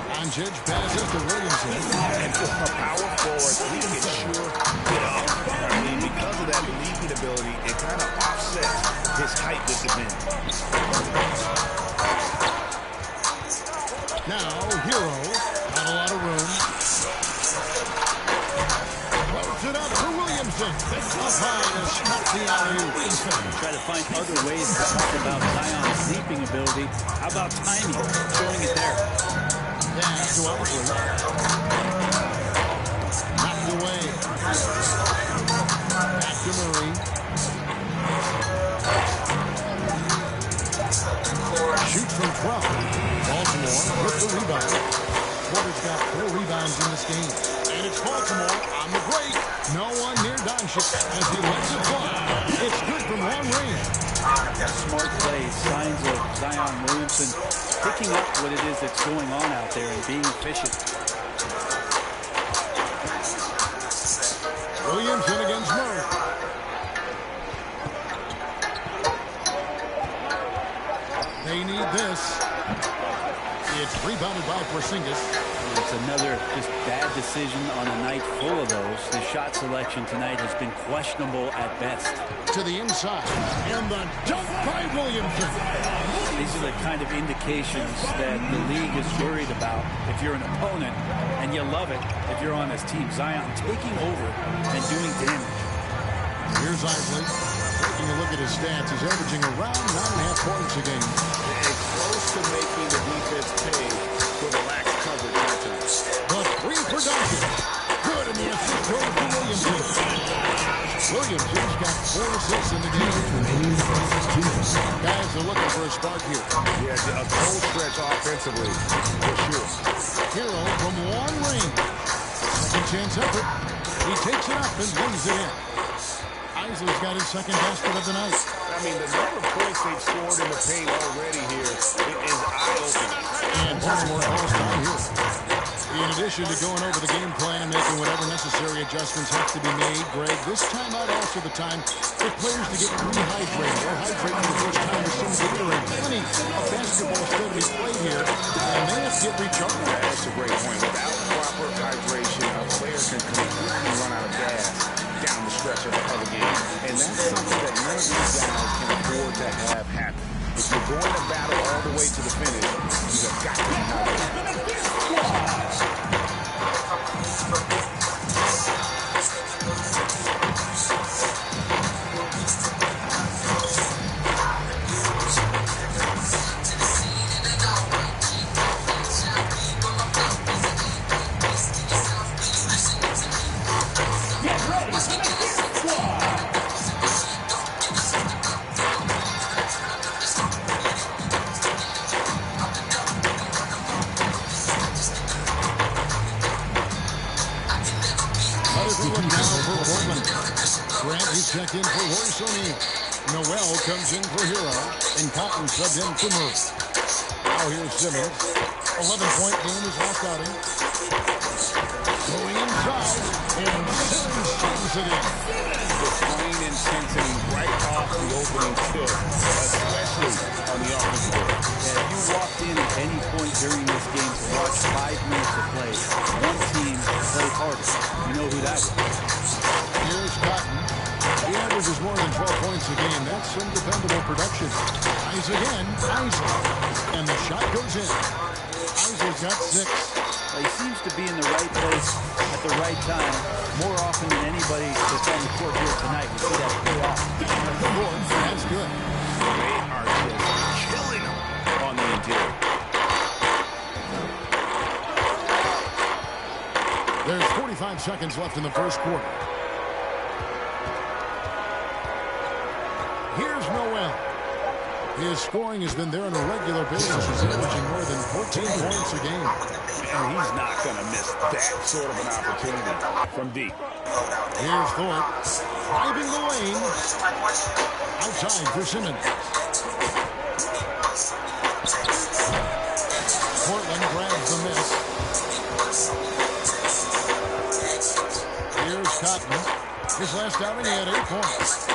Doncic passes to Williamson. And for a power forward, he can sure get up. I mean, because of that leaping ability, it kind of offsets his height disadvantage. Now, Hero, not a lot of room. Floats it up for Williamson. Up high to stop the alley-oop. Try to find other ways to talk about Zion's leaping ability. How about timing? Showing it there. Pass to Isley. Knocked away. Back to Murray. Shoots from 12. Baltimore with the rebound. Porter's got 4 rebounds in this game. And it's Baltimore on the break. No one near Doncic as he lets it fly. It's good from long range. Smart plays, signs of Zion Williamson picking up what it is that's going on out there and being efficient. Williamson against Murray. They need this. It's rebounded by Porzingis. It's another just bad decision on a night full of those. The shot selection tonight has been questionable at best. To the inside. And the dunk by Williamson. These are the kind of indications that the league is worried about if you're an opponent, and you love it if you're on his team. Zion taking over and doing damage. Here's Isley. Taking a look at his stats, he's averaging around 9.5 points a game. It's close to making the defense pay for the lax coverage at times. But 3 for Doncic. Good in the assist goes to Williamson. Williamson's got 4 assists in the game. Guys are looking for a spark here. Yeah, a cold stretch offensively, for sure. Hero from long range. Second chance effort. He takes it up and lays it in. Isley's got his second basket of the night. I mean, the number of points they've scored in the paint already here is eye-opening. And Baltimore calls time here. In addition to going over the game plan and making whatever necessary adjustments have to be made, Greg, this timeout also the time for players to get rehydrated or hydrate for the first time with some Gatorade. Plenty of basketball still to be played here, and they have to get recharged. That's a great point. Without proper hydration, a player can completely run out of gas down the stretch of the game. And that's something that none of these guys can afford to have happen. If you're going to battle all the way to the finish, you have got to be hydrated. Checked in for Royce O'Neal. Noel comes in for Hero. And Cotton subbed in for Murray. Now here's Simmons. 11-point game his last outing. Going inside. And Simmons jams it in. Displaying intensity right off the opening tip, especially on the offensive end. Yeah, if you walked in at any point during this game to watch 5 minutes of play, one team played harder. You know who that was. Here's Cotton. He averages more than 12 points a game. That's some dependable production. Eyes again. Isley. And the shot goes in. Isley's got 6. Well, he seems to be in the right place at the right time more often than anybody that's on the court here tonight. We see that pay off. That's good. They are just killing him on the interior. There's 45 seconds left in the first quarter. Here's Noel. His scoring has been there on a regular basis. He's averaging more than 14 points a game. And he's not going to miss that sort of an opportunity from deep. Here's Thorpe. Driving the lane. Outside for Simmons. Portland grabs the miss. Here's Cotton. His last outing, he had 8 points.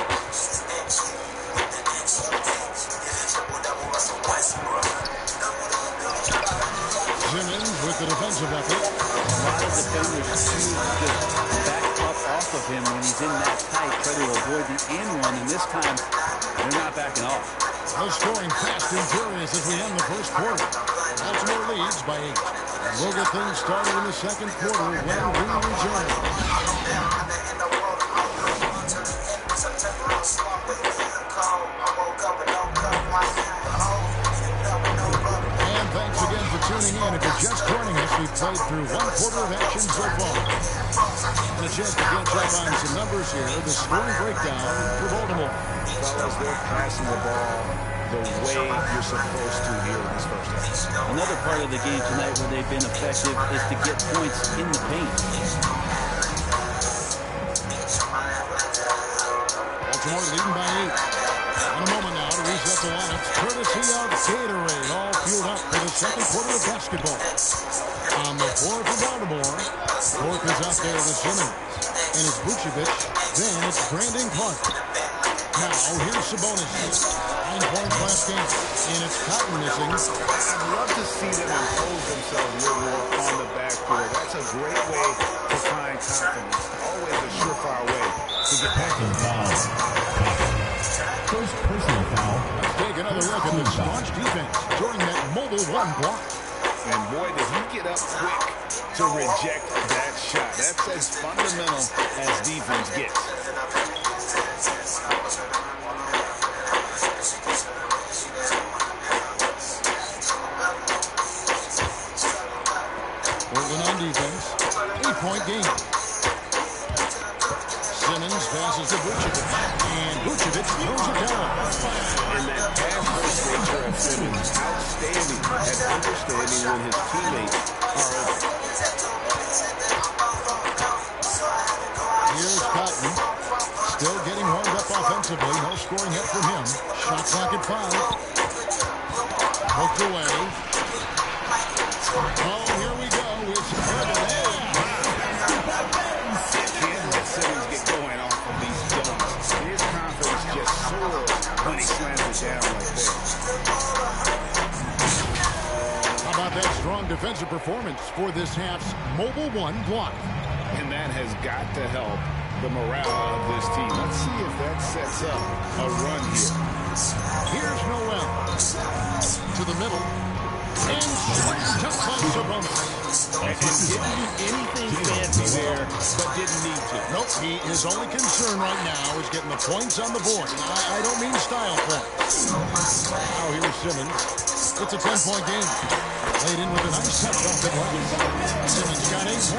Simmons with the defensive effort. A lot of defenders choose to back up off of him when he's in that tight, try to avoid the and one, and this time they're not backing off. No scoring fast and furious as we end the first quarter. Baltimore leads by 8. And we'll get things started in the second quarter when we return. tuning in. If you're just joining us, we've played through one quarter of action so far. And a chance to catch up on some numbers here. The scoring breakdown for Baltimore. Fellas, they're passing the ball the way you're supposed to here in this first half. Another part of the game tonight where they've been effective is to get points in the paint. Baltimore leading by 8. In a moment now to reset the lineups, courtesy of Gatorade, all fueled up for the second quarter of basketball. On the floor for Baltimore, Cork is out there with Simmons. And it's Vucevic, then it's Brandon Clark. Now, here's Sabonis. 9 points last game, and it's Cotton missing. I'd love to see them impose themselves a little more on the backcourt. That's a great way to find confidence. Always a surefire way to get back in foul. First personal foul. Let's take another look at the staunch defense during that mobile one block. And boy, did he get up quick to reject that shot. That's as fundamental as defense gets. Portland on defense. 8-point game. Simmons passes to Vucevic. And Vucevic throws it down. And that pass-first nature of Simmons, outstanding at understanding when his teammates are open. Here's Cotton. Still getting warmed up offensively. No scoring yet from him. Shot clock at 5. Poked away. Oh, here we go. It's Simmons get going off of these dunks. His confidence just soars when he slams it down like that. How about that strong defensive performance for this half's mobile one block? And that has got to help the morale of this team. Let's see if that sets up a run here. Here's Noel to the middle. And just by Sabonis. And didn't do anything fancy there, but didn't need to. Nope, his only concern right now is getting the points on the board. I don't mean style points. Now here's Simmons. It's a 10-point game. Laid in with a nice touch off the glass. Simmons got 8 points.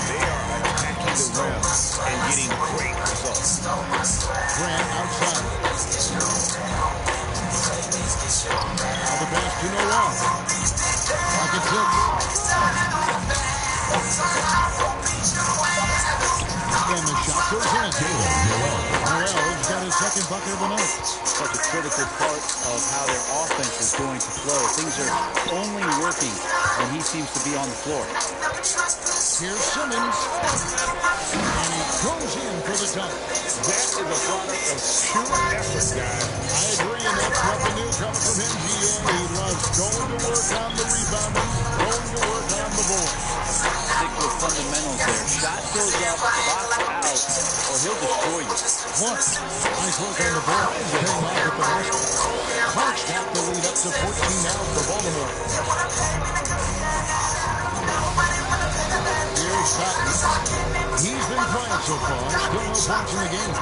They are attacking the rim and getting great results. Grant outside. Now the pass to Noel. Pocket 6. And the shot goes in. Noel's got his second bucket of the night. Such a critical part of how their offense is going to flow. Things are only working when he seems to be on the floor. Here's Simmons. And he goes in for the dunk. That is a product of pure effort, guys. I agree, and that's nothing new coming from him, GA. He loves going to work on the rebounding, going to work on the board. Stick with fundamentals there. Shot goes up, box out, or he'll destroy you. Nice work on the board. He's paying off at the basket. Hawks got the lead up to 14 now for Baltimore. Here's Cotton. He's been quiet so far. Still no points in the game.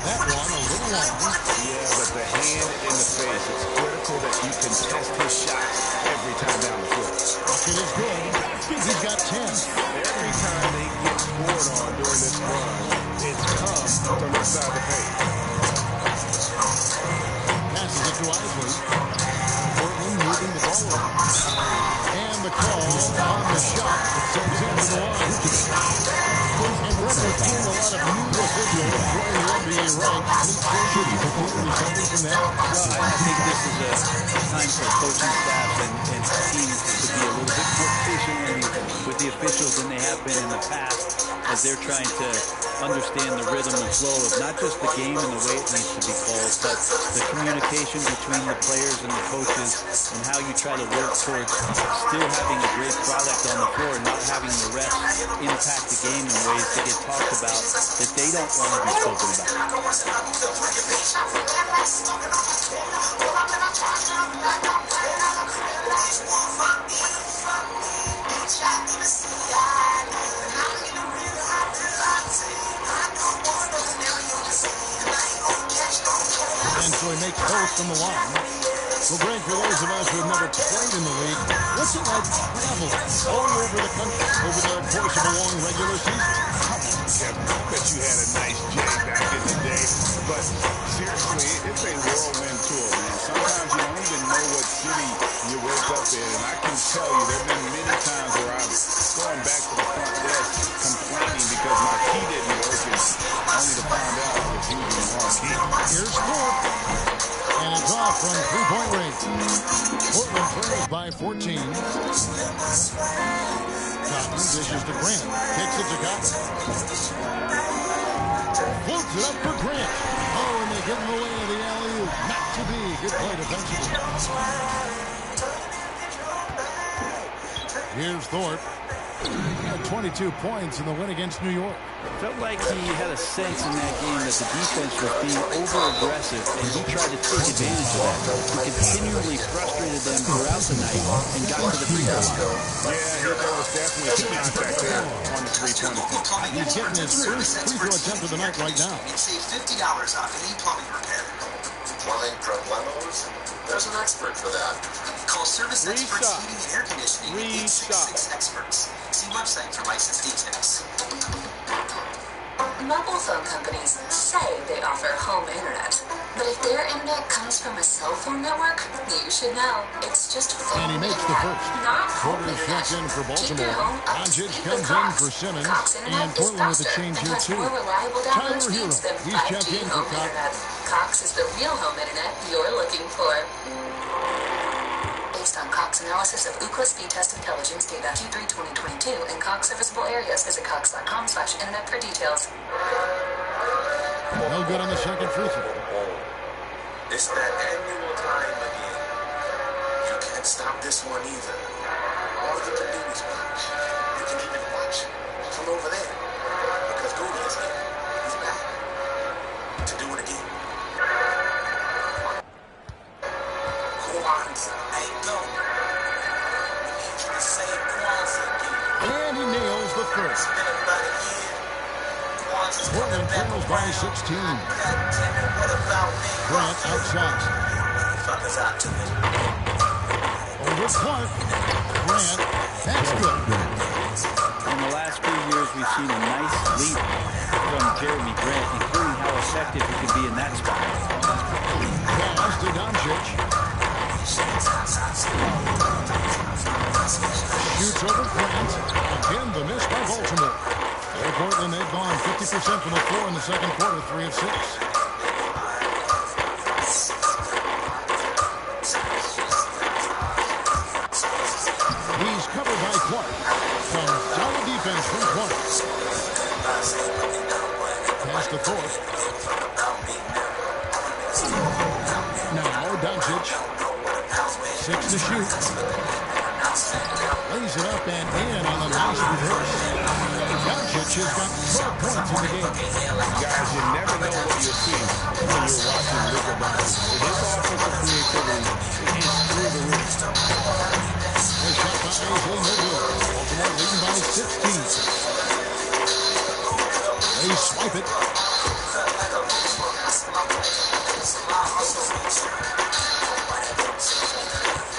That one a little long. Yeah, but the hand in the face, it's critical that you can test his shots every time down the court. It is good. He's got 10. Every time they get scored on during this run, it's come from inside the paint. Passes it to Isley. Portland moving the ball over. And the call on the shot. It sends him to the line. And we're seeing a lot of new officials join the NBA ranks. Should you conclude something from that? Well, I think this is a time for coaching staff and teams to be a little bit more patient with the officials than they have been in the past, as they're trying to understand the rhythm and flow of not just the game and the way it needs to be called, but the communication between the players and the coaches and how you try to work towards still having a great product on the floor and not having the refs impact the game in ways to get talked about that they don't want to be spoken about. and so he makes both from the line. Well, Greg, for those of us who have never played in the league, what's it like traveling all over the country over the course of a long regular season? Kevin, I bet you had a nice day back in the day. But seriously, it's a whirlwind tour, man. Sometimes you don't even know what city you wake up in. And I can tell you there have been many times where I've gone back to the front desk complaining because my key didn't work, and only to find out I was using the wrong key. Here's Thorpe. And it's off from three-point range. Portland trails by 14. Cotton dishes to Grant. Kicks it to Cotton. Floats it up for Grant. Oh, and they get in the way of the alley-oop. Not to be. Good play defensively. Here's Thorpe. He had 22 points in the win against New York. Felt like he had a sense in that game that the defense was being over-aggressive, and he tried to take advantage of that. He continually frustrated them throughout the night and got to the free throw line. Yeah, there was definitely some contact there on the three-pointer. He's getting his first free throw attempt of the night right now. You save $50 off any plumbing repair. Plumbing problemos? There's an expert for that. Call Service Experts Heating and Air Conditioning at 866 Experts. See website for license details. Mobile phone companies say they offer home internet. But if their internet comes from a cell phone network, you should know. It's just phone And he makes the internet, first. not home Porter's internet. checked in for Keep your Baltimore. home up to Doncic speed comes with in Cox. for Simmons. Cox internet And is Portland with a faster change and here has too. more reliable download Tyler Hero. speeds than He's checked 5G in for home Cox. internet. Cox is the real home internet you're looking for. Based on Cox analysis of Ookla speed test intelligence data Q3 2022 in Cox serviceable areas, visit cox.com/internet for details. No good on the second free throw. It's that annual time again. You can't stop this one either. All you can do is watch. You can even watch from over there. Because Goody is here. He's back. To do it again. Kwanzaa. Hey, go. We need you to say Kwanzaa again. And he nails the first. It's been about a year. Kwanzaa's Portland coming back trails by around. 16. What about me? Grant outside. Fuckers out to me. Over Clark. Grant. That's good. In the last few years, we've seen a nice leap from Jeremy Grant, including how effective he can be in that spot. Pass to Doncic. Shoots over Grant. Again, the miss by Baltimore. For Portland, they've gone 50% from the floor in the second quarter, 3 of 6. He's covered by Clark. Some solid defense from Clark. Pass to Thorpe. Now Doncic. 6 to shoot. Lays it up and in on a nice reverse. Doncic has got 12 points in the game. Guys, you never know what you'll see when you're watching Luka Doncic. His offensive creativity is through the roof. A shot by AJ, no good. Baltimore leading by 16. They swipe it.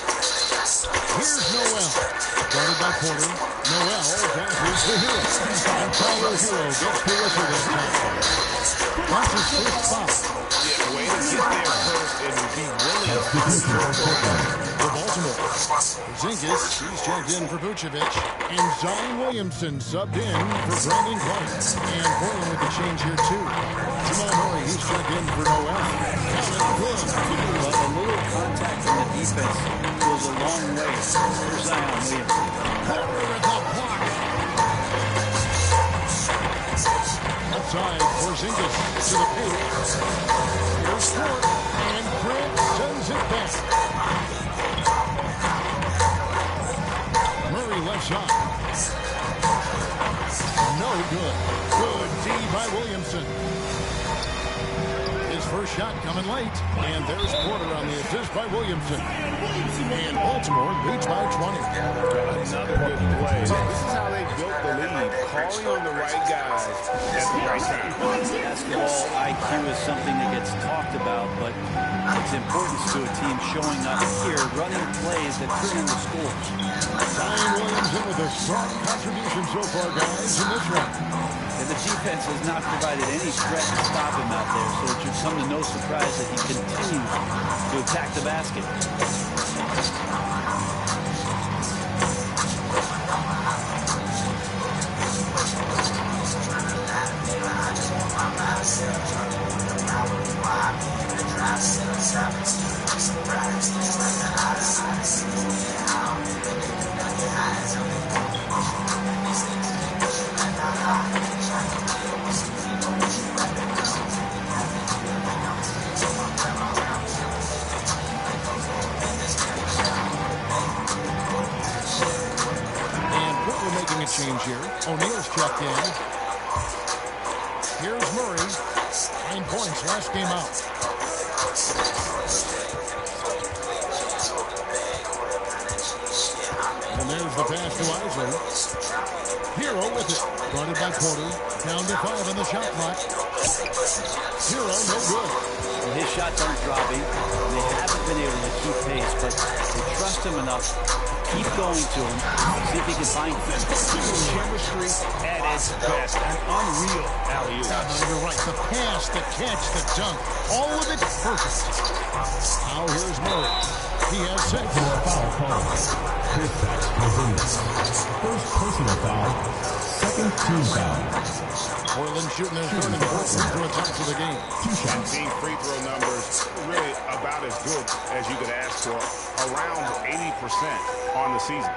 Here's Noel. Guarded by Porter. Noel passes to Hero. And Tyler Hero gets the whistle this time. That's his first foul. Yeah, way to get there first and be willing to For Baltimore. Zinkis, he's checked in for Vucevic. And Zion Williamson subbed in for Brandon Clark. And Portland with the change here too. Jamal Murray, he's checked in for Noel. Good. But a little contact from the defense goes a long way for Zion Williamson. Porter at the block. Outside, Porzingis to the paint. Here's Ford, and Grant sends it back. Murray left shot. No good. Good D by Williamson. His first shot coming late, and there's Porter on the assist by Williamson. And Baltimore leads by 20. Another good play. This is how they built the lead, calling on the right guys at the right time. Basketball IQ IQ is something that gets talked about, but its importance to a team showing up here, running plays that turn into scores. Zion Williamson with a strong contribution so far, guys, in this one. And the defense has not provided any threat to stop him out there, so it should come to no surprise that he continues to attack the basket. Change here. O'Neal's checked in. Here's Murray. 9 points last game out. And there's the pass to Isley. Hero with it. Guarded by Porter. Down to 5 on the shot clock. Hero, no good. Well, his shots aren't dropping. They haven't been able to keep pace, but they trust him enough. Keep going to him. See if he can find him. Chemistry at its best. An unreal alley-oop. You're right. The pass, the catch, the dunk. All of it perfect. Now here's Murray. He has 6. Foul call. First personal foul. Second team foul. Portland shooting their third and fourth free throw attempts of the game. 2 shots. Team free throw numbers really about as good as you could ask for. Around 80% on the season.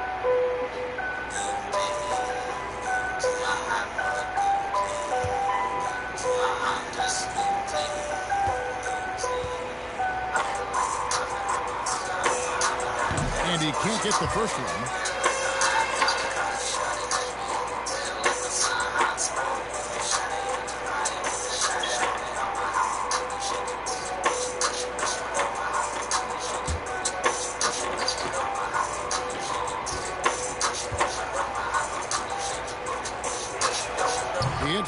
And he can't get the first one.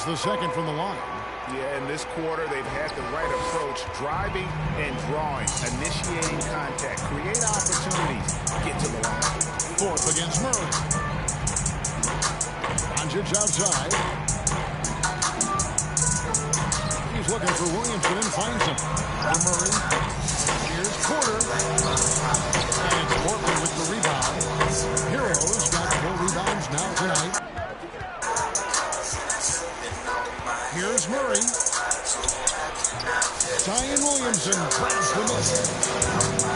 The second from the line. Yeah, in this quarter, they've had the right approach, driving and drawing, initiating contact, create opportunities, get to the line. Fourth against Murray. Doncic outside. He's looking for Williamson and finds him. For Murray. Here's Porter. And it's Portland with the rebound. Heroes got 4 rebounds now tonight. Here's Murray. Zion Williamson grabs the miss.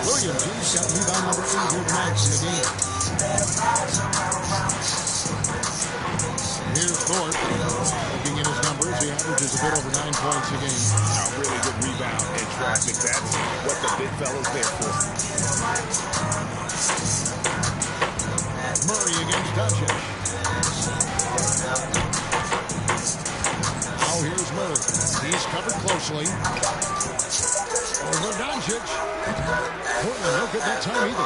Williamson's got rebound number 8 here tonight in the game. Here's Thorpe. Looking at his numbers, he averages a bit over 9 points a game. A really good rebound in traffic. That's what the big fella's there for. Murray against Doncic. Here's Murray. He's covered closely. Over Doncic. Portland no good that time either.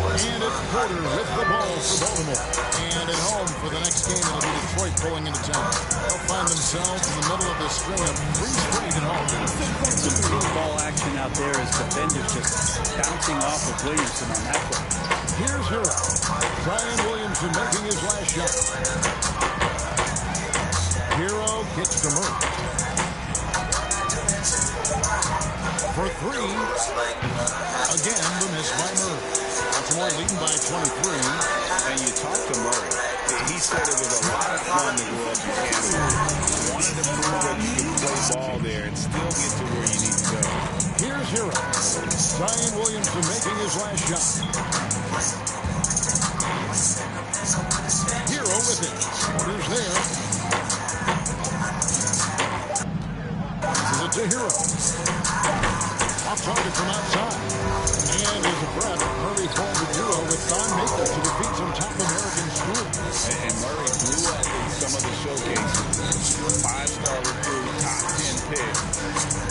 And it's Porter with the ball for Baltimore. And at home for the next game, it'll be Detroit pulling into town. They'll find themselves in the middle of this string of 3 straight at home. Some big ball action out there as defenders just bouncing off of Williamson on that play. Here's Hero. Zion Williamson making his last shot. Hero gets to Murray. For 3. Again, the miss by Murray. Baltimore leading by 23. And you talk to Murray. He said it was a lot of fun to grow up in Canada. Wanted to prove that you can play ball there and still get to where you need to go. Here's Hero. Zion Williamson making his last shot. Hero with it. Porter's there. To Hero. Off target from outside. And there's a breath. Murray formed a duo with Don Maker to defeat some top American schools. And Murray blew up in some of the showcases. 5-star recruit, top 10 pick.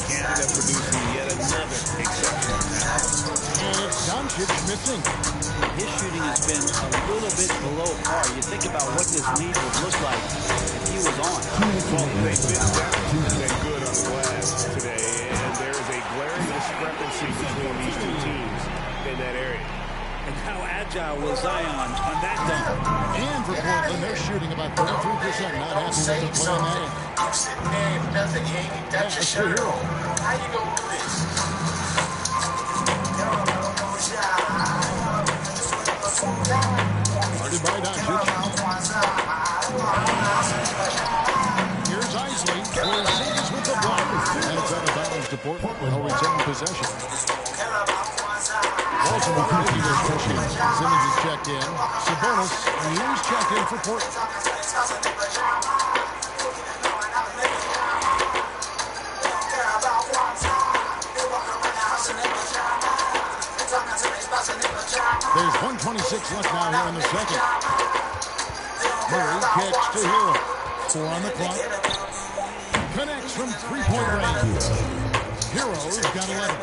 Canada producing yet another exceptional talent. And it's Doncic missing. His shooting has been a little bit below par. You think about what this lead would look like if he was on. Well, they've been down. They're good with the play on that end. I'm sitting there and nothing. You ain't even got your shirt on. How you gonna do this? Guarded by Doncic. Here's Isley. Porzingis with the block. And it's out of bounds to Portland. Will retain possession. Baltimore making their push in. Simmons is checked in. Sabonis, and he's checked in for Portland. There's 1:26 left now here in the second. Murray kicks to Hero. 4 on the clock. Connects from three-point range. Hero's got 11.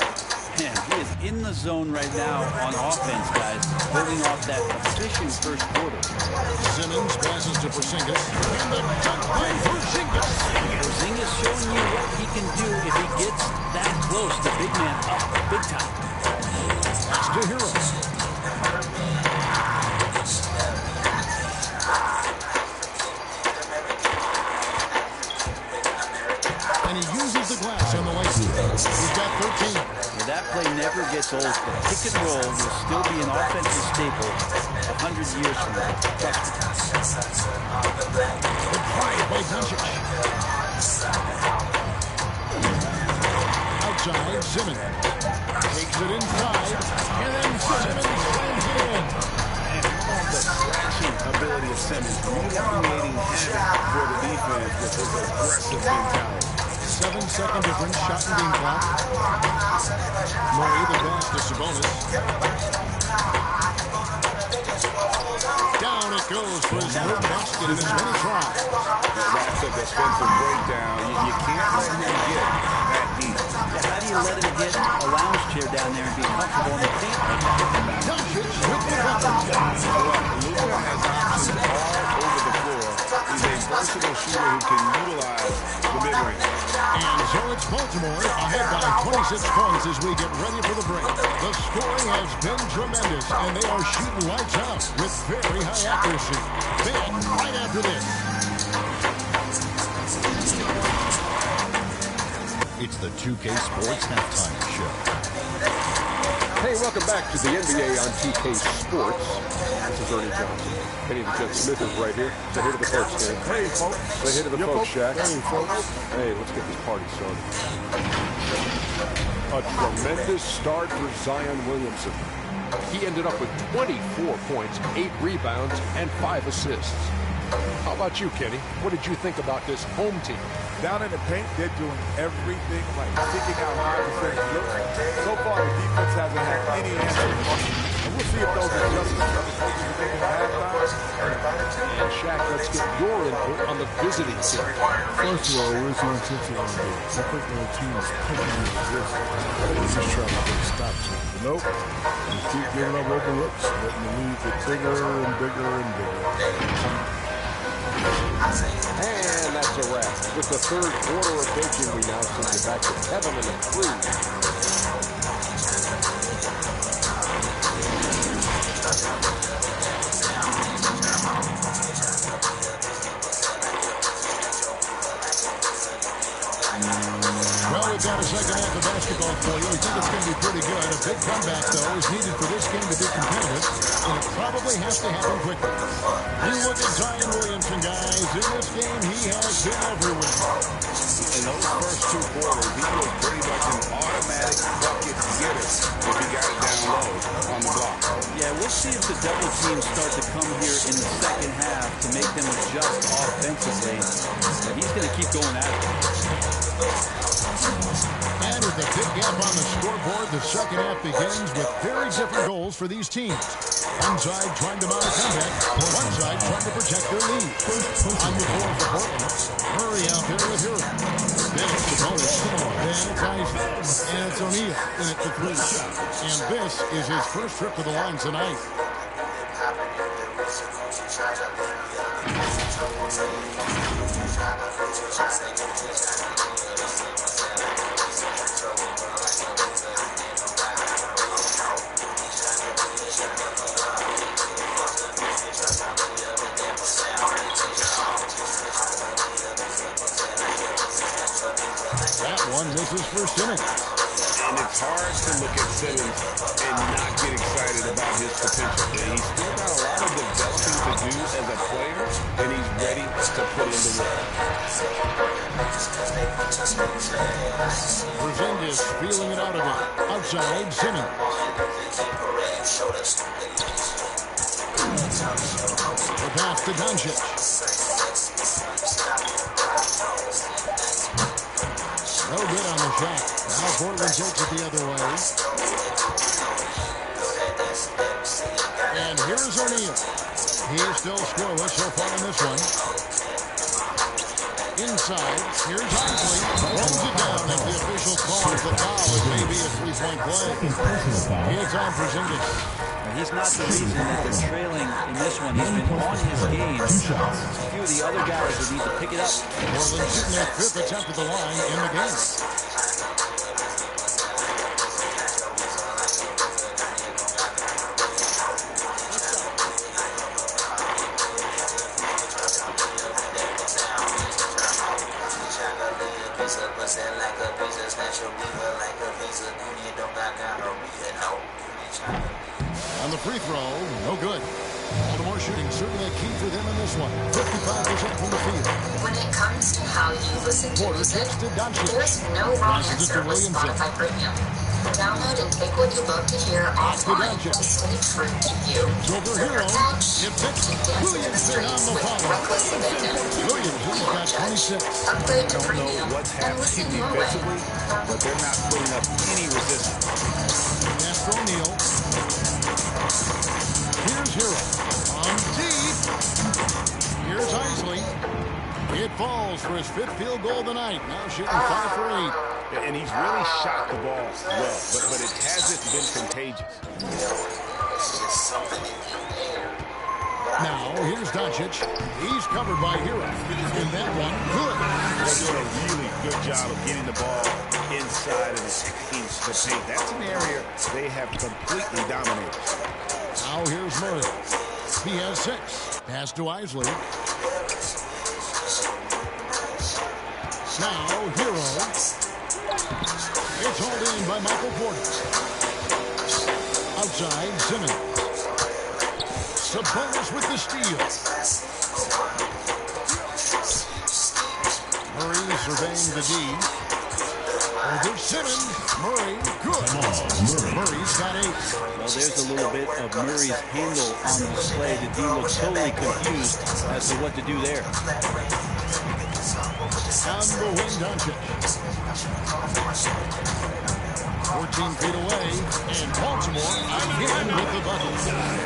Man, he is in the zone right now on offense, guys, building off that efficient first quarter. Simmons passes to Porzingis. And the dunk by Porzingis. Porzingis showing you what he can do if he gets that close. The big man up big time. That's to Hero. And he uses the glass on the way. He's got 13. Well, that play never gets old. The pick and roll will still be an offensive staple 100 years from now. Trust me. The drive by Doncic. Outside, Simmons. Takes it inside. And then Simmons slams it in. And the slashing ability of Simmons, really creating havoc for the defense with his aggressive mentality. 7-second difference, shot and game clock. Murray, the pass to Sabonis. Down it goes for his third basket in his many tries. That's a defensive breakdown. You can't let him get that deep. Yeah, how do you let him get a lounge chair down there and be comfortable in the paint? Doncic with the bucket. Luka has options all over the floor. He's a versatile shooter who can utilize the mid-range. And so it's Baltimore ahead by 26 points as we get ready for the break. The scoring has been tremendous, and they are shooting lights out with very high accuracy. Then, right after this. It's the 2K Sports Halftime Show. Hey, welcome back to the NBA on 2K Sports. This is Ernie Johnson. Kenny the Jet Smith is right here. Say hey to the folks, Kenny. Hey, folks. Say hey to the folks, Shaq. Hey, folks. Hey, let's get this party started. A tremendous start for Zion Williamson. He ended up with 24 points, 8 rebounds, and 5 assists. How about you, Kenny? What did you think about this home team? Down in the paint, they're doing everything right. Picking out high percentage looks. So far, the defense hasn't had any answers. And we'll see if those adjustments are the coaches are making at halftime. And Shaq, let's get your input on the visiting team. First of all, where's the intensity on this? I think the team is pushing the wrist. They're just trying to get a stop to it. But nope. You keep giving up open looks, letting the lead get bigger and bigger and bigger. And that's a wrap. With the third quarter approaching, we now send you back to Kevin and a 3. Well, we've got a second half of basketball for you. We think it's going to be pretty good. A big comeback, though, is needed for this game to be competitive, and it probably has to happen quickly. You look at Zion Williamson, guys. In this game, he has been everywhere. In those first 2 quarters, he was pretty much an automatic bucket getter if he got it down low on the block. Yeah, we'll see if the double teams start to come here in the second half to make them adjust offensively. But he's going to keep going at it. And with a big gap on the scoreboard, the second half begins with very different goals for these teams. One side trying to mount a comeback, one side trying to protect their lead. On the floor for Portland, Murray out there with Hero. Then it's Sabonis, then it's Isley, and it's O'Neal in it for 3. And this is his first trip to the line tonight. That one misses for Simmons. And it's hard to look at Simmons and not get excited about his potential. And he's still got a lot of developing to do as a player, and he's ready to put in the work. Porzingis feeling it out of it. Outside, Simmons. The pass to Doncic. No good on the shot. Now Portland takes it the other way. And here's O'Neal. He is still scoreless so far in this one. Inside, here's Isley. Throws it down as the official calls the foul. It may be a three-point play. It's on Porzingis. He's not the reason that they're trailing in this one. He's been on his game. A few of the other guys would need to pick it up. Portland shooting their fifth attempt at the line in the game. On the free throw, no good. Baltimore shooting certainly a key for them in this one. 55% from the field. When it comes to how you listen to music, there's no wrong answer with Spotify Premium. Download and pick what you love to hear offline to stay true to you. Silver Hero, Williamson on the follow. Williamson's got 26. Upgrade to I don't know Premium what's and happening listen your way. defensively, but they're not putting up any resistance. Pass for O'Neal. Here's Hero. On deep. Here's Isley. It falls for his fifth field goal of the night. Now shooting 5 for 8. And he's really shot the ball well, but it hasn't been contagious. Now, here's Doncic. He's covered by Hero. And that one, good. They're doing a really good job of getting the ball inside and attacking the paint. That's an area they have completely dominated. Now, here's Murray. He has 6. Pass to Isley. Now, Hero. It's hauled in by Michael Porter. Outside, Simmons. Sabonis with the steal. Murray surveying the D. Over Simmons. Murray, good. Murray's got 8. Well, there's a little bit of Murray's handle on display. The D looks totally confused as to what to do there. On the wing, Doncic. 14 feet away, and Baltimore again with the bucket.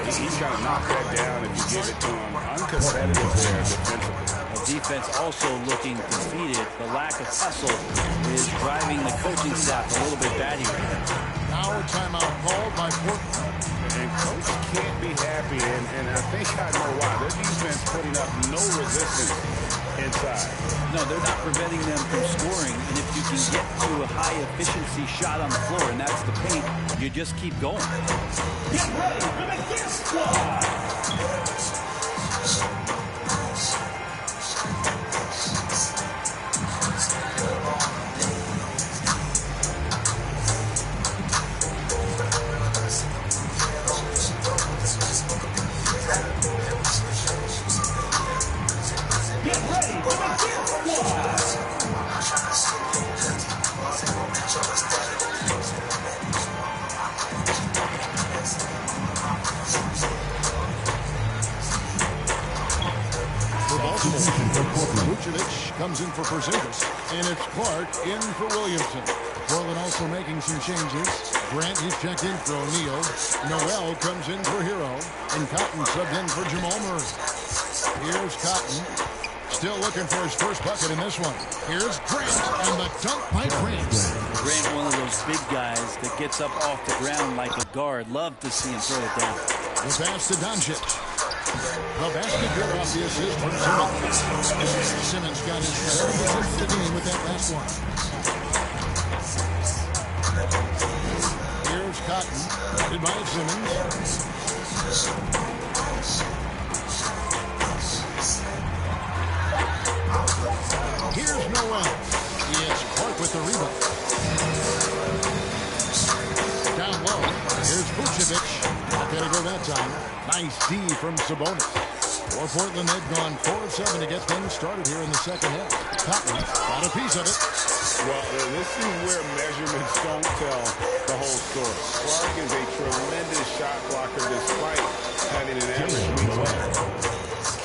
He's got to knock that down if you give it to him. Uncompetitive there defensively. The defense also looking defeated. The lack of hustle is driving the coaching staff a little bit batty right now. Now a timeout called by Portland. And coach can't be happy, and I think I know why. Their defense putting up no resistance inside. No, they're not preventing them from scoring, and if you can get to a high-efficiency shot on the floor, and that's the paint, you just keep going. Get ready for the Gear Squad! Comes in for Porzingis, and it's Clark in for Williamson. Portland also making some changes. Grant, he's checked in for O'Neal. Noel comes in for Hero, and Cotton subbed in for Jamal Murray. Here's Cotton, still looking for his first bucket in this one. Here's Grant, and the dunk by Grant. Grant, one of those big guys that gets up off the ground like a guard. Love to see him throw it down. The pass to Doncic. The basket good off the assist from Simmons. Simmons got his third assist of the game with that last one. Here's Cotton, headed by Simmons. Here's Noel. It's Clark with the rebound. Nice D from Sabonis. For Portland, they've gone 4 of 7 to get things started here in the second half. Cotton got a piece of it. Well, this is where measurements don't tell the whole story. Clark is a tremendous shot blocker despite having an average wingspan.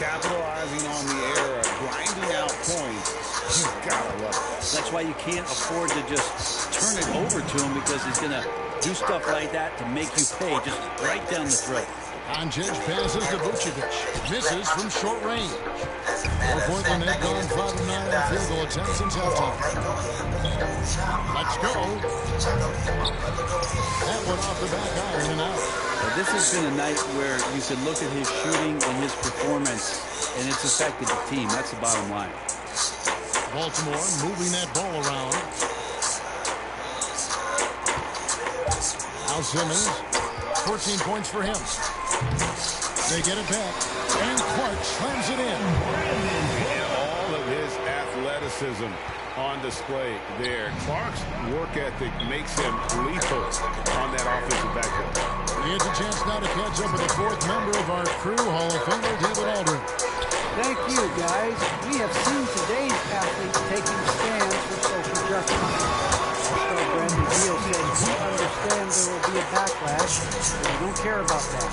Capitalizing on the era, grinding out points. You gotta love it. That's why you can't afford to just turn it over to him, because he's going to do stuff like that to make you pay just right down the throat. Doncic passes to Vucevic. Misses from short range. For Portland, they've gone 5 of 9 on field goal attempts since halftime. Let's go. That one off the back iron and out. Well, this has been a night where you could look at his shooting and his performance, and it's affected the team. That's the bottom line. Baltimore moving that ball around. Al Simmons, 14 points for him. They get it back, and Clark slams it in. And all of his athleticism on display there. Clark's work ethic makes him lethal on that offensive backcourt. Here's a chance now to catch up with the 4th member of our crew, Hall of Famer David Aldridge. Thank you, guys. We have seen today's athletes taking stands for social justice. Star Brandon Beal said he understands there will be a backlash, but we don't care about that.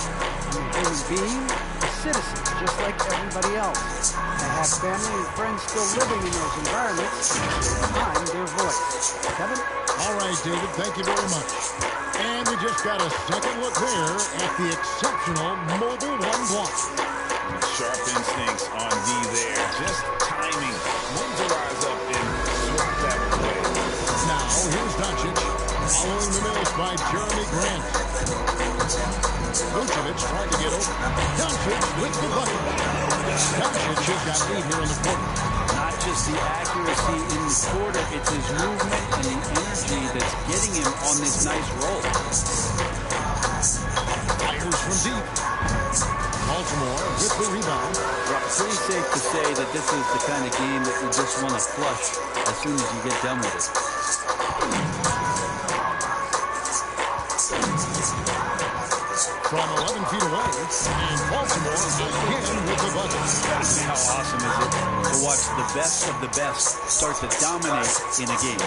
I'm a human being, a citizen, just like everybody else. I have family and friends still living in those environments. I'm their voice. Kevin? All right, David, thank you very much. And we just got a second look there at the exceptional mobile one block. Sharp instincts on D there. Just timing. When to rise up and swat that away. Now, here's Doncic, following the miss by Jeremy Grant. Vucevic trying to get over. Doncic with the bucket. Doncic has got lead here in the quarter. Not just the accuracy in the quarter, it's his movement and the energy that's getting him on this nice roll. Fires from deep. Baltimore with the rebound. Well, pretty safe to say that this is the kind of game that you just want to flush as soon as you get done with it. From 11 feet away, and Baltimore again with the bucket. How awesome is it to watch the best of the best start to dominate in a game?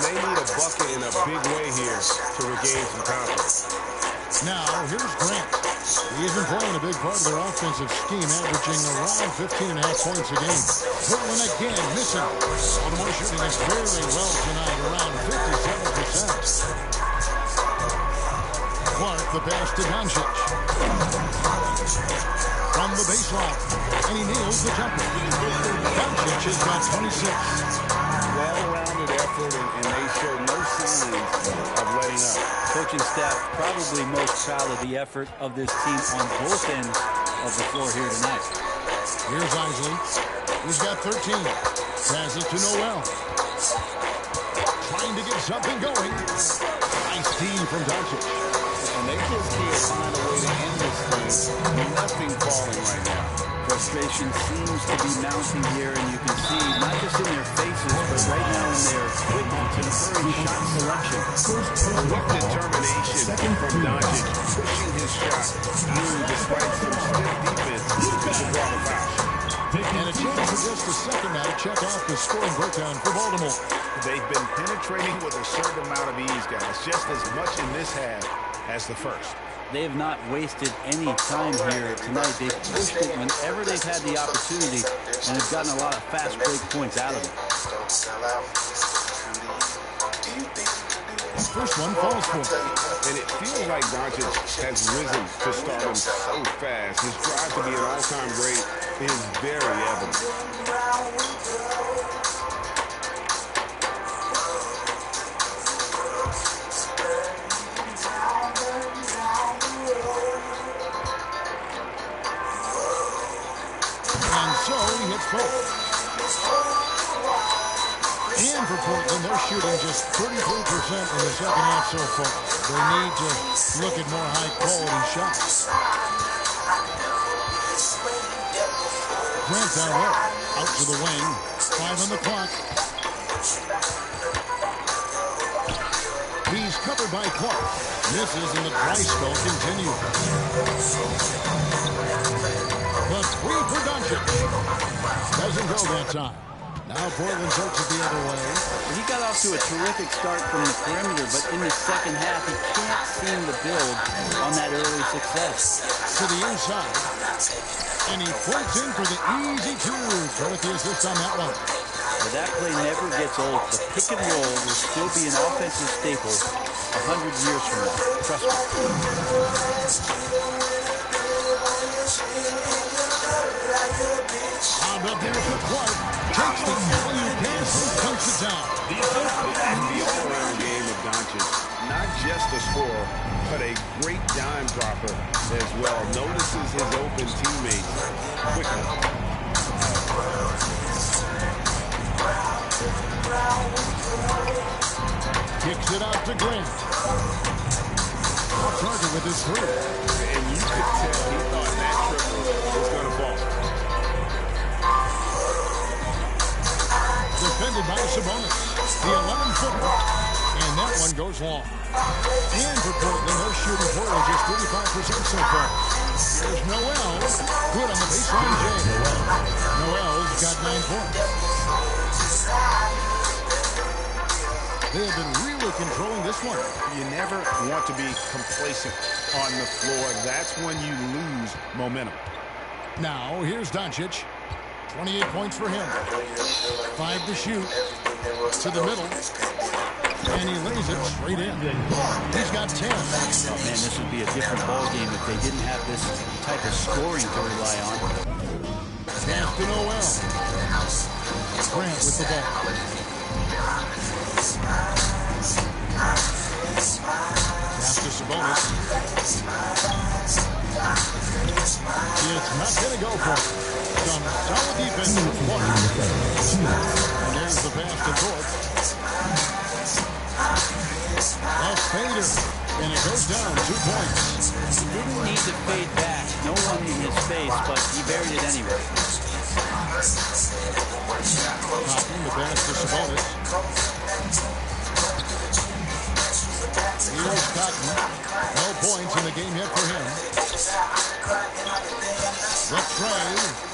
They need a bucket in a big way here to regain some confidence. Now, here's Grant. He's been playing a big part of their offensive scheme, averaging around 15.5 points a game. Portland again missing. Baltimore shooting is very well tonight, around 57%. Clark, the pass to Doncic. From the baseline, and he nails the jumper. Doncic has got 26. Well-rounded effort, and they show no signs of letting up. Coaching staff probably most proud of the effort of this team on both ends of the floor here tonight. Here's Isley. He's got 13. Passes to Noel. Trying to get something going. Nice team from Doncic. And they just can't find a way to end this thing. Nothing falling right now. Frustration seems to be mounting here, and you can see not just in their faces, but right now in their equipment and hurry shot selection. With determination from Doncic, pushing his shot through despite some stiff defense to draw the foul. And a chance for just a second now to check out the scoring breakdown for Baltimore. They've been penetrating with a certain amount of ease, guys, just as much in this half as the first. They have not wasted any time here tonight. They've pushed it whenever they've had the opportunity and have gotten a lot of fast break points out of it. First one falls for him. And it feels like Doncic has risen to stardom so fast. His drive to be an all-time great is very evident. So he hits both. And for Portland, they're shooting just 33% in the second half so far. They need to look at more high-quality shots. Grant down low, out to the wing, 5 on the clock. He's covered covered by Clark. Misses and the dry spell continues. The three for Doncic. Doesn't go that time. Now Portland takes it the other way. He got off to a terrific start from the perimeter, but in the second half, he can't seem to build on that early success. To the inside. And he floats in for the easy two. Credit the assist on that one. Well, that play never gets old. The pick and roll will still be an offensive staple 100 years from now. Trust me. Up there for Clark. Takes the value pass and punts it down. The all-around game of Doncic. Not just a scorer, but a great dime dropper as well. Notices his open teammates quickly. Kicks it out to Grant. Off target with his three. And you could tell he thought that triple was going to fall. Defended by Sabonis. The 11-footer. And that one goes long. And for Portland, they're shooting Portland just 35% so far. Here's Noel. Good on the baseline jam. Noel's got 9 points. They have been really controlling this one. You never want to be complacent on the floor. That's when you lose momentum. Now, here's Doncic. 28 points for him. 5 to shoot. To the middle. And he lays it straight in. He's got 10. Oh, man, this would be a different ballgame if they didn't have this type of scoring to rely on. Pass to Noel. Grant with the ball. Pass to Sabonis. It's not going to go for him. Some solid defense from Clark. And there's the pass to Thorpe. A fader. And it goes down 2 points. He didn't need to fade back. No one in his face, but he buried it anyway. Cotton, the pass to Sabonis. Here's Cotton. No points in the game yet for him. The tray.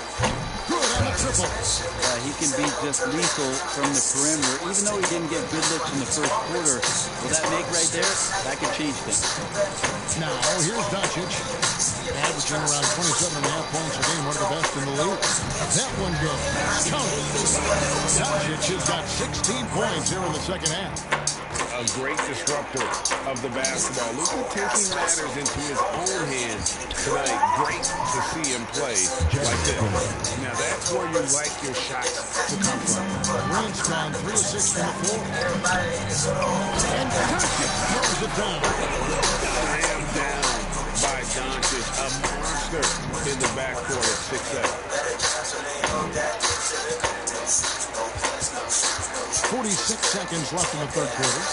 Good on the triple. He can be just lethal from the perimeter, even though he didn't get good looks in the first quarter. Will that make right there? That could change things. Now, here's Doncic. Averaging around 27.5 points a game, one of the best in the league. That one goes. Doncic has got 16 points here in the second half. A great disruptor of the basketball. Luka taking matters into his own hands tonight. Great to see him play like this. Now that's where you like your shots to come from. Grant's gone 3 of 6 from the floor. And Doncic throws it down. Slammed down by Doncic. A monster in the backcourt at 6'8". 46 seconds left in the third quarter.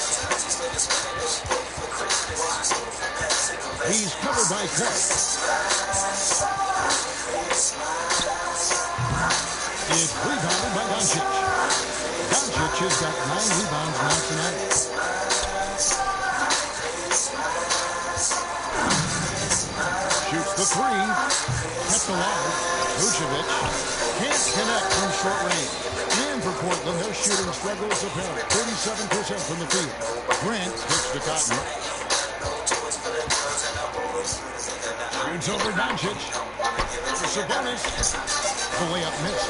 He's covered by Clark. It's rebounded by Doncic. Doncic has got 9 rebounds now tonight. Shoots the three. Kept alive. Vucevic can't connect from short range. And for Portland, their shooting struggle is apparent. 37% from the field. Grant hits the Cotton. Shoots over Doncic. Sabonis. The layup missed.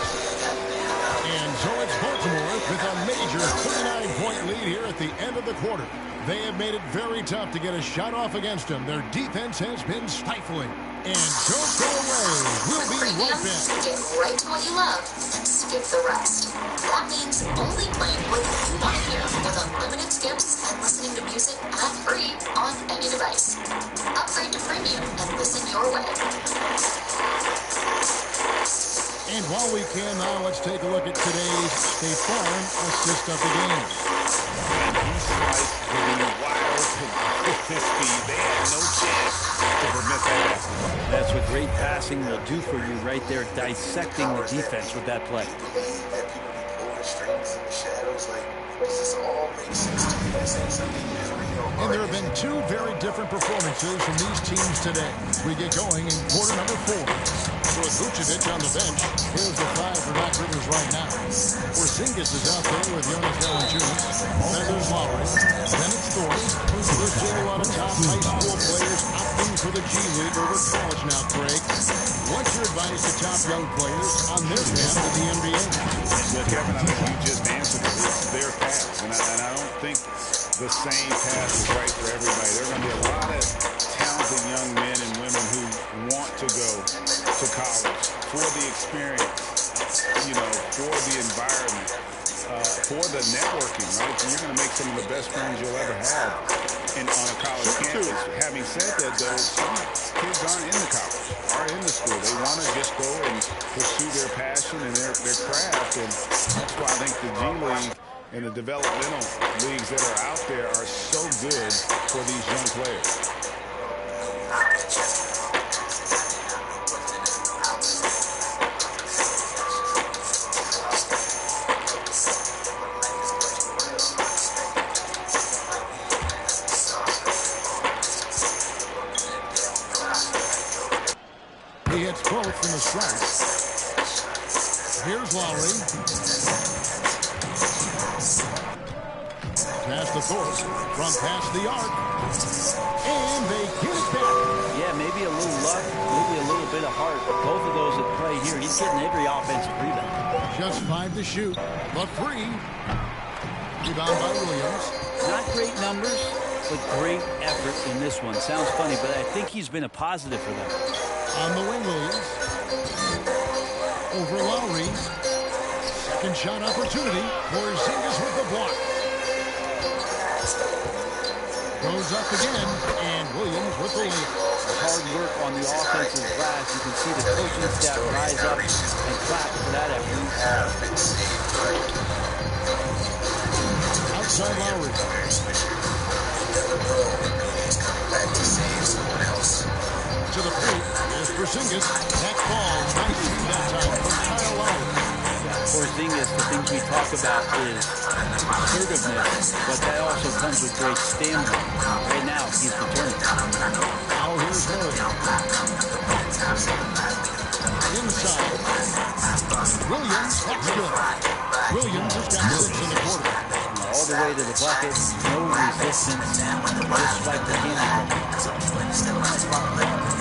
And so it's Baltimore with a major 39-point lead here at the end of the quarter. They have made it very tough to get a shot off against them. Their defense has been stifling. And don't go away. We'll be right back. Get right to what you love and skip the rest. That means only playing what you want to hear with unlimited skips and listening to music ad-free on any device. Upgrade to premium and listen your way. And while we can now, let's take a look at today's State Farm assist of the game. He sliced with the wild speed. They had no chance to prevent that. That's what great passing will do for you right there, dissecting the defense with that play. That people be pulling strings in the shadows like And there have been two very different performances from these teams today. We get going in quarter number 4. With Vucevic on the bench, here's the 5 for Doc Rivers right now. Porzingis is out there with Jonas Valanciunas. Then there's Lowry. Then it's Thornton. There's still a lot of top high school players opting for the G League over college now, Craig. What's your advice to top young players on their path to the NBA? Well, Kevin, I think you just answered it. It's their path. And I don't think the same path is right for everybody. There are going to be a lot of talented young men and women who want to go to college for the experience, you know, for the environment, for the networking, right? So you're going to make some of the best friends you'll ever have on a college campus. Having said that, though, some kids aren't in the college, are in the school. They want to just go and pursue their passion and their craft, and that's why I think the G League and the developmental leagues that are out there are so good for these young players. He hits both from the strike. Here's Lowry. Past the course, from past the arc, and they get it back. Yeah, maybe a little luck, maybe a little bit of heart. Both of those at play here. He's getting every offensive rebound. Just 5 to shoot. The 3. Rebound by Williams. Not great numbers, but great effort in this one. Sounds funny, but I think he's been a positive for them. On the wing, Williams. Over Lowry. Second shot opportunity. Porzingis with the block. Goes up again, and Williams with the lead. Hard work on the offensive glass. You can see the coaching staff rise up and clap for that effort. Outside Lowry. To the plate is Porzingis. That ball, nice that time from Kyle Lowry. Porzingis, the things we talk about is assertiveness, but that also comes with great stamina. Right now, he's determined. Now here's Murray. Inside. Williams, that's good. Williams has got 6 in the quarter. All the way to the bucket, no resistance, just like the handicap.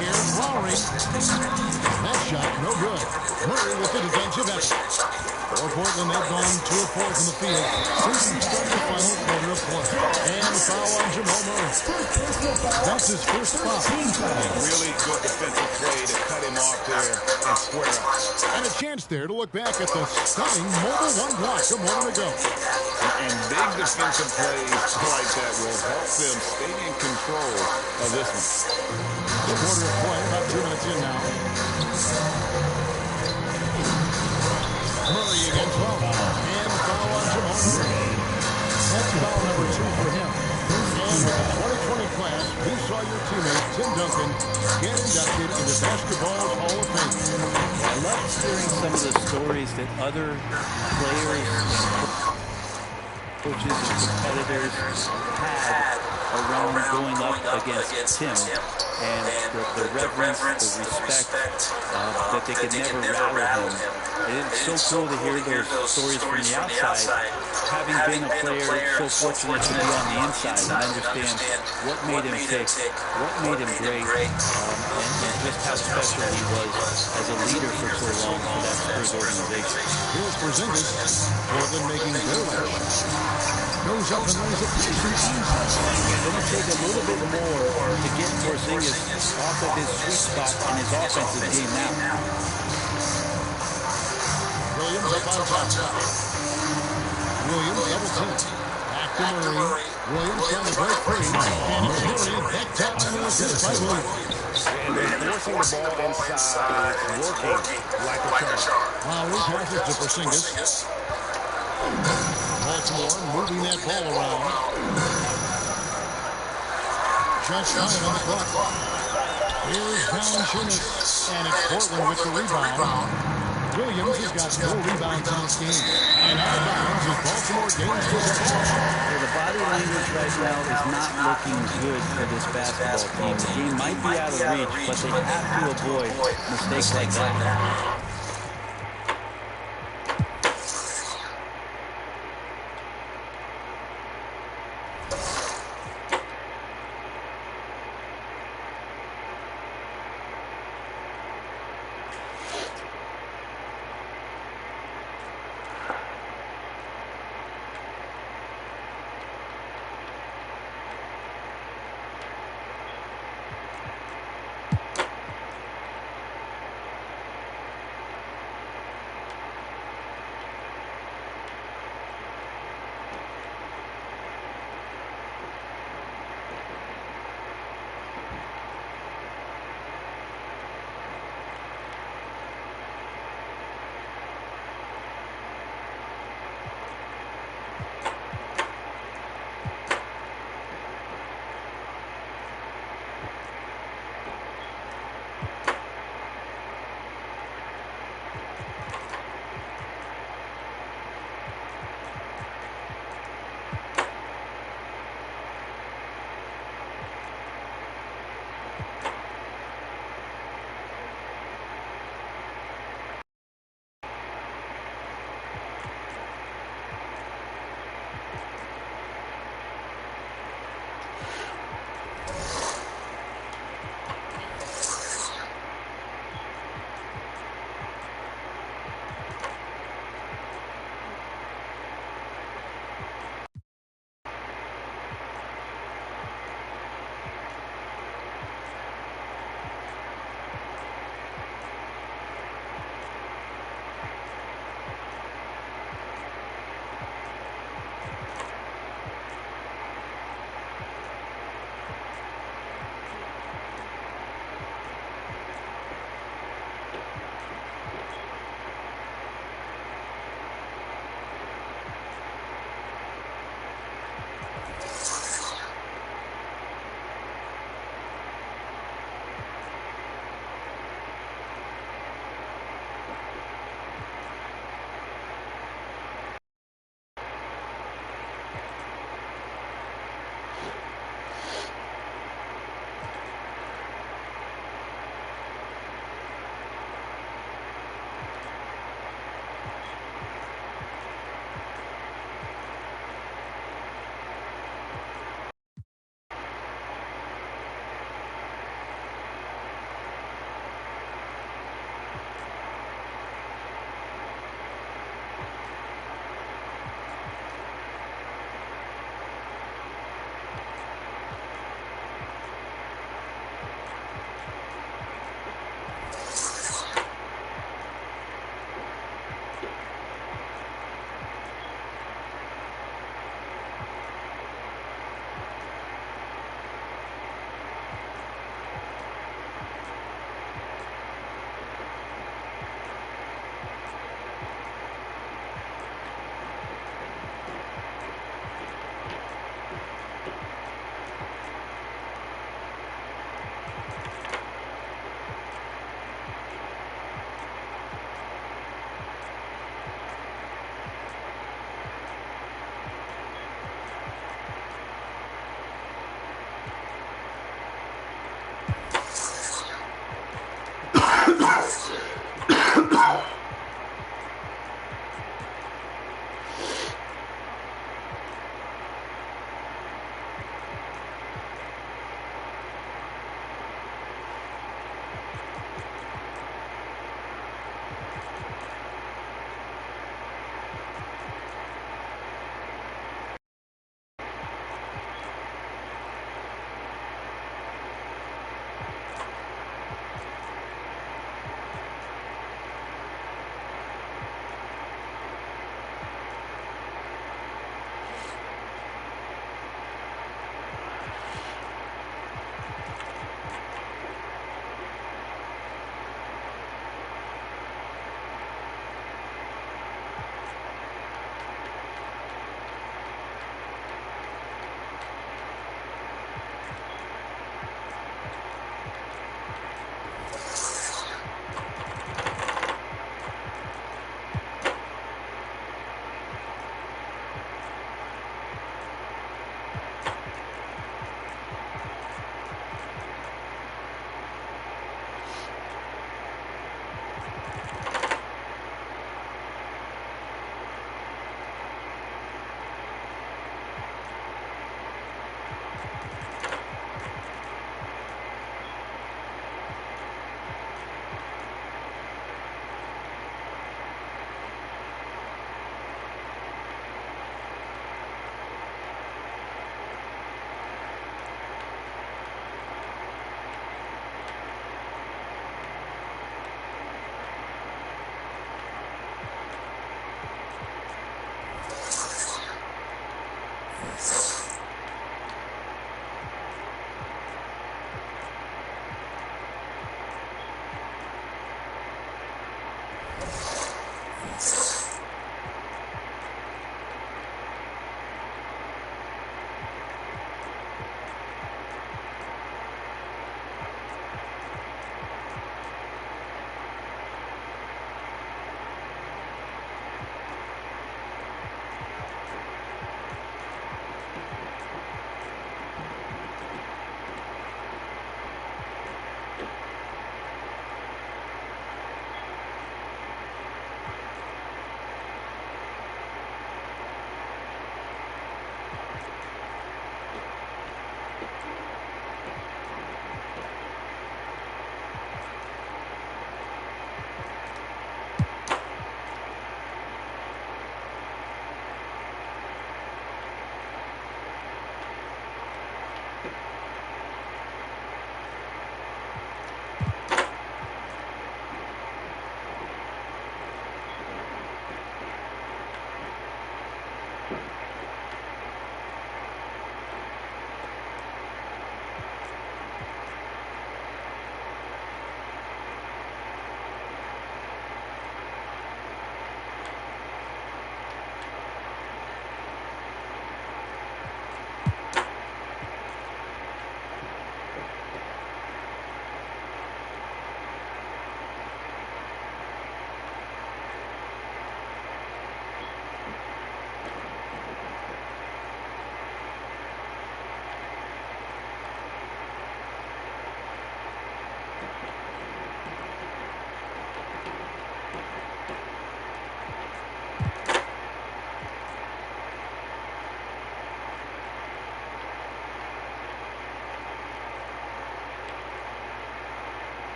Here's Lowry. That shot, no good. Murray with the defensive effort. For Portland, they've gone 2 of 4 from the field since he started the final quarter of play. And foul on Jamal Murray. That's his first foul. Really good defensive play to cut him off there and square up. And a chance there to look back at the stunning mobile 1 block a moment ago. And big defensive plays like that will help them stay in control of this one. The quarter of play, about 2 minutes in now. Murray against Lowry. And foul on Jamal Murray. That's foul number 2 for him. And with the 2020 class, we saw your teammate, Tim Duncan, get inducted into Basketball's Hall of Fame. I love hearing some of the stories that other players, coaches, and competitors had around going up against Tim. And the reverence, the respect, that they could never rattle him. It's so cool to hear those stories from the outside. Having been a player, so fortunate to be on the inside and understand what made him tick, what made him great, and just how special he was as a leader for so long for that Spurs organization. Here's Porzingis. Portland making their last shot. Goes up and lays it inside. It's going to take a little bit more to get Porzingis off of his sweet spot in his offensive game now. Williams up on top. Williams double team. Back to Murray. Williams trying to break free. And it's Murray back top and was hit by Williams. And they're forcing the ball inside. It's working like a charm. Lowry passes to Porzingis. Baltimore moving that ball around. Just 9 on the clock. Here's Valanciunas. And it's Portland with the rebound. Williams has got 4 rebounds in this game. And out of bounds as Baltimore gains possession. So the body language right now is not looking good for this basketball team. The game might be out of reach, but they have to avoid mistakes like that.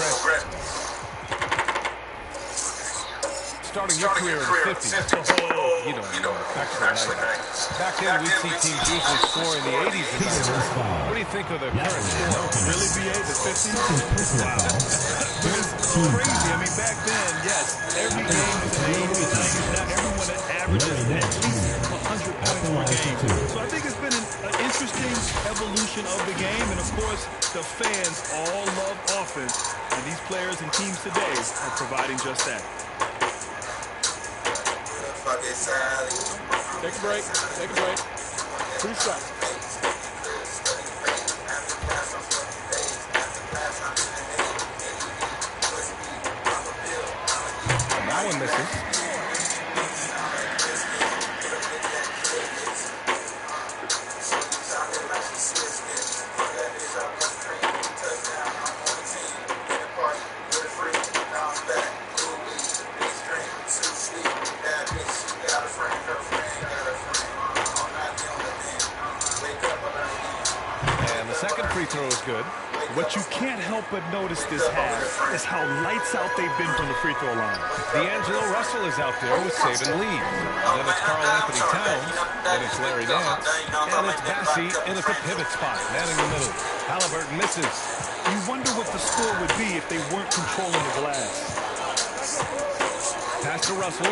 stretch. Starting your career in the 50s. You don't know. Back to the 90s. Back then, we'd see teams usually score in the 80s and 90s. What do you think of the current score? Really, BA, the 50s? Wow. It's crazy. I mean, back then, yes, every game was in the 80s and 90s. Now everyone averages at least 100 points per game. So I think it's been an interesting evolution of the game. And, of course, the fans all love offense. And these players and teams today are providing just that. Take a break. Take a break. 2 shots. That one misses. And the second free throw is good. What you can't help but notice this half is how lights out they've been from the free throw line. D'Angelo Russell is out there with Saban Lee. Then it's Karl Anthony Towns. Then it's Larry Nance. And it's Bassey in at the pivot spot, manning the middle. Halliburton misses. You wonder what the score would be if they weren't controlling the glass. Pass to Russell.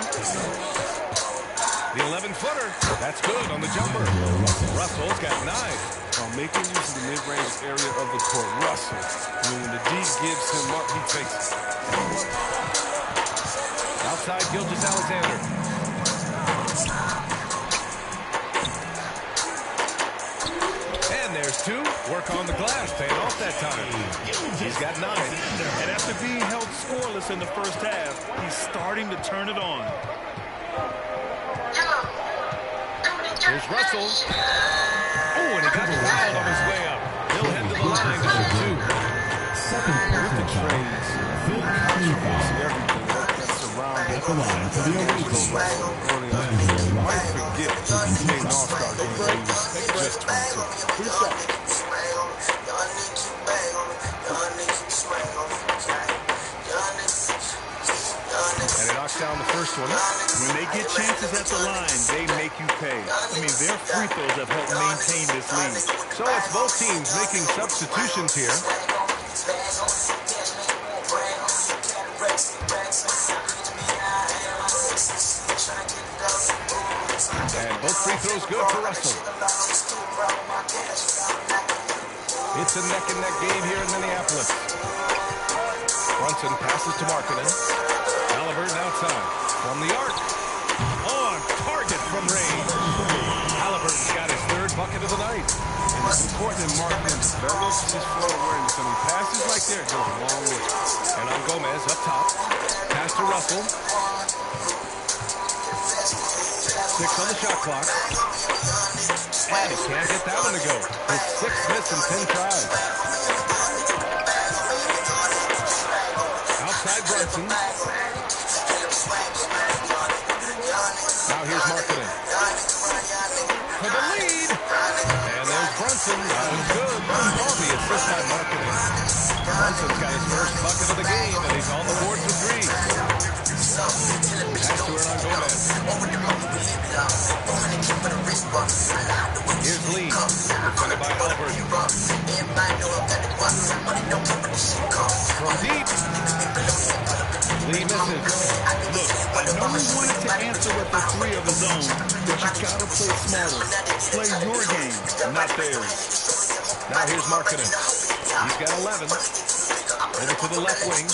The 11-footer. That's good on the jumper. Russell's got 9. While making use of the mid-range area of the court, Russell, when the D gives him up, he takes it. Outside, Gilgeous-Alexander. And there's 2. Work on the glass, paying off that time. He's got 9. And after being held scoreless in the first half, he's starting to turn it on. Here's Russell. Oh, and he got fouled on his way up. He'll head to the line to shoot 2. With the trades, Phil contributes everything that's surrounded the line for the away team. You might forget he made an all-star game when he was just 22. 2 shots. And he knocks down the first one. When they get chances at the line, they make you pay. I mean, their free throws have helped maintain this lead. So it's both teams making substitutions here. And both free throws good for Russell. It's a neck-and-neck game here in Minneapolis. Brunson passes to Markkanen. Halliburton outside. From the arc. On target from range. Halliburton's got his 3rd bucket of the night. And it's important that Markkanen develops his floor awareness. I mean, passes like there goes a long way. And on Gomez up top. Pass to Russell. 6 on the shot clock. And he can't get that one to go. His 6th miss in 10 tries. Outside Brunson. Now here's Markkanen. For the lead. And there's Brunson. That was good. All the assist by Markkanen. Brunson's got his first bucket of the game, and he's on the board for 3. Pass to Hernan Gomez. Here's Lee. Defended by Halliburton. From deep. Lee misses. Look, I know he wanted to answer with the 3 of his own, but you gotta play smarter. Play your game, not theirs. Now here's Markkanen. He's got 11. Over to the left wing.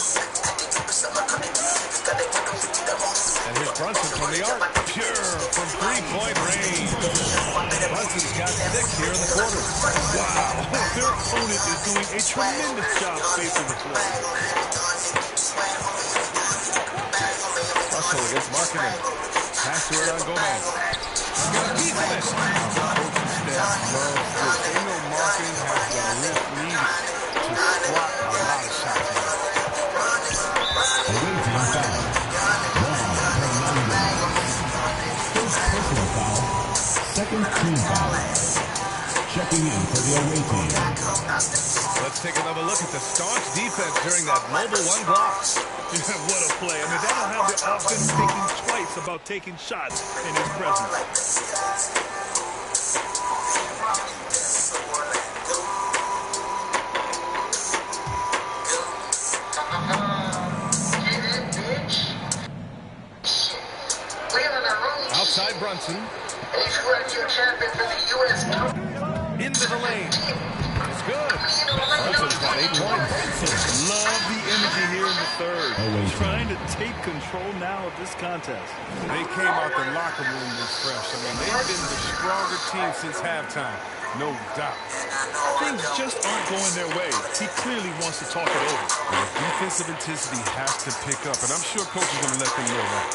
And here's Brunson from the arc. Pure from 3-point range. Brunson's got 6 here in the quarter. Wow, their opponent is doing a tremendous job spacing the floor. Russell against Markkanen. Pass to Hernan Gomez. He's got a piece of it. Coaching staff loves this. They know Markkanen has the lift needed to squat a lot of shots. Away team foul. First personal foul. Second team foul. Checking in for the away team. Let's take another look at the staunch defense during that mobile one block. What a play. I mean, they don't have the offense thinking twice about taking shots in his presence. Outside Brunson. Into the lane. It's good. Brunson's got 8 points. Love the energy here in the third. Trying to take control now of this contest. They came out the locker room refreshed. I mean, they've been the stronger team since halftime. No doubt. Things just aren't going their way. He clearly wants to talk it over. The defensive intensity has to pick up, and I'm sure coach is going to let them know that.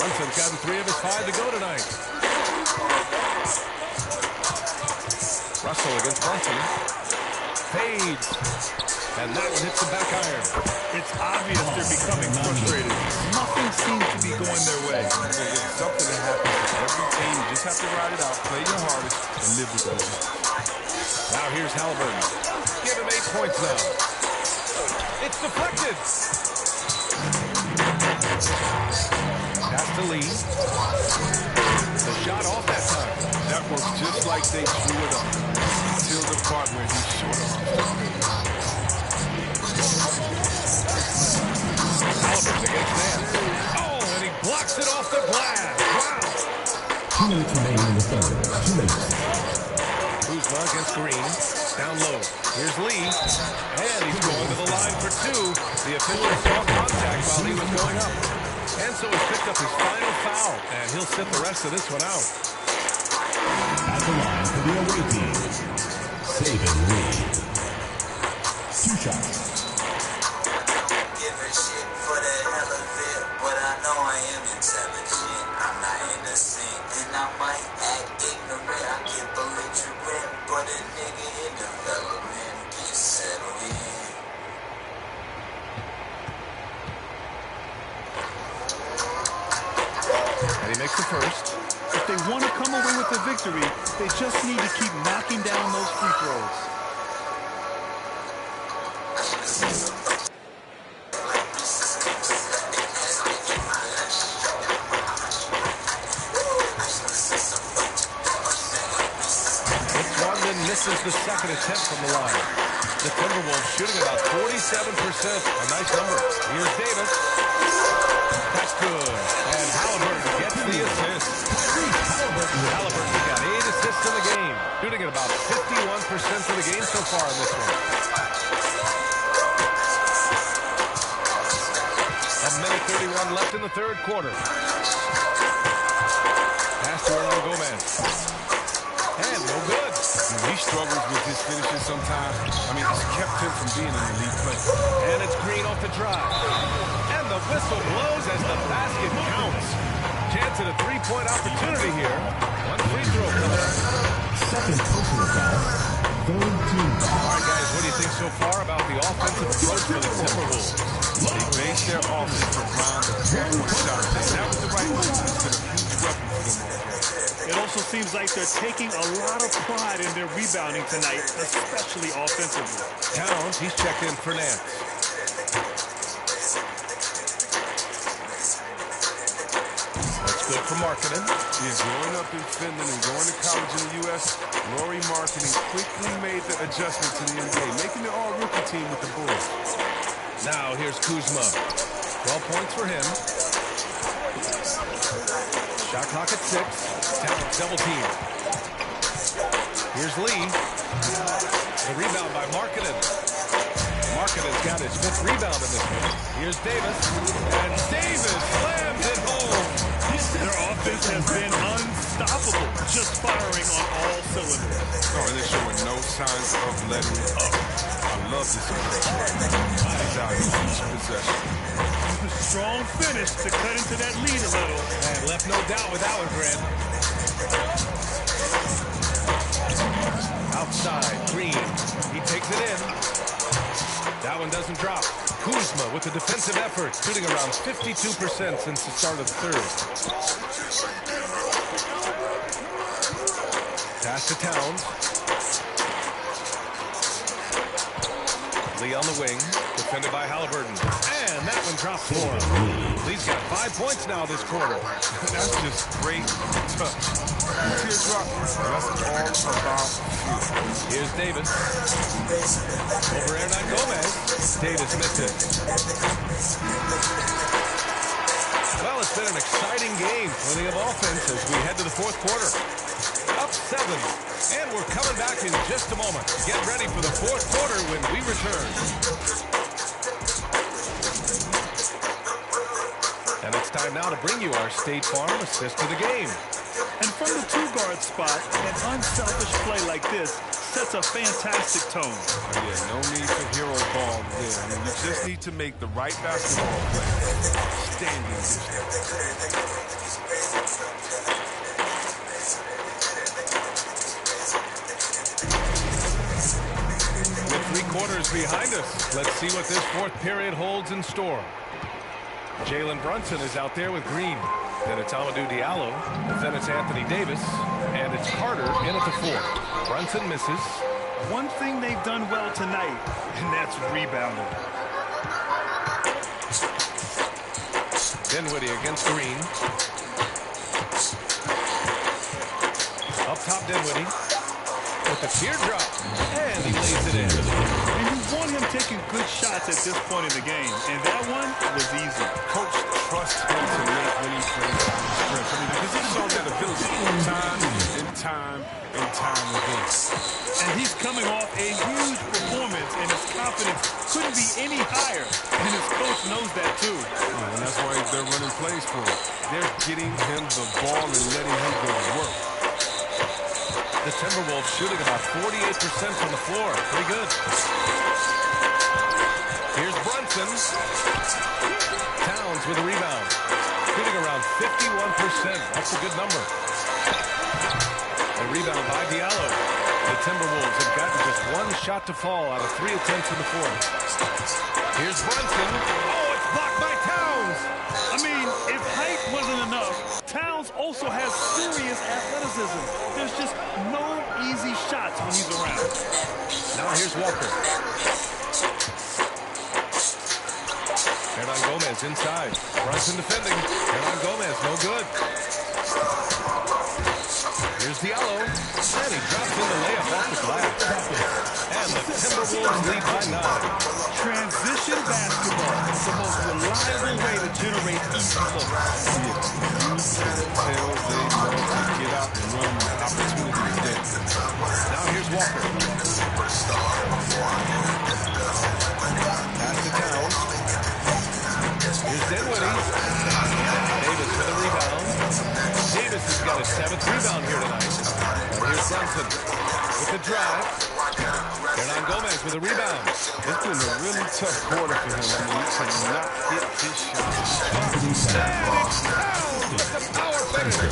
Brunson's gotten 3 of his 5 to go tonight. Russell against Brunson. Fades. And that one hits the back iron. It's obvious they're becoming frustrated. Nothing seems to be going their way. It's something that happens to every team. You just have to ride it out, play your hardest, and live with it. Now here's Halliburton. Give him 8 points now. It's deflected. Pass to Lee. The shot off that time. That works just like they drew it up. Until the part where he's short arm. Halliburton against Nance. Oh, and he blocks it off the glass. Wow. 2 minutes remaining in the third. 2 minutes. Kuzma against Green. Down low. Here's Lee. And he's going to the line for 2. The official saw contact while he was going up. And so he's picked up his final foul. And he'll sit the rest of this one out. At the line for the away team, David Lee. 2 shots. Give a shit for the hell of it, but I know I am intelligent. I'm not innocent, and I might act ignorant. I get belligerent, but a nigga in development get settled in. And he makes the first. If they want to come away with the victory, they just need to keep knocking down those free throws. Misses the second attempt from the line. The Timberwolves shooting about 47%. A nice number. Here's Davis. That's good. And Halliburton gets the assist. Halliburton got 8 assists in the game. Shooting at about 51% for the game so far in this one. 1:31 left in the third quarter. Pass to Hernan Gomez. And no good. He struggles with his finishes sometimes. I mean, it's kept him from being an elite player. And it's Green off the drive. And the whistle blows as the basket counts. Chance at a 3-point opportunity here. 1 free throw coming. Second personal foul. Third team foul. All right, guys, what do you think so far about the offensive approach for the Timberwolves? They base their offense around the 3-point shot. That was the right move. It's been a huge weapon for them. It also seems like they're taking a lot of pride in their rebounding tonight, especially offensively. Towns, he's checked in for Nance. That's good for Markkanen. Yeah, growing up in Finland and going to college in the U.S., Lauri Markkanen quickly made the adjustment to the NBA, making the all-rookie team with the Bulls. Now here's Kuzma. 12 points for him. Shot clock at 6. Towns double team. Here's Lee. The rebound by Markkanen. Markkanen's got his 5th rebound in this one. Here's Davis. And Davis slams it home. Their offense has been unstoppable, just firing on all cylinders. Oh, and they're showing no signs of letting up. I love this approach. He's out in each possession. Strong finish to cut into that lead a little. And left no doubt with that one, Grant. Outside, Green. He takes it in. That one doesn't drop. Kuzma with the defensive effort, shooting around 52% since the start of the third. Pass to Towns. Lee on the wing, defended by Halliburton. And that one drops for him. Lee's got 5 points now this quarter. That's just great touch. Teardrop, that's all about you. Here's Davis. Over Hernan Gomez. Davis missed it. Well, it's been an exciting game. Plenty of offense as we head to the fourth quarter. Up 7. And we're coming back in just a moment. Get ready for the fourth quarter when we return. And it's time now to bring you our State Farm assist to the game. And from the 2-guard spot, an unselfish play like this sets a fantastic tone. Yeah, no need for hero ball there. I mean, you just need to make the right basketball play. Standing distance. With 3 quarters behind us, let's see what this fourth period holds in store. Jalen Brunson is out there with Green. Then it's Amadou Diallo. Then it's Anthony Davis. And it's Carter in at the 4. Brunson misses. One thing they've done well tonight, and that's rebounding. Dinwiddie against Green. Up top, Dinwiddie. With the teardrop. And he lays it in. And you want him taking good shots at this point in the game. And that one was easy. Coach trusts him to make when he plays on the stretch. I mean, because he's shown that ability time and time again. And he's coming off a huge performance, and his confidence couldn't be any higher. And his coach knows that, too. And that's why they're running plays for him. They're getting him the ball and letting him go to work. The Timberwolves shooting about 48% from the floor. Pretty good. Here's Brunson. Towns with a rebound. Shooting around 51%. That's a good number. A rebound by Diallo. The Timberwolves have gotten just 1 shot to fall out of 3 attempts in the fourth. Here's Brunson. Oh, it's blocked by Towns. I mean, if height wasn't enough, Towns also has serious athleticism. There's just no easy shots when he's around. Now here's Walker. Hernan Gomez inside. Brunson defending. Hernan Gomez, no good. Here's Diallo. And he drops in the layup off the glass. And the Timberwolves lead by 9. Transition basketball is the most reliable way to generate easy looks. Tell they know to get out and run when opportunity is there. Now here's Walker. Pass to Towns. Here's Dinwiddie. Davis for the rebound. Davis has got his 7th rebound here tonight. Here's Brunson with the drive. Hernan Gomez with a rebound. It's been a really tough quarter for him. I mean, he cannot hit his shot. And it's Towns with the power finish. You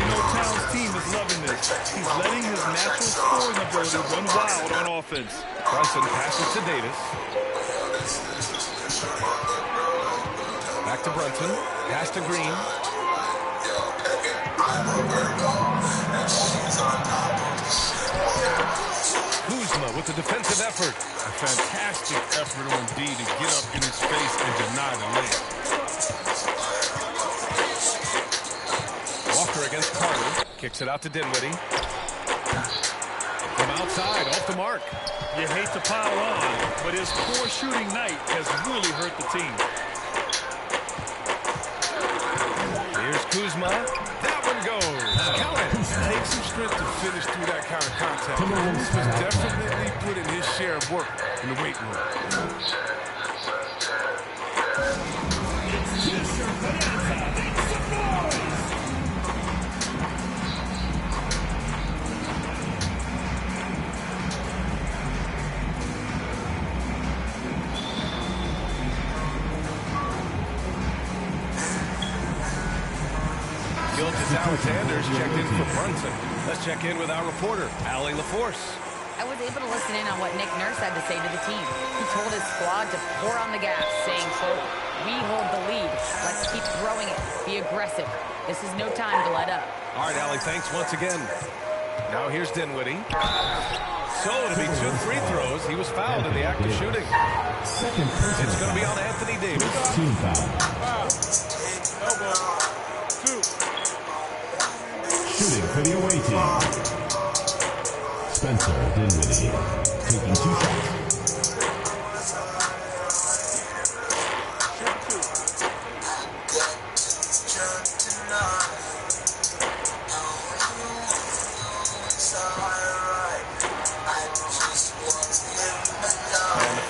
know Towns' team is loving this. He's letting his natural scoring ability run wild on offense. Brunson passes to Davis. Back to Brunson. Pass to Green. Kuzma with the defensive effort. A fantastic effort on D to get up in his face and deny the layup. Walker against Carter. Kicks it out to Dinwiddie. From outside, off the mark. You hate to pile on, but his poor shooting night has really hurt the team. Here's Kuzma. That That one goes. Count it. Takes some strength to finish through that kind of contact. He was definitely putting his share of work in the weight room. Alexander's checked in for Brunson. Let's check in with our reporter, Allie LaForce. I was able to listen in on what Nick Nurse had to say to the team. He told his squad to pour on the gas, saying, quote, "We hold the lead. Let's keep throwing it. Be aggressive. This is no time to let up." All right, Allie, thanks once again. Now here's Dinwiddie. So it'll be 2 free throws. He was fouled in the act of shooting. It's going to be on Anthony Davis. Team foul. Shooting for the away team. Spencer Dinwiddie taking 2 shots.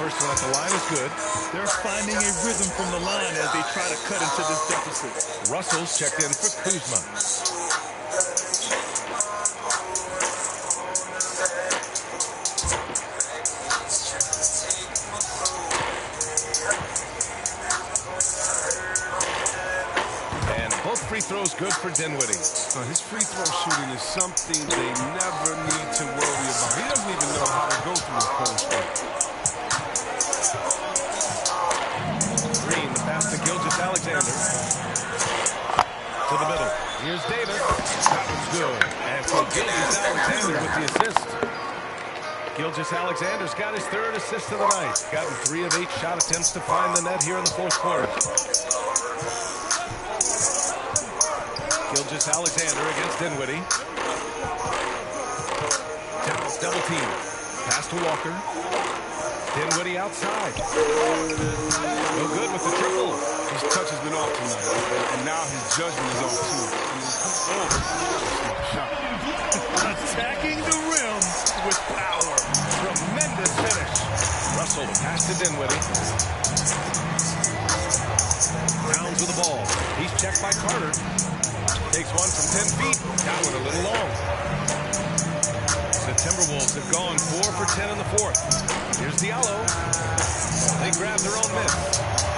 First one at the line is good. They're finding a rhythm from the line as they try to cut into this deficit. Russell's checked in for Kuzma. And both free throws good for Dinwiddie. His free throw shooting is something they never need to worry about. He doesn't even know how to go through his post. Green, the pass to Gilgeous-Alexander. To the middle. Here's Davis. That one's good. And so Gilgeous-Alexander with the assist. Gilgeous-Alexander's got his 3rd assist of the night. Gotten 3 of 8 shot attempts to find the net here in the 4th quarter. Gilgeous-Alexander against Dinwiddie. Dallas double team. Pass to Walker. Dinwiddie outside. No good with the triple. His touch has been off tonight, and now his judgment is off too. Attacking the rim with power. Tremendous finish. Russell pass to Dinwiddie. Downs with the ball. He's checked by Carter. Takes one from 10 feet. That one a little long. The Timberwolves have gone 4 for 10 in the 4th. Here's Diallo. They grab their own miss.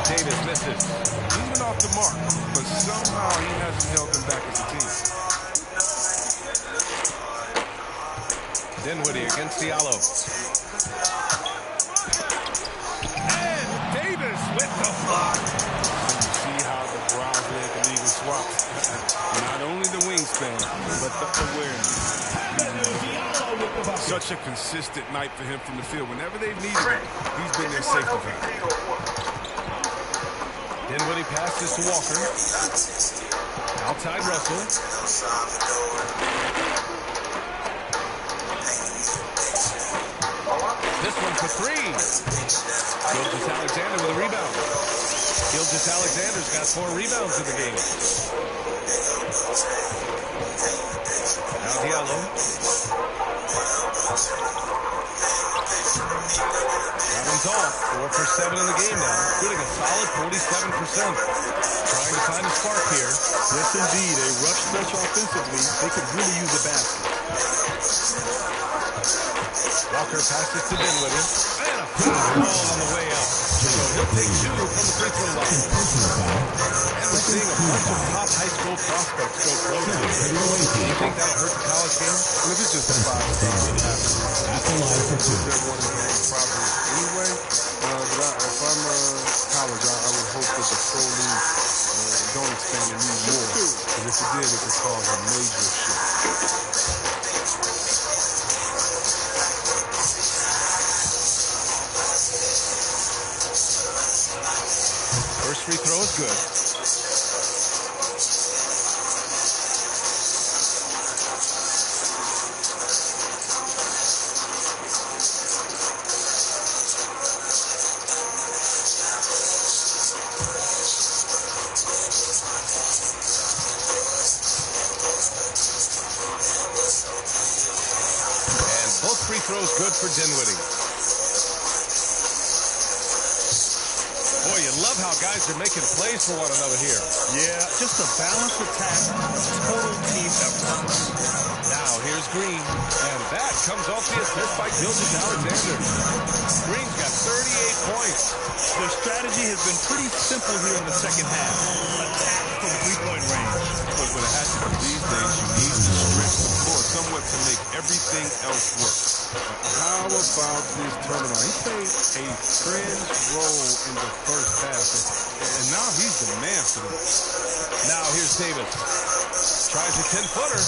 Davis misses. He's been off the mark, but somehow he hasn't held them back as a team. Dinwiddie against Diallo. And Davis with the block. See how the Browns led the league in swaps. Not only the wingspan, but the awareness. Such a consistent night for him from the field. Whenever they've needed him, he's been their safety valve. Dinwiddie passes to Walker. Outside Russell. This one for 3. Gilgeous-Alexander with a rebound. Gilgeous-Alexander's got 4 rebounds in the game. Now Diallo. That one's off. 4 for 7 in the game now. Shooting a solid 47%. Trying to find a spark here. Yes, indeed. A rough stretch offensively. They could really use a basket. Walker passes to Dinwiddie. And a foul ball on the way up. So he'll take 2 from the free throw line. And we're seeing a bunch of top high school prospects go pro today. Do you think that'll hurt the college game? And if it's just a 5-star, At the line for 2. they're one of the probably anyway. But if I'm college, I would hope that the pro league don't expand the league more. Because if it did, it could cause a major shift. First free throw is good. throw's good for Dinwiddie. Boy, you love how guys are making plays for one another here. Yeah, just a balanced attack, total team effort. Now here's Green, and that comes off the assist by Gilgeous-Alexander. Green's got 38 points. Their strategy has been pretty simple here in the second half. Attack from three-point range. But what it has to be these days, you need to stretch the floor somewhat to make everything else work. How about this turnaround? He played a fringe role in the first half, and now he's the man for them. Now here's Davis. Tries a 10-footer.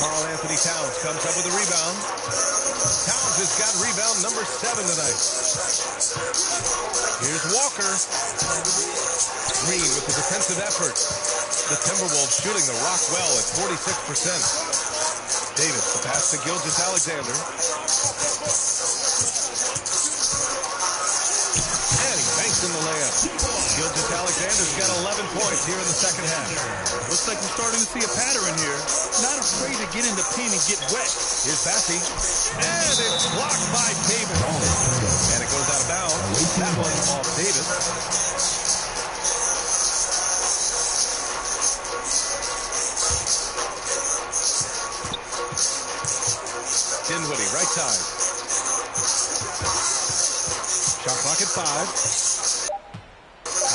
Karl Anthony Towns comes up with a rebound. Towns has got rebound number 7 tonight. Here's Walker. Green with the defensive effort. The Timberwolves shooting the rock well at 46%. Davis, the pass to Gilgeous-Alexander. And he banks in the layup. Gilgeous-Alexander's got 11 points here in the second half. Looks like we're starting to see a pattern here. Not afraid to get in the paint and get wet. Here's Bassey. And it's blocked by Davis. And it goes out of bounds. That one off Davis. Dinwiddie, right side. Shot clock at 5.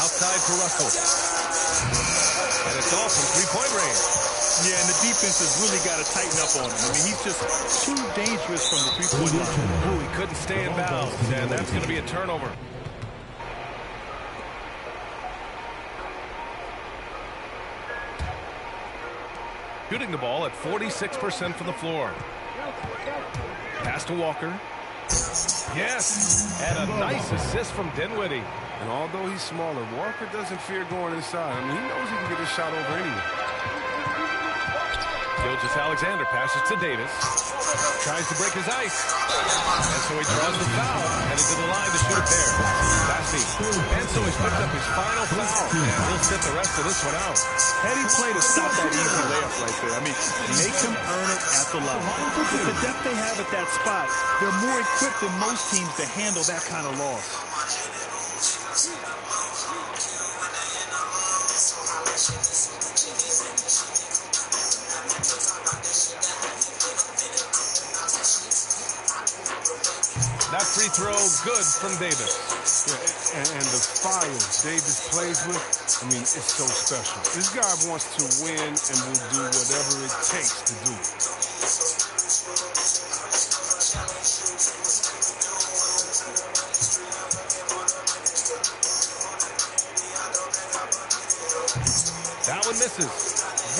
Outside for Russell. And it's all from three-point range. Yeah, and the defense has really got to tighten up on him. I mean, he's just too dangerous from the three-point line. Ooh, he couldn't stay in bounds, and that's going to be a turnover. Shooting the ball at 46% from the floor. Pass to Walker. Yes, and a nice assist from Dinwiddie. And although he's smaller, Walker doesn't fear going inside. I mean, he knows he can get his shot over anyway. Gilgeous-Alexander passes to Davis. Tries to break his ice. And so he draws the foul. Headed to the line to shoot a pair. Bassey. And so he's picked up his final foul. And he'll sit the rest of this one out. Heady play to stop that easy layup right there. I mean, make him earn it at the line. With the depth they have at that spot, they're more equipped than most teams to handle that kind of loss. That free throw good from Davis. Yeah, and the fire Davis plays with, I mean, it's so special. This guy wants to win and will do whatever it takes to do it. That one misses.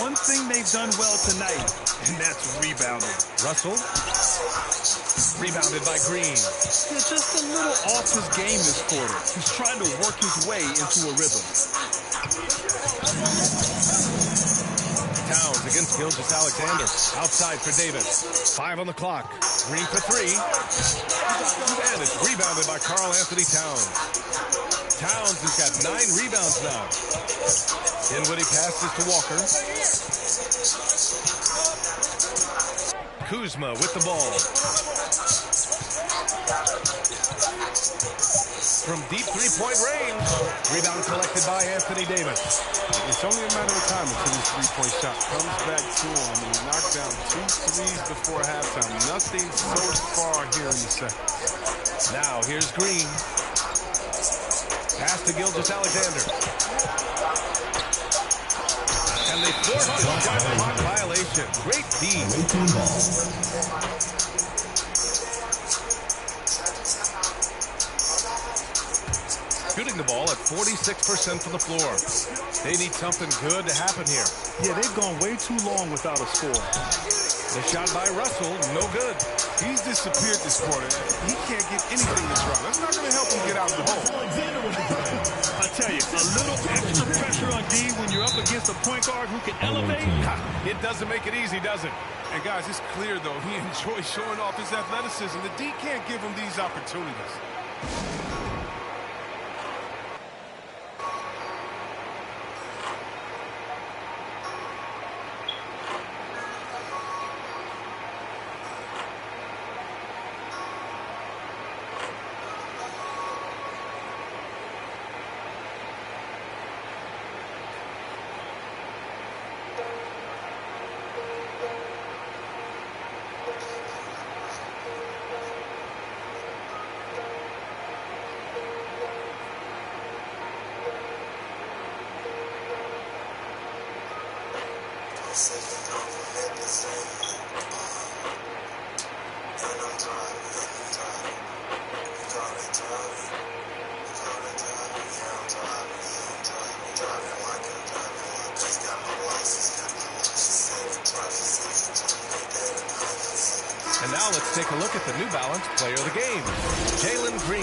One thing they've done well tonight, and that's rebounding. Russell. Rebounded by Green. Yeah, just a little off his game this quarter. He's trying to work his way into a rhythm. Towns against Gilgeous-Alexander. Outside for Davis. 5 on the clock. Green for 3. And it's rebounded by Karl Anthony Towns. Towns has got 9 rebounds now. Dinwiddie passes to Walker. Kuzma with the ball. From deep three-point range. Rebound collected by Anthony Davis. It's only a matter of time until this three-point shot comes back to him. He knocked down 2 threes before halftime. Nothing so far here in the second. Now here's Green. Pass to Gilgeous-Alexander. And they force a shot clock violation. Great D. Shooting the ball at 46% from the floor. They need something good to happen here. Yeah, they've gone way too long without a score. The shot by Russell, no good. He's disappeared this quarter. He can't get anything to drop. That's not going to help him get out of the hole. I tell you, a little extra pressure on D when you're up against a point guard who can elevate. It doesn't make it easy, does it? And guys, it's clear, though, he enjoys showing off his athleticism. The D can't give him these opportunities. And now let's take a look at the New Balance player of the game, Jalen Green.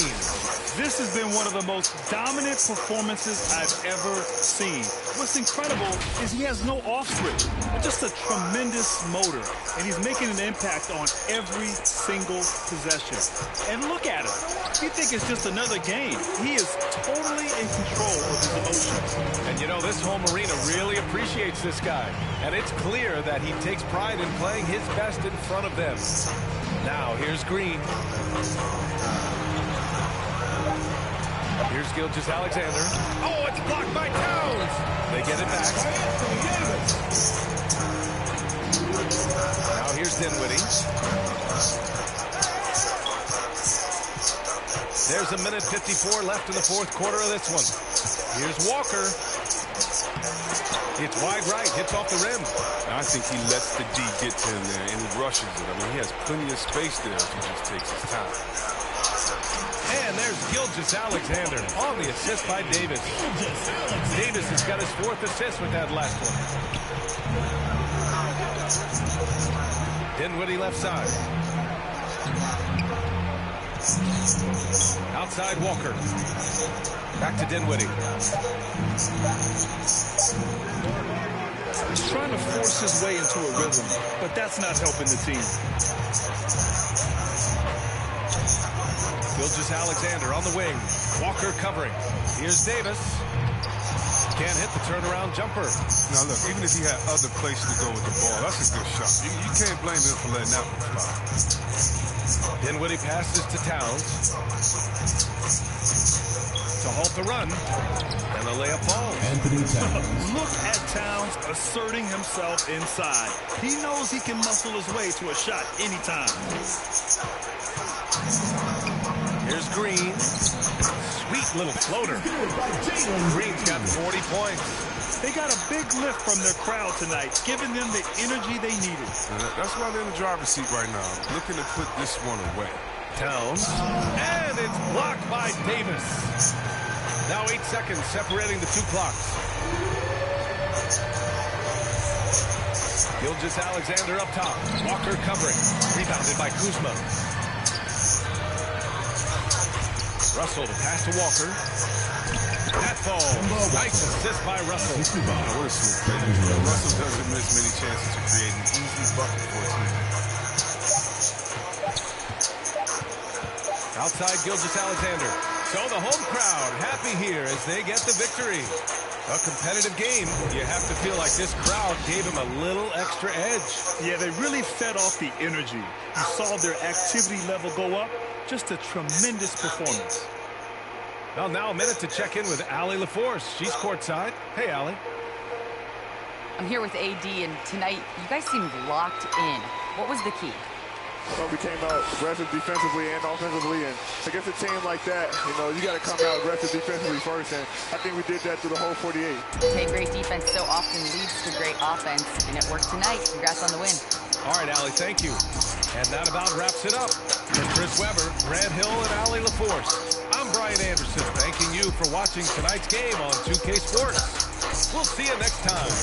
This has been one of the most dominant performances I've ever seen. What's incredible is he has no off switch, just a tremendous motor, and he's making an impact on every single possession. And look at him. You think it's just another game. He is totally in control of his emotions. And you know, this home arena really appreciates this guy. And it's clear that he takes pride in playing his best in front of them. Now, here's Green. Here's Gilgeous-Alexander. Oh, it's blocked by Towns. They get it back. Now here's Dinwiddie. There's a minute 54 left in the fourth quarter of this one. Here's Walker. It's wide right, hits off the rim. I think he lets the D get to him there, and he rushes it. I mean, he has plenty of space there if he just takes his time. And there's Gilgeous-Alexander on the assist by Davis. Davis has got his fourth assist with that last one. Dinwiddie left side. Outside Walker. Back to Dinwiddie. He's trying to force his way into a rhythm, but that's not helping the team. Gilgeous-Alexander on the wing. Walker covering. Here's Davis. Can't hit the turnaround jumper. Now look, even if he had other places to go with the ball, that's a good shot. You can't blame him for letting that one fly. Dinwiddie passes to Towns. To halt the run. And the layup falls. Look at Towns asserting himself inside. He knows he can muscle his way to a shot anytime. Here's Green. Sweet little floater. Green's got 40 points. They got a big lift from their crowd tonight, giving them the energy they needed. That's why they're in the driver's seat right now, looking to put this one away. Towns. And it's blocked by Davis. Now 8 seconds separating the two clocks. Gilgeous-Alexander up top. Walker covering. Rebounded by Kuzma. Russell to pass to Walker. That falls. Nice assist by Russell. What a sweet play. Russell doesn't miss many chances to create an easy bucket for his team. Outside Gilgeous-Alexander. So the home crowd happy here as they get the victory. A competitive game. You have to feel like this crowd gave him a little extra edge. Yeah, they really fed off the energy. You saw their activity level go up. Just a tremendous performance. Well, now a minute to check in with Allie LaForce. She's courtside. Hey, Allie. I'm here with AD, and tonight you guys seemed locked in. What was the key? Well, we came out aggressive defensively and offensively, and against a team like that, you know, you got to come out aggressive defensively first, and I think we did that through the whole 48. Hey, great defense so often leads to great offense, and it worked tonight. Congrats on the win. All right, Allie, thank you. And that about wraps it up. For Chris Webber, Grant Hill, and Allie LaForce, I'm Brian Anderson, thanking you for watching tonight's game on 2K Sports. We'll see you next time.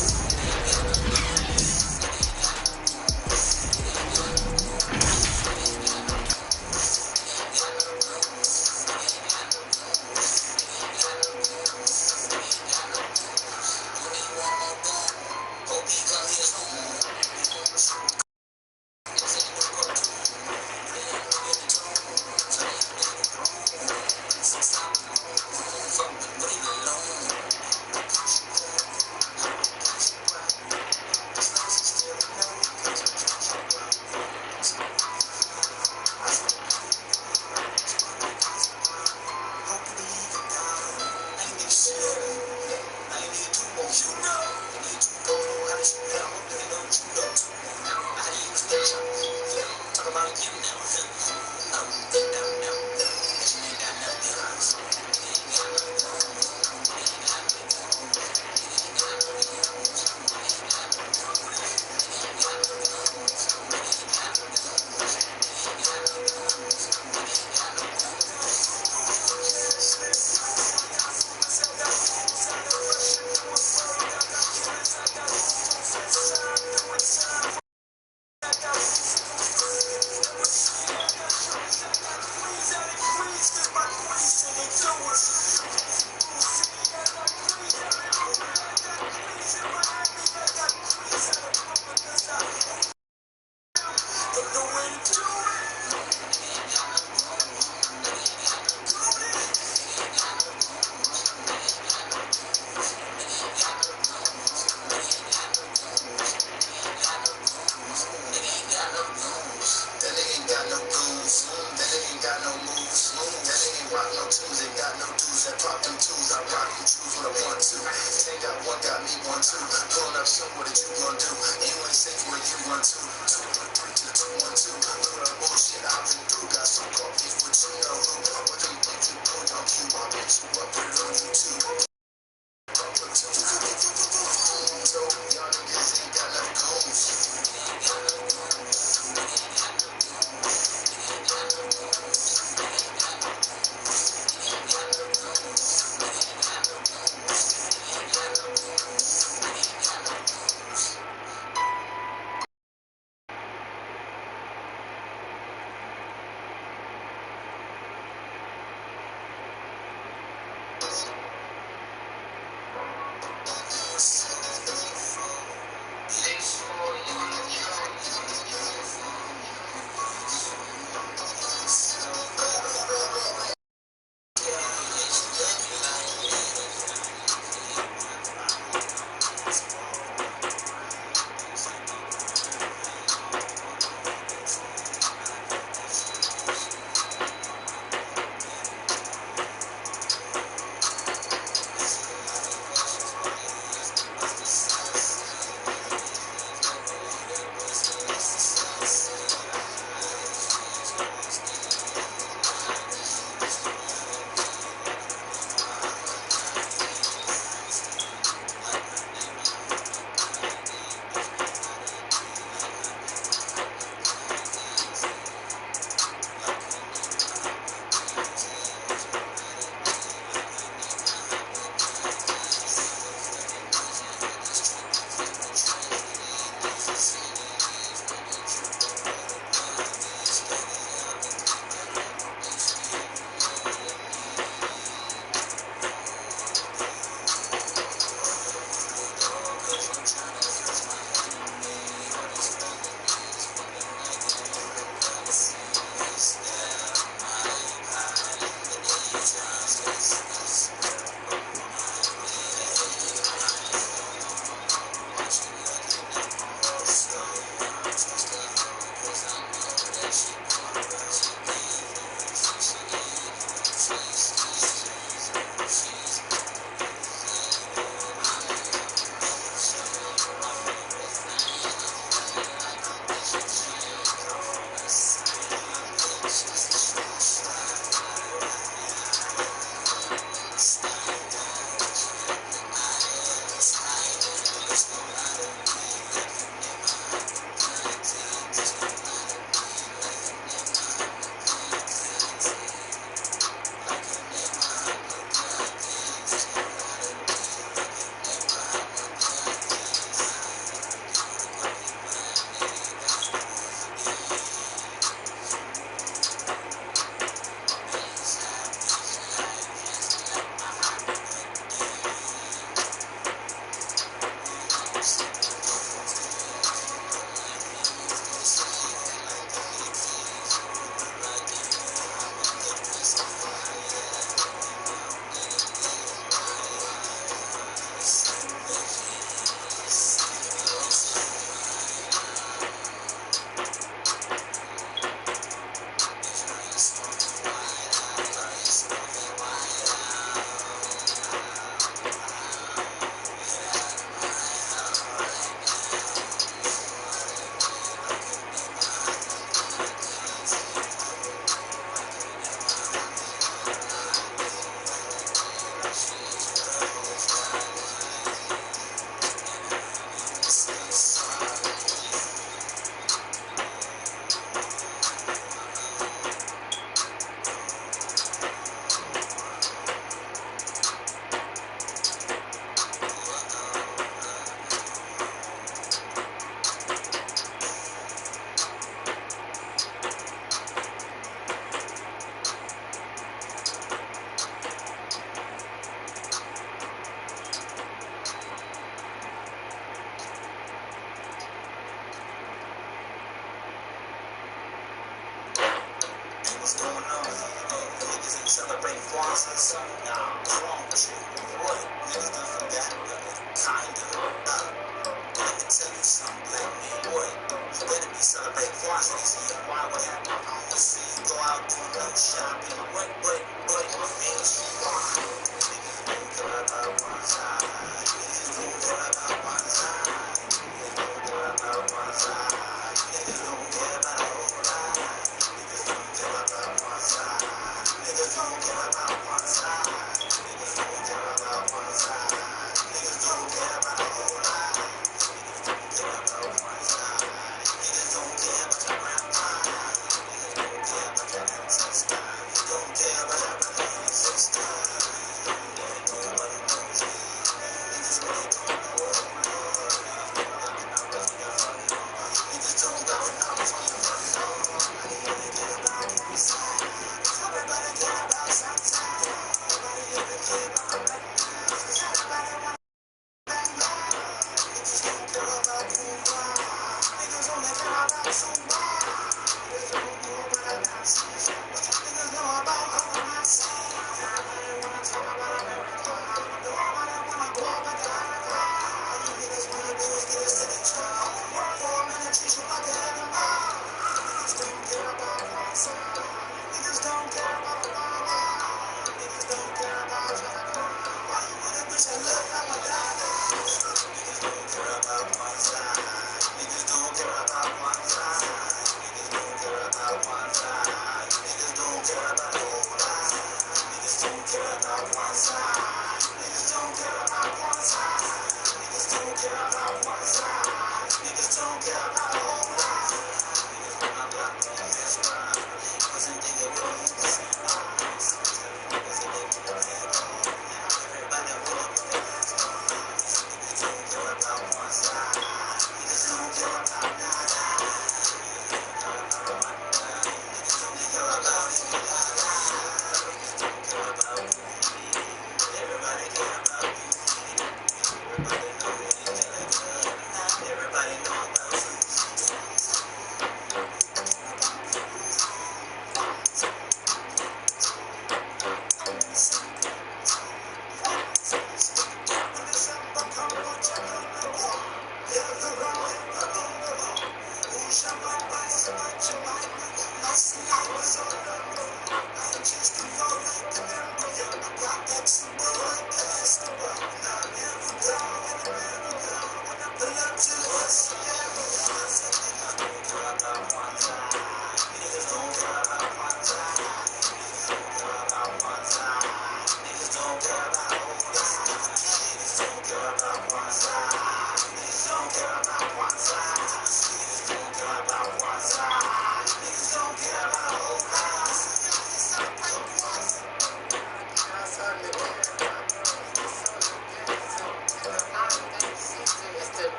ain't got no dues that pop them twos. I rock them twos when I want to. It ain't got one, got me one too. Pulling up somewhere that you gon' do. You ain't safe where you run to. 2 1 3 to the 2 1 2. Look at the bullshit I've been through. Got some coffee with you know who. But them things you put on you. I bet you up, put it on YouTube. So y'all niggas ain't got no goals.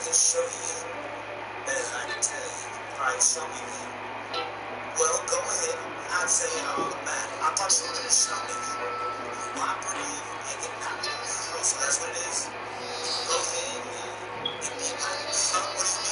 can show you. Better I can tell you. Alright, show me then. Well, go ahead. I'd say it all about it. I thought you were going to show me. Well, I'm pretty even. Make it not. Oh, so that's what it is? Go ahead. Give me a mic. What do you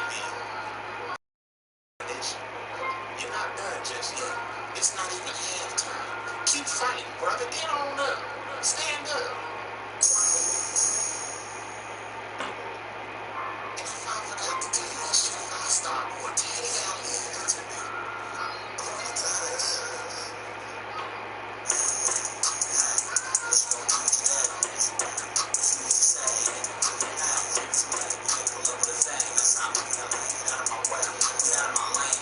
mean? You're not done just yet. It's not even halftime. Keep fighting, brother. Get on up. Stand up. If I forgot to do that shit, I'll start more daddy out here to me. Let's go do that. Let's use the same. Somebody pull up with a thing. That's how I'm feeling. Get out of my way. Get out of my lane.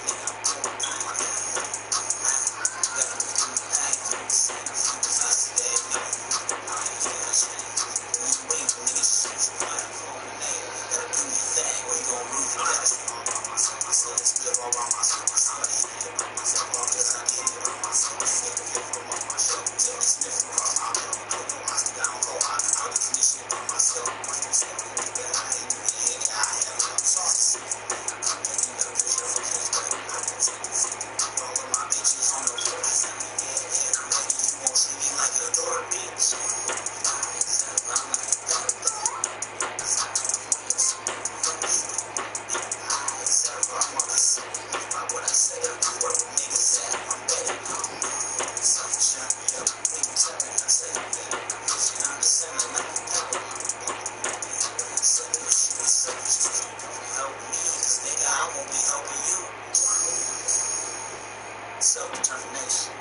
Self-determination,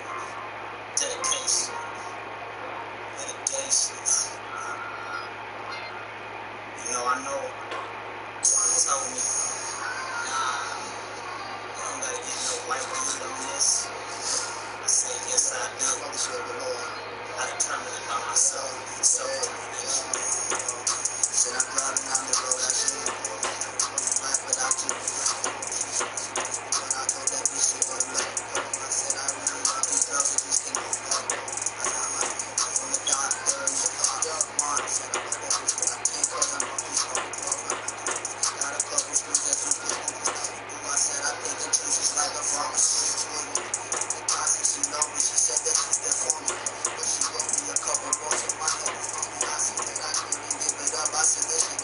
dedication, litigation. I know he told me, nah, you don't gotta get no white dude on this. I said, yes, I do. I determined it by myself. Self-determination. Said I'm driving down the road, I should laugh without you. When I thought that this shit was love. I said I really love these girls that just can't go up. I got my from the doctor, you thought up one. Said I'm focused, but I can't cause I'm on this one. Got a couple screws that you can do. I said I think the truth is like a pharmacist with me. The classic, she know me, she said that she's there for me. But she wrote me a couple roles in my head. I said that I couldn't give it up. I said, listen.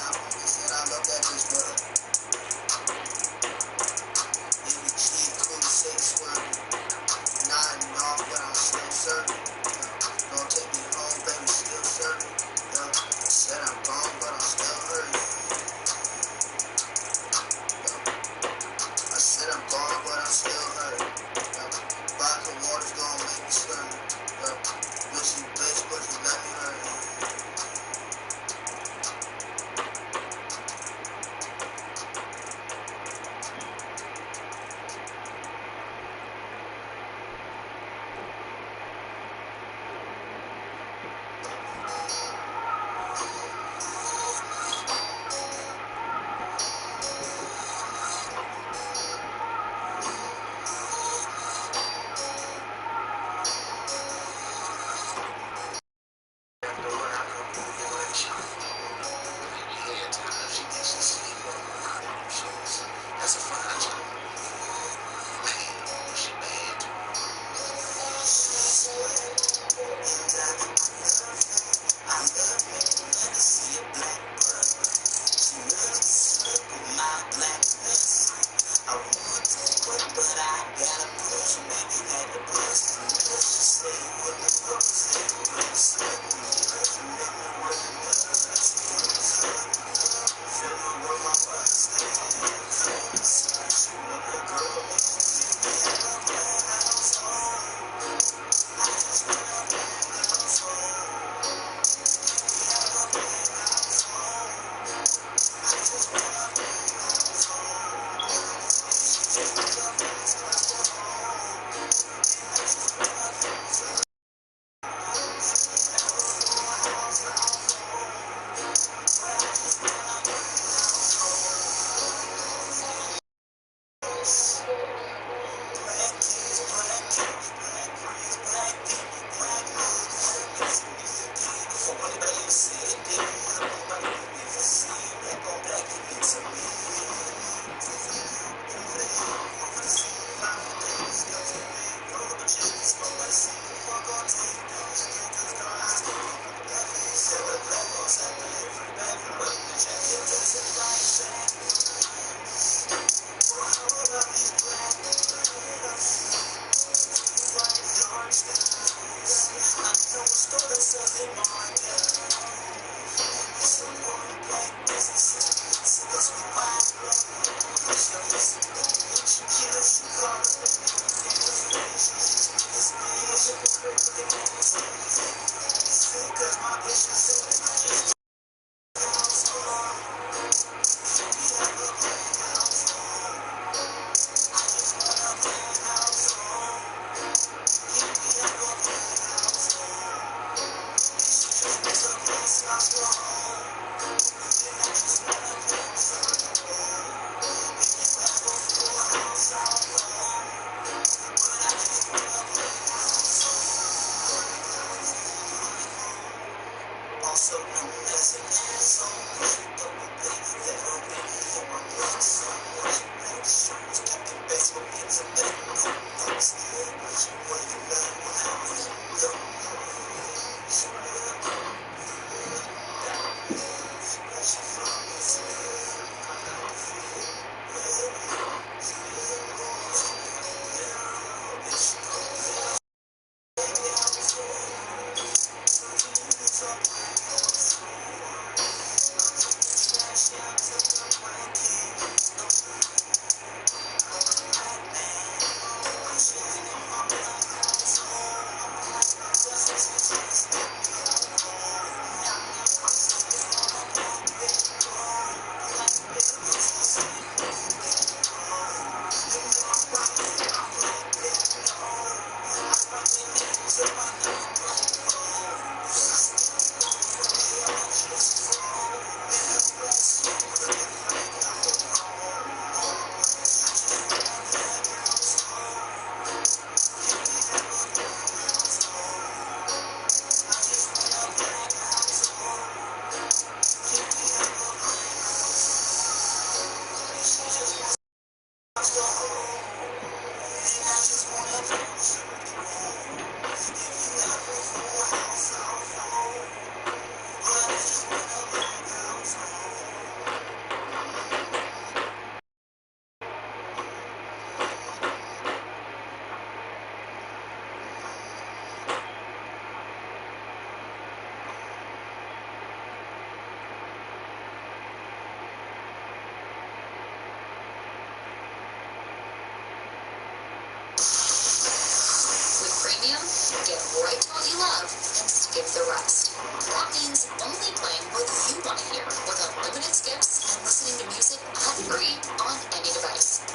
Get right to what you love and skip the rest. That means only playing what you want to hear with unlimited skips and listening to music ad-free on any device.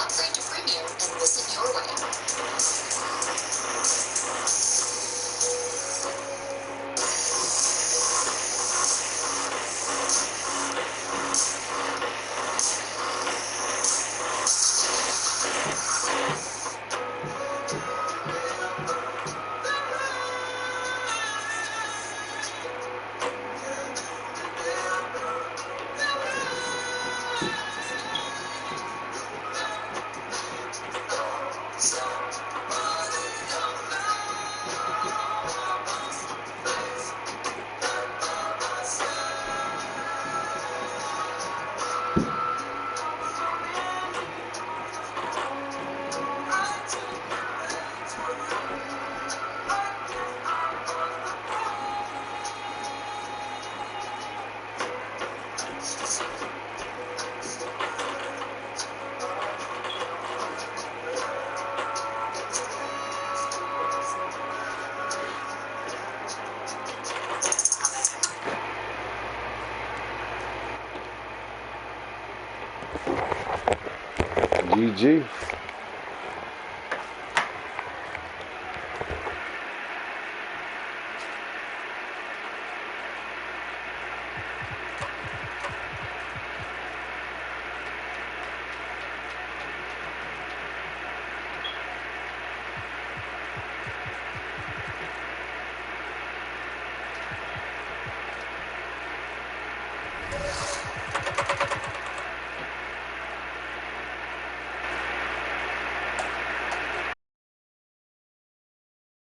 Upgrade to premium and listen your way. GG.